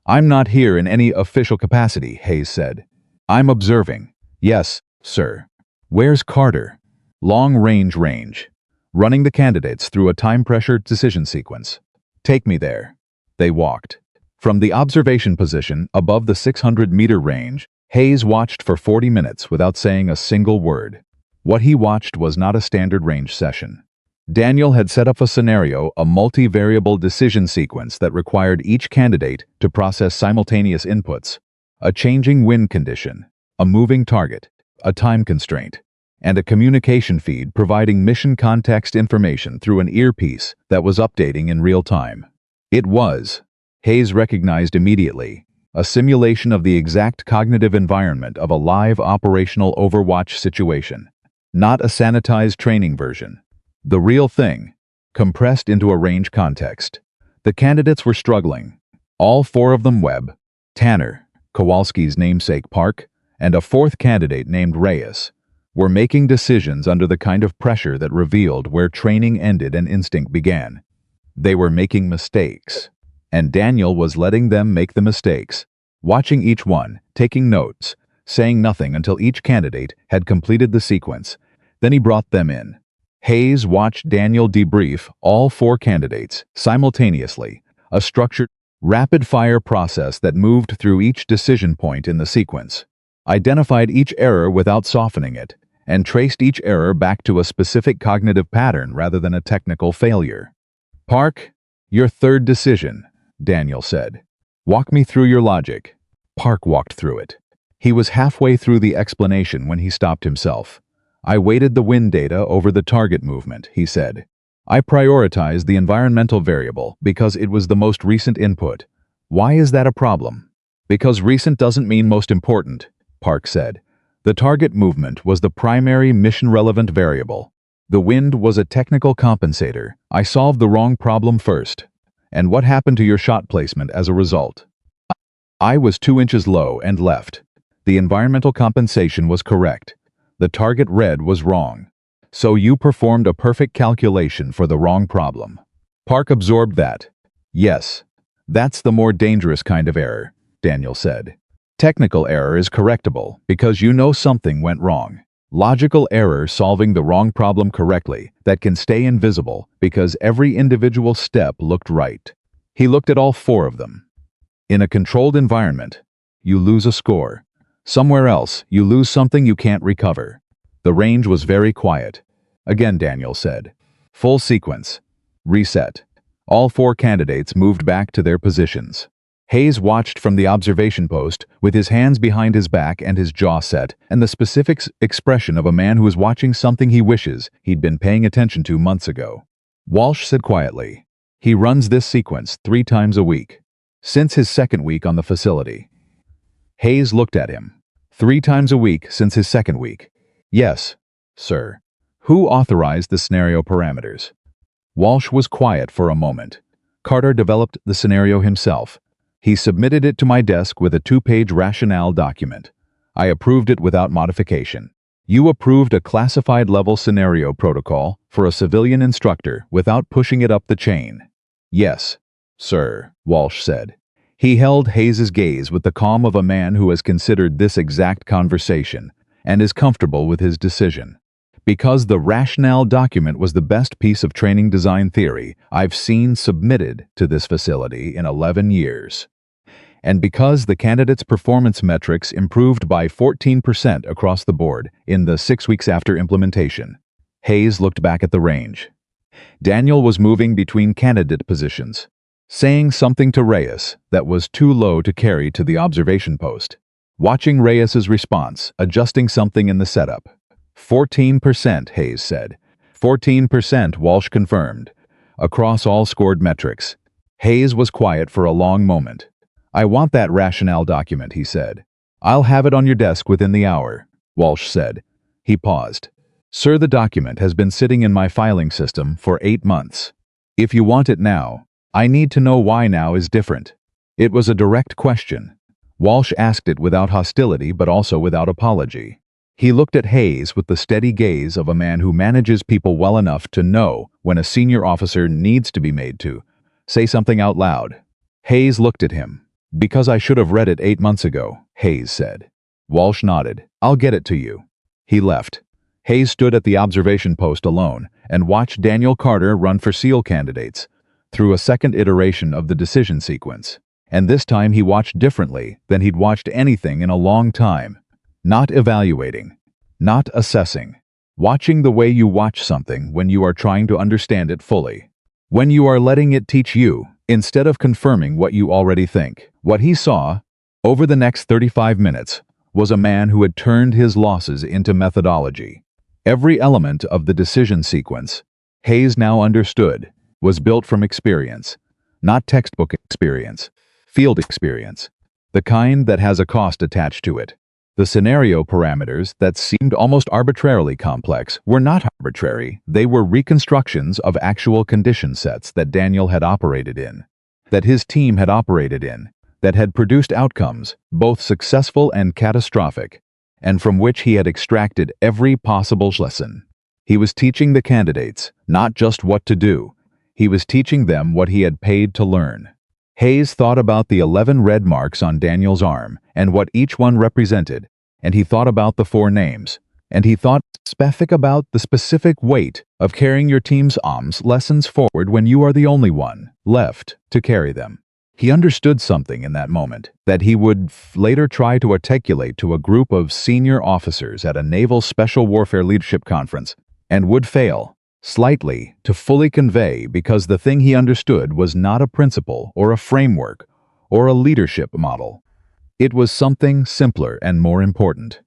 I'm not here in any official capacity, Hayes said. I'm observing. Yes, sir. Where's Carter? Long range. Running the candidates through a time-pressured decision sequence. Take me there. They walked. From the observation position above the 600-meter range, Hayes watched for 40 minutes without saying a single word. What he watched was not a standard range session. Daniel had set up a scenario, a multi-variable decision sequence that required each candidate to process simultaneous inputs, a changing wind condition, a moving target, a time constraint, and a communication feed providing mission context information through an earpiece that was updating in real time. It was, Hayes recognized immediately, a simulation of the exact cognitive environment of a live operational Overwatch situation, not a sanitized training version. The real thing, compressed into a range context. The candidates were struggling. All 4 of them, Webb, Tanner, Kowalski's namesake Park, and a 4th candidate named Reyes, were making decisions under the kind of pressure that revealed where training ended and instinct began. They were making mistakes, and Daniel was letting them make the mistakes, watching each one, taking notes, saying nothing until each candidate had completed the sequence. Then he brought them in. Hayes watched Daniel debrief all 4 candidates simultaneously, a structured, rapid-fire process that moved through each decision point in the sequence, identified each error without softening it, and traced each error back to a specific cognitive pattern rather than a technical failure. Park, your 3rd decision, Daniel said. Walk me through your logic. Park walked through it. He was halfway through the explanation when he stopped himself. I weighted the wind data over the target movement, he said. I prioritized the environmental variable because it was the most recent input. Why is that a problem? Because recent doesn't mean most important, Park said. The target movement was the primary mission-relevant variable. The wind was a technical compensator. I solved the wrong problem first. And what happened to your shot placement as a result? I was 2 inches low and left. The environmental compensation was correct. The target read was wrong. So you performed a perfect calculation for the wrong problem. Park absorbed that. Yes. That's the more dangerous kind of error, Daniel said. Technical error is correctable because you know something went wrong. Logical error solving the wrong problem correctly that can stay invisible because every individual step looked right. He looked at all 4 of them. In a controlled environment, you lose a score. Somewhere else, you lose something you can't recover. The range was very quiet. Again, Daniel said. Full sequence. Reset. All 4 candidates moved back to their positions. Hayes watched from the observation post with his hands behind his back and his jaw set, and the specific expression of a man who is watching something he wishes he'd been paying attention to months ago. Walsh said quietly, he runs this sequence 3 times a week, since his 2nd week on the facility. Hayes looked at him. 3 times a week since his 2nd week. Yes, sir. Who authorized the scenario parameters? Walsh was quiet for a moment. Carter developed the scenario himself. He submitted it to my desk with a 2-page rationale document. I approved it without modification. You approved a classified level scenario protocol for a civilian instructor without pushing it up the chain. Yes, sir, Walsh said. He held Hayes's gaze with the calm of a man who has considered this exact conversation and is comfortable with his decision. Because the rationale document was the best piece of training design theory I've seen submitted to this facility in 11 years. And because the candidate's performance metrics improved by 14% across the board in the 6 weeks after implementation. Hayes looked back at the range. Daniel was moving between candidate positions, saying something to Reyes that was too low to carry to the observation post. Watching Reyes's response, adjusting something in the setup. 14%, Hayes said. 14%, Walsh confirmed. Across all scored metrics. Hayes was quiet for a long moment. I want that rationale document, he said. I'll have it on your desk within the hour, Walsh said. He paused. Sir, the document has been sitting in my filing system for 8 months. If you want it now, I need to know why now is different. It was a direct question. Walsh asked it without hostility but also without apology. He looked at Hayes with the steady gaze of a man who manages people well enough to know when a senior officer needs to be made to say something out loud. Hayes looked at him. Because I should have read it 8 months ago, Hayes said. Walsh nodded. I'll get it to you. He left. Hayes stood at the observation post alone and watched Daniel Carter run for SEAL candidates through a second iteration of the decision sequence. And this time he watched differently than he'd watched anything in a long time. Not evaluating. Not assessing. Watching the way you watch something when you are trying to understand it fully. When you are letting it teach you, instead of confirming what you already think. What he saw, over the next 35 minutes, was a man who had turned his losses into methodology. Every element of the decision sequence, Hayes now understood, was built from experience. Not textbook experience, field experience. The kind that has a cost attached to it. The scenario parameters that seemed almost arbitrarily complex were not arbitrary. They were reconstructions of actual condition sets that Daniel had operated in, that his team had operated in, that had produced outcomes, both successful and catastrophic, and from which he had extracted every possible lesson. He was teaching the candidates not just what to do, he was teaching them what he had paid to learn. Hayes thought about the 11 red marks on Daniel's arm and what each one represented, and he thought about the 4 names, and he thought about the specific weight of carrying your team's OMS lessons forward when you are the only one left to carry them. He understood something in that moment that he would later try to articulate to a group of senior officers at a Naval Special Warfare Leadership Conference, and would fail, slightly, to fully convey because the thing he understood was not a principle or a framework or a leadership model. It was something simpler and more important.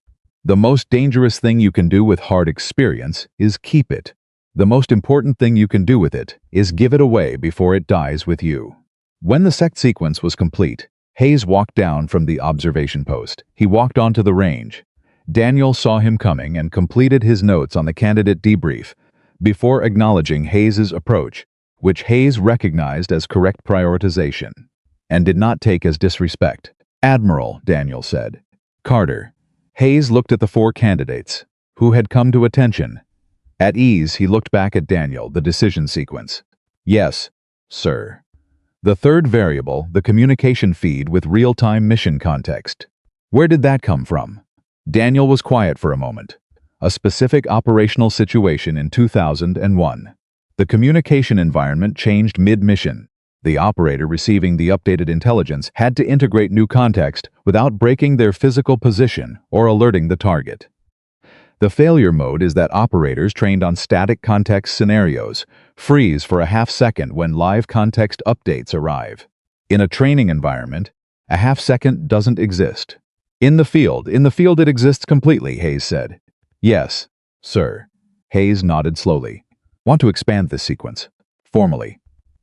The most dangerous thing you can do with hard experience is keep it. The most important thing you can do with it is give it away before it dies with you. When the sect sequence was complete, Hayes walked down from the observation post. He walked onto the range. Daniel saw him coming and completed his notes on the candidate debrief before acknowledging Hayes's approach, which Hayes recognized as correct prioritization and did not take as disrespect. Admiral, Daniel said. Carter. Hayes looked at the 4 candidates, who had come to attention. At ease, he looked back at Daniel, the decision sequence. Yes, sir. The third variable, the communication feed with real-time mission context. Where did that come from? Daniel was quiet for a moment. A specific operational situation in 2001. The communication environment changed mid-mission. The operator receiving the updated intelligence had to integrate new context without breaking their physical position or alerting the target. The failure mode is that operators trained on static context scenarios freeze for a half-second when live context updates arrive. In a training environment, a half-second doesn't exist. In the field it exists completely, Hayes said. Yes, sir. Hayes nodded slowly. Want to expand this sequence? Formally.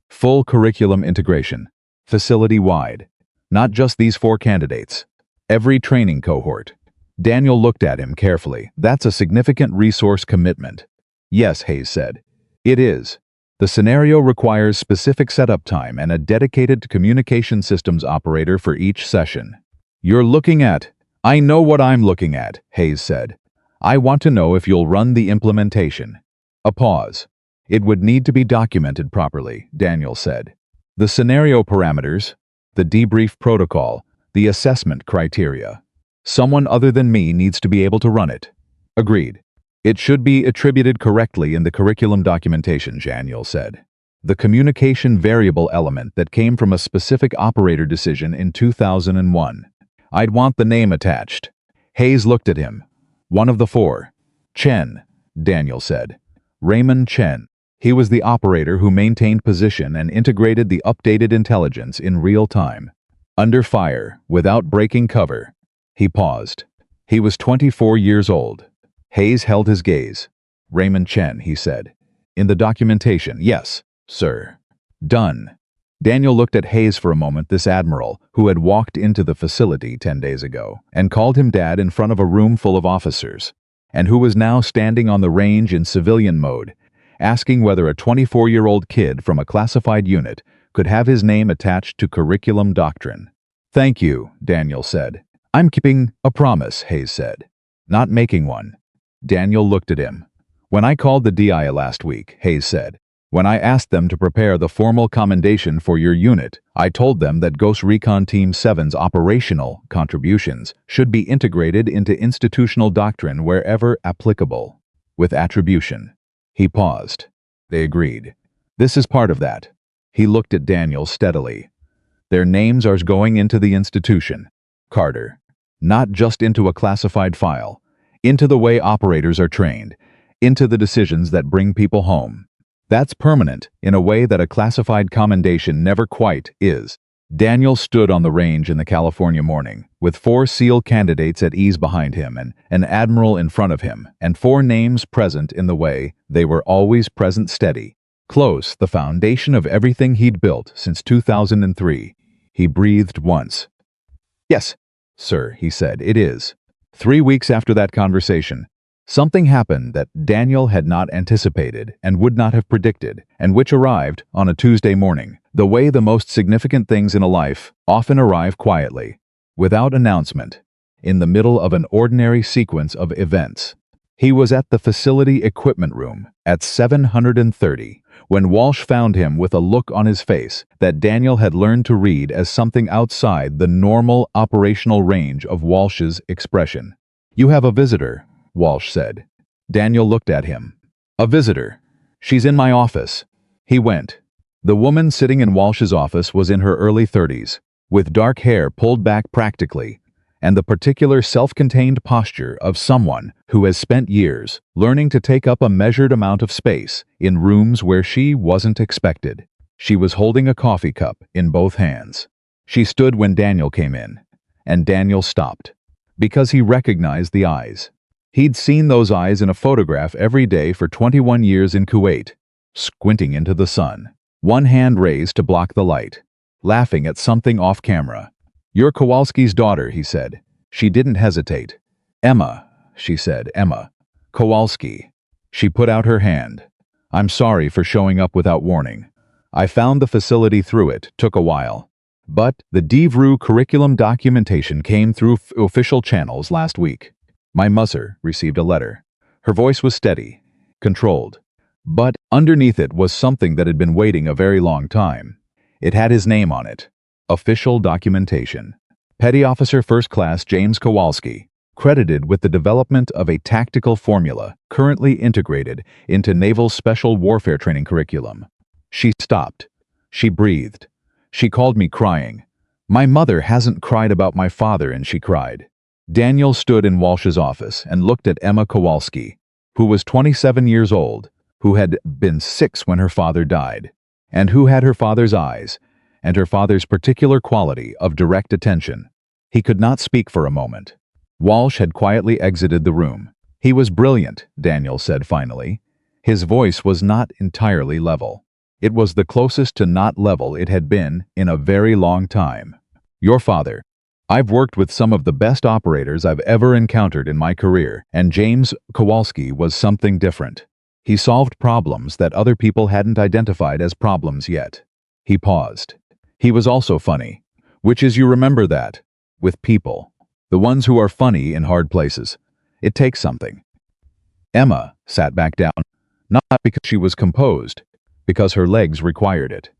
Full curriculum integration. Facility-wide. Not just these 4 candidates. Every training cohort. Daniel looked at him carefully. That's a significant resource commitment. Yes, Hayes said. It is. The scenario requires specific setup time and a dedicated communication systems operator for each session. You're looking at... I know what I'm looking at, Hayes said. I want to know if you'll run the implementation. A pause. It would need to be documented properly, Daniel said. The scenario parameters, the debrief protocol, the assessment criteria. Someone other than me needs to be able to run it. Agreed. It should be attributed correctly in the curriculum documentation, Daniel said. The communication variable element that came from a specific operator decision in 2001. I'd want the name attached. Hayes looked at him. One of the four. Chen, Daniel said. Raymond Chen. He was the operator who maintained position and integrated the updated intelligence in real time. Under fire, without breaking cover. He paused. He was 24 years old. Hayes held his gaze. Raymond Chen, he said. In the documentation, yes, sir. Done. Daniel looked at Hayes for a moment, this admiral, who had walked into the facility 10 days ago, and called him Dad in front of a room full of officers, and who was now standing on the range in civilian mode, asking whether a 24-year-old kid from a classified unit could have his name attached to curriculum doctrine. Thank you, Daniel said. I'm keeping a promise, Hayes said. Not making one. Daniel looked at him. When I called the DI last week, Hayes said, when I asked them to prepare the formal commendation for your unit, I told them that Ghost Recon Team 7's operational contributions should be integrated into institutional doctrine wherever applicable, with attribution. He paused. They agreed. This is part of that. He looked at Daniel steadily. Their names are going into the institution, Carter. Not just into a classified file. Into the way operators are trained. Into the decisions that bring people home. That's permanent, in a way that a classified commendation never quite is. Daniel stood on the range in the California morning, with 4 SEAL candidates at ease behind him and an admiral in front of him, and 4 names present in the way they were always present, steady. Close, the foundation of everything he'd built since 2003. He breathed once. Yes, sir, he said, it is. 3 weeks after that conversation, something happened that Daniel had not anticipated and would not have predicted, and which arrived on a Tuesday morning, the way the most significant things in a life often arrive quietly, without announcement, in the middle of an ordinary sequence of events. He was at the facility equipment room at 730 when Walsh found him with a look on his face that Daniel had learned to read as something outside the normal operational range of Walsh's expression. You have a visitor, Walsh said. Daniel looked at him. A visitor. She's in my office. He went. The woman sitting in Walsh's office was in her early 30s, with dark hair pulled back practically, and the particular self-contained posture of someone who has spent years learning to take up a measured amount of space in rooms where she wasn't expected. She was holding a coffee cup in both hands. She stood when Daniel came in, and Daniel stopped, because he recognized the eyes. He'd seen those eyes in a photograph every day for 21 years in Kuwait, squinting into the sun, one hand raised to block the light, laughing at something off camera. You're Kowalski's daughter, he said. She didn't hesitate. Emma, she said, Emma. Kowalski. She put out her hand. I'm sorry for showing up without warning. I found the facility through it, took a while. But the DVRU curriculum documentation came through official channels last week. My mother received a letter. Her voice was steady, controlled. But underneath it was something that had been waiting a very long time. It had his name on it. Official documentation. Petty Officer First Class James Kowalski, credited with the development of a tactical formula currently integrated into Naval Special Warfare Training curriculum. She stopped. She breathed. She called me crying. My mother hasn't cried about my father, and she cried. Daniel stood in Walsh's office and looked at Emma Kowalski, who was 27 years old, who had been 6 when her father died, and who had her father's eyes, and her father's particular quality of direct attention. He could not speak for a moment. Walsh had quietly exited the room. He was brilliant, Daniel said finally. His voice was not entirely level. It was the closest to not level it had been in a very long time. Your father. I've worked with some of the best operators I've ever encountered in my career, and James Kowalski was something different. He solved problems that other people hadn't identified as problems yet. He paused. He was also funny, which is, you remember that, with people. The ones who are funny in hard places. It takes something. Emma sat back down, not because she was composed, because her legs required it.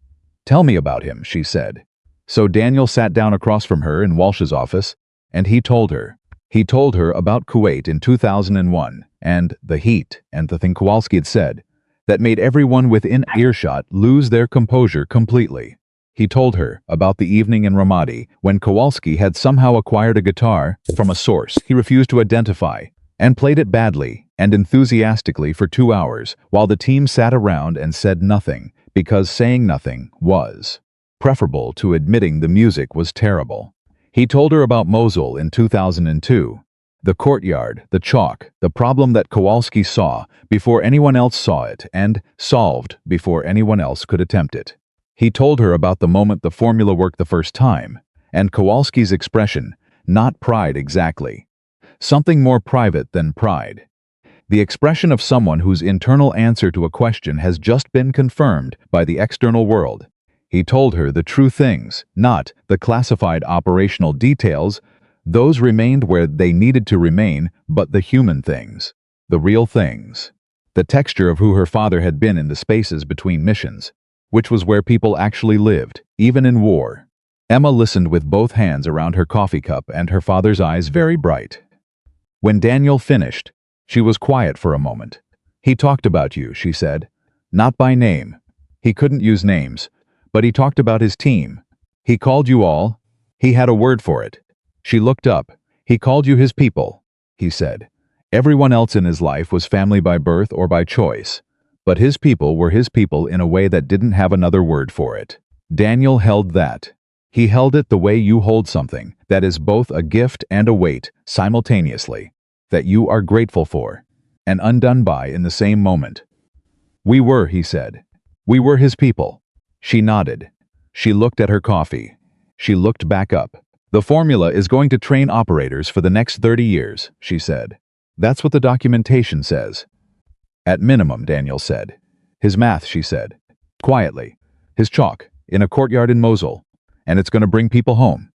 "Tell me about him," she said. So Daniel sat down across from her in Walsh's office, and he told her. He told her about Kuwait in 2001, and the heat, and the thing Kowalski had said, that made everyone within earshot lose their composure completely. He told her about the evening in Ramadi when Kowalski had somehow acquired a guitar from a source he refused to identify, and played it badly and enthusiastically for 2 hours while the team sat around and said nothing, because saying nothing was preferable to admitting the music was terrible. He told her about Mosul in 2002, the courtyard, the chalk, the problem that Kowalski saw before anyone else saw it and solved before anyone else could attempt it. He told her about the moment the formula worked the first time, and Kowalski's expression, not pride exactly. Something more private than pride. The expression of someone whose internal answer to a question has just been confirmed by the external world. He told her the true things, not the classified operational details. Those remained where they needed to remain, but the human things, the real things. The texture of who her father had been in the spaces between missions, which was where people actually lived, even in war. Emma listened with both hands around her coffee cup and her father's eyes very bright. When Daniel finished, she was quiet for a moment. "He talked about you," she said. "Not by name. He couldn't use names, but he talked about his team. He called you all. He had a word for it." She looked up. "He called you his people," he said. Everyone else in his life was family by birth or by choice, but his people were his people in a way that didn't have another word for it. Daniel held that. He held it the way you hold something that is both a gift and a weight simultaneously, that you are grateful for and undone by in the same moment. "We were," he said. "We were his people." She nodded. She looked at her coffee. She looked back up. "The formula is going to train operators for the next 30 years, she said. "That's what the documentation says." "At minimum," Daniel said. "His math," she said. Quietly. "His chalk, in a courtyard in Mosul. And it's going to bring people home."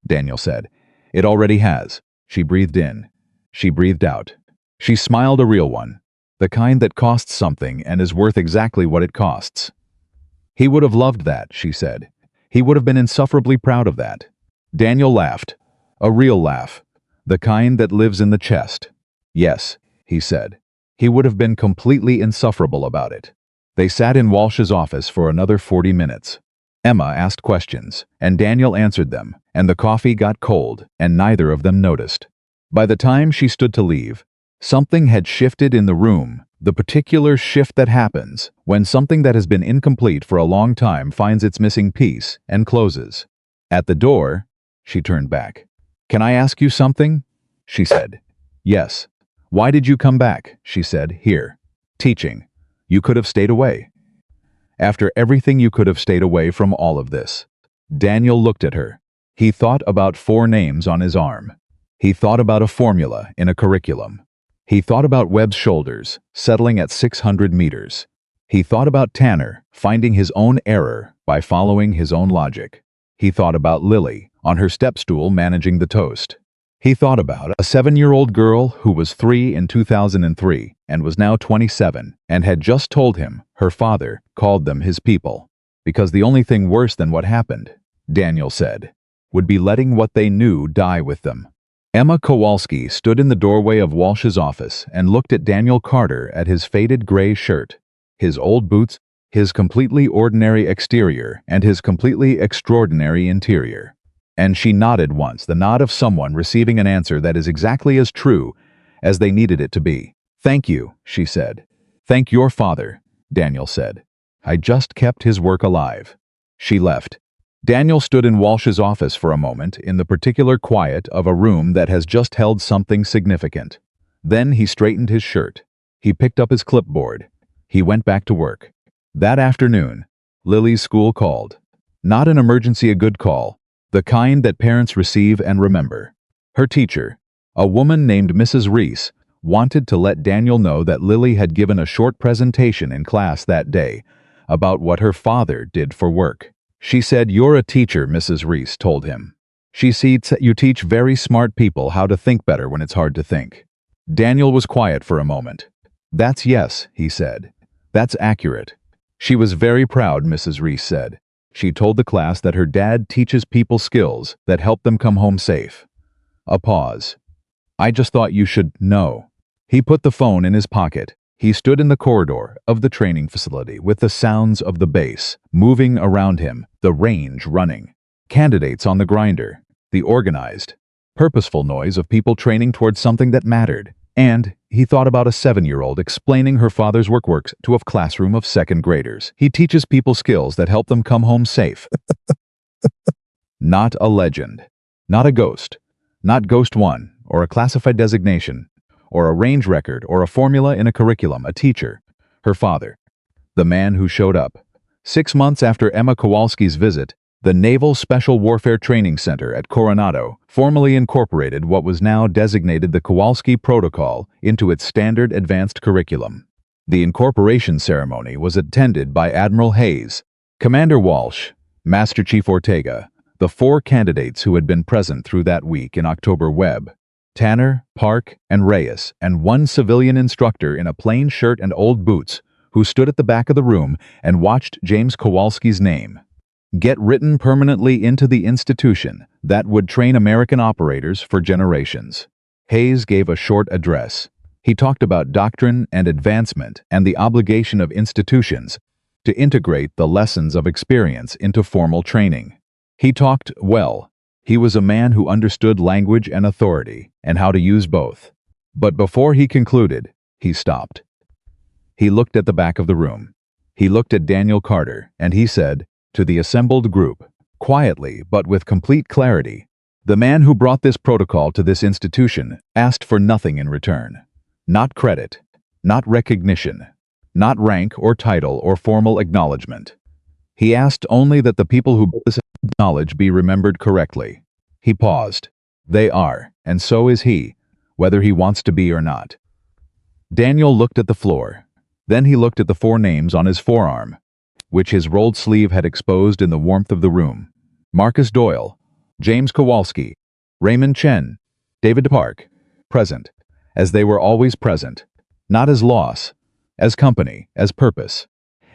Daniel said. "It already has." She breathed in. She breathed out. She smiled, a real one. The kind that costs something and is worth exactly what it costs. "He would have loved that," she said. "He would have been insufferably proud of that." Daniel laughed. A real laugh. The kind that lives in the chest. "Yes," he said. He would have been completely insufferable about it. They sat in Walsh's office for another 40 minutes. Emma asked questions, and Daniel answered them, and the coffee got cold, and neither of them noticed. By the time she stood to leave, something had shifted in the room, the particular shift that happens when something that has been incomplete for a long time finds its missing piece and closes. At the door, she turned back. "Can I ask you something?" she said. "Yes." "Why did you come back?" she said. "Here. Teaching. You could have stayed away." "After everything, you could have stayed away from all of this." Daniel looked at her. He thought about 4 names on his arm. He thought about a formula in a curriculum. He thought about Webb's shoulders, settling at 600 meters. He thought about Tanner, finding his own error by following his own logic. He thought about Lily, on her step stool managing the toast. He thought about a 7-year-old girl who was 3 in 2003 and was now 27 and had just told him her father called them his people. Because the only thing worse than what happened, Daniel said, would be letting what they knew die with them. Emma Kowalski stood in the doorway of Walsh's office and looked at Daniel Carter at his faded gray shirt, his old boots, his completely ordinary exterior, and his completely extraordinary interior. And she nodded once, the nod of someone receiving an answer that is exactly as true as they needed it to be. "Thank you," she said. "Thank your father," Daniel said. "I just kept his work alive." She left. Daniel stood in Walsh's office for a moment in the particular quiet of a room that has just held something significant. Then he straightened his shirt. He picked up his clipboard. He went back to work. That afternoon, Lily's school called. Not an emergency, a good call. The kind that parents receive and remember. Her teacher, a woman named Mrs. Reese, wanted to let Daniel know that Lily had given a short presentation in class that day about what her father did for work. She said, "You're a teacher," Mrs. Reese told him. "She sees you teach very smart people how to think better when it's hard to think." Daniel was quiet for a moment. "That's yes," he said. "That's accurate." She was very proud, Mrs. Reese said. She told the class that her dad teaches people skills that help them come home safe. A pause. "I just thought you should know." He put the phone in his pocket. He stood in the corridor of the training facility with the sounds of the base moving around him, the range running, candidates on the grinder, the organized, purposeful noise of people training towards something that mattered. And he thought about a 7-year-old explaining her father's works to a classroom of second graders. He teaches people skills that help them come home safe. Not a legend. Not a ghost. Not Ghost 1, or a classified designation, or a range record, or a formula in a curriculum. A teacher. Her father. The man who showed up. 6 months after Emma Kowalski's visit, the Naval Special Warfare Training Center at Coronado formally incorporated what was now designated the Kowalski Protocol into its standard advanced curriculum. The incorporation ceremony was attended by Admiral Hayes, Commander Walsh, Master Chief Ortega, the 4 candidates who had been present through that week in October: Webb, Tanner, Park, and Reyes, and 1 civilian instructor in a plain shirt and old boots who stood at the back of the room and watched James Kowalski's name get written permanently into the institution that would train American operators for generations. Hayes gave a short address. He talked about doctrine and advancement and the obligation of institutions to integrate the lessons of experience into formal training. He talked well. He was a man who understood language and authority and how to use both. But before he concluded, he stopped. He looked at the back of the room. He looked at Daniel Carter, and he said to the assembled group, quietly but with complete clarity, "The man who brought this protocol to this institution asked for nothing in return. Not credit, not recognition, not rank or title or formal acknowledgement. He asked only that the people who brought this knowledge be remembered correctly." He paused. "They are, and so is he, whether he wants to be or not." Daniel looked at the floor. Then he looked at the 4 names on his forearm, which his rolled sleeve had exposed in the warmth of the room. Marcus Doyle, James Kowalski, Raymond Chen, David Park, present, as they were always present, not as loss, as company, as purpose,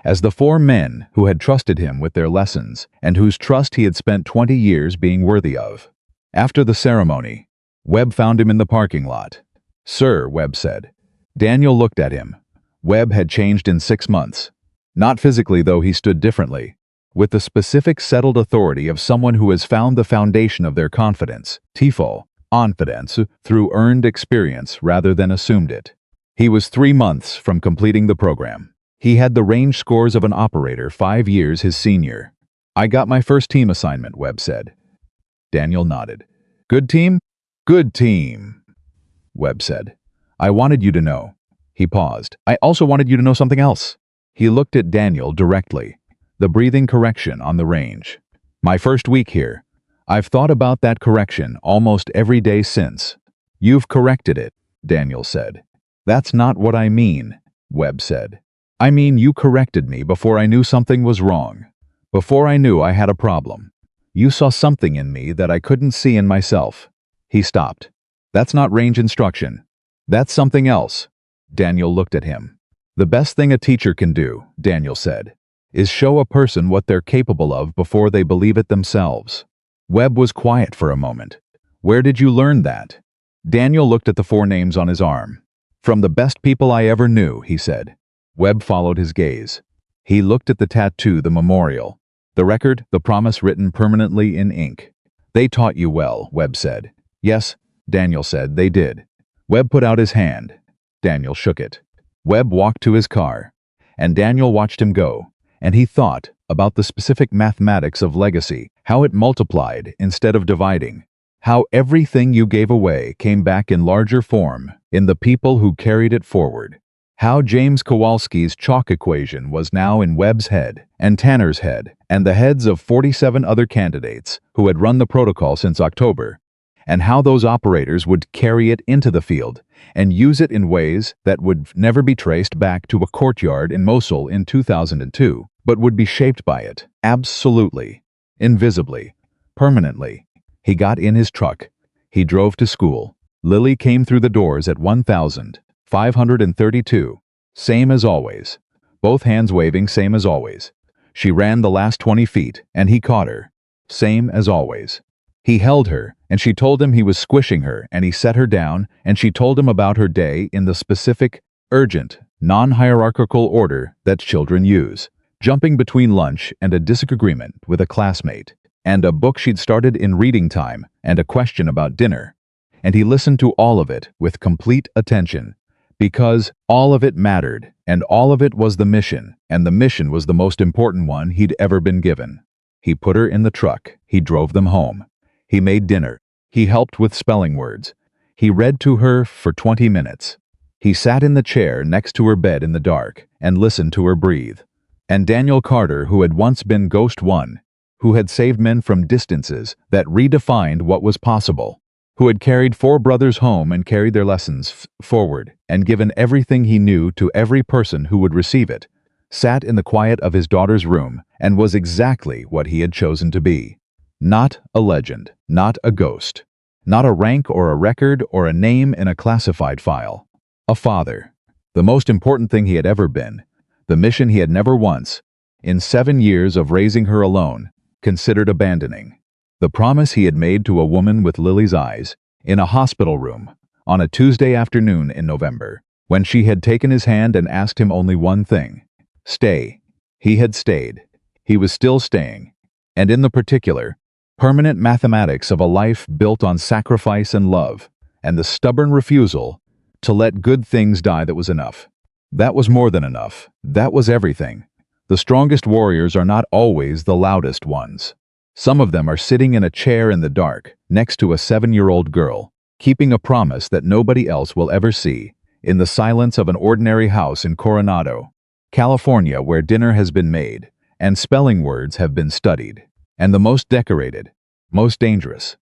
as the 4 men who had trusted him with their lessons and whose trust he had spent 20 years being worthy of. After the ceremony, Webb found him in the parking lot. "Sir," Webb said. Daniel looked at him. Webb had changed in 6 months. Not physically, though he stood differently, with the specific settled authority of someone who has found the foundation of their confidence, confidence, through earned experience rather than assumed it. He was 3 months from completing the program. He had the range scores of an operator 5 years his senior. "I got my first team assignment," Webb said. Daniel nodded. "Good team?" "Good team," Webb said. "I wanted you to know." He paused. "I also wanted you to know something else." He looked at Daniel directly. The breathing correction on the range. "My first week here. I've thought about that correction almost every day since." "You've corrected it," Daniel said. "That's not what I mean," Webb said. "I mean you corrected me before I knew something was wrong. Before I knew I had a problem. You saw something in me that I couldn't see in myself." He stopped. "That's not range instruction. That's something else." Daniel looked at him. "The best thing a teacher can do," Daniel said, "is show a person what they're capable of before they believe it themselves." Webb was quiet for a moment. "Where did you learn that?" Daniel looked at the 4 names on his arm. "From the best people I ever knew," he said. Webb followed his gaze. He looked at the tattoo, the memorial, the record, the promise written permanently in ink. "They taught you well," Webb said. "Yes," Daniel said, "they did." Webb put out his hand. Daniel shook it. Webb walked to his car, and Daniel watched him go, and he thought about the specific mathematics of legacy, how it multiplied instead of dividing, how everything you gave away came back in larger form in the people who carried it forward, how James Kowalski's chalk equation was now in Webb's head and Tanner's head and the heads of 47 other candidates who had run the protocol since October, and how those operators would carry it into the field and use it in ways that would never be traced back to a courtyard in Mosul in 2002, but would be shaped by it, absolutely, invisibly, permanently. He got in his truck. He drove to school. Lily came through the doors at 1,532, same as always. Both hands waving, same as always. She ran the last 20 feet, and he caught her, same as always. He held her, and she told him he was squishing her, and he set her down, and she told him about her day in the specific, urgent, non-hierarchical order that children use, jumping between lunch and a disagreement with a classmate, and a book she'd started in reading time, and a question about dinner. And he listened to all of it with complete attention, because all of it mattered, and all of it was the mission, and the mission was the most important one he'd ever been given. He put her in the truck. He drove them home. He made dinner. He helped with spelling words. He read to her for 20 minutes. He sat in the chair next to her bed in the dark and listened to her breathe. And Daniel Carter, who had once been Ghost One, who had saved men from distances that redefined what was possible, who had carried 4 brothers home and carried their lessons forward and given everything he knew to every person who would receive it, sat in the quiet of his daughter's room and was exactly what he had chosen to be. Not a legend, not a ghost, not a rank or a record or a name in a classified file. A father, the most important thing he had ever been, the mission he had never once, in 7 years of raising her alone, considered abandoning. The promise he had made to a woman with Lily's eyes, in a hospital room, on a Tuesday afternoon in November, when she had taken his hand and asked him only one thing: stay. He had stayed. He was still staying. And in the particular, permanent mathematics of a life built on sacrifice and love, and the stubborn refusal to let good things die, that was enough. That was more than enough. That was everything. The strongest warriors are not always the loudest ones. Some of them are sitting in a chair in the dark, next to a 7-year-old girl, keeping a promise that nobody else will ever see, in the silence of an ordinary house in Coronado, California, where dinner has been made, and spelling words have been studied. And the most decorated, most dangerous,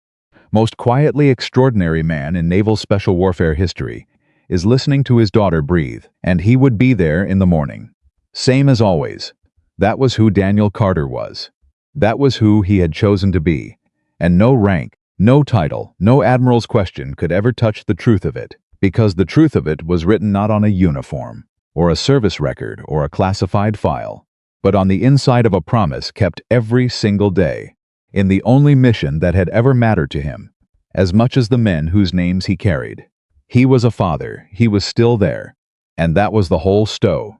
most quietly extraordinary man in naval special warfare history is listening to his daughter breathe, and he would be there in the morning. Same as always. That was who Daniel Carter was. That was who he had chosen to be. And no rank, no title, no admiral's question could ever touch the truth of it, because the truth of it was written not on a uniform, or a service record, or a classified file, but on the inside of a promise kept every single day, in the only mission that had ever mattered to him, as much as the men whose names he carried. He was a father. He was still there. And that was the whole stow.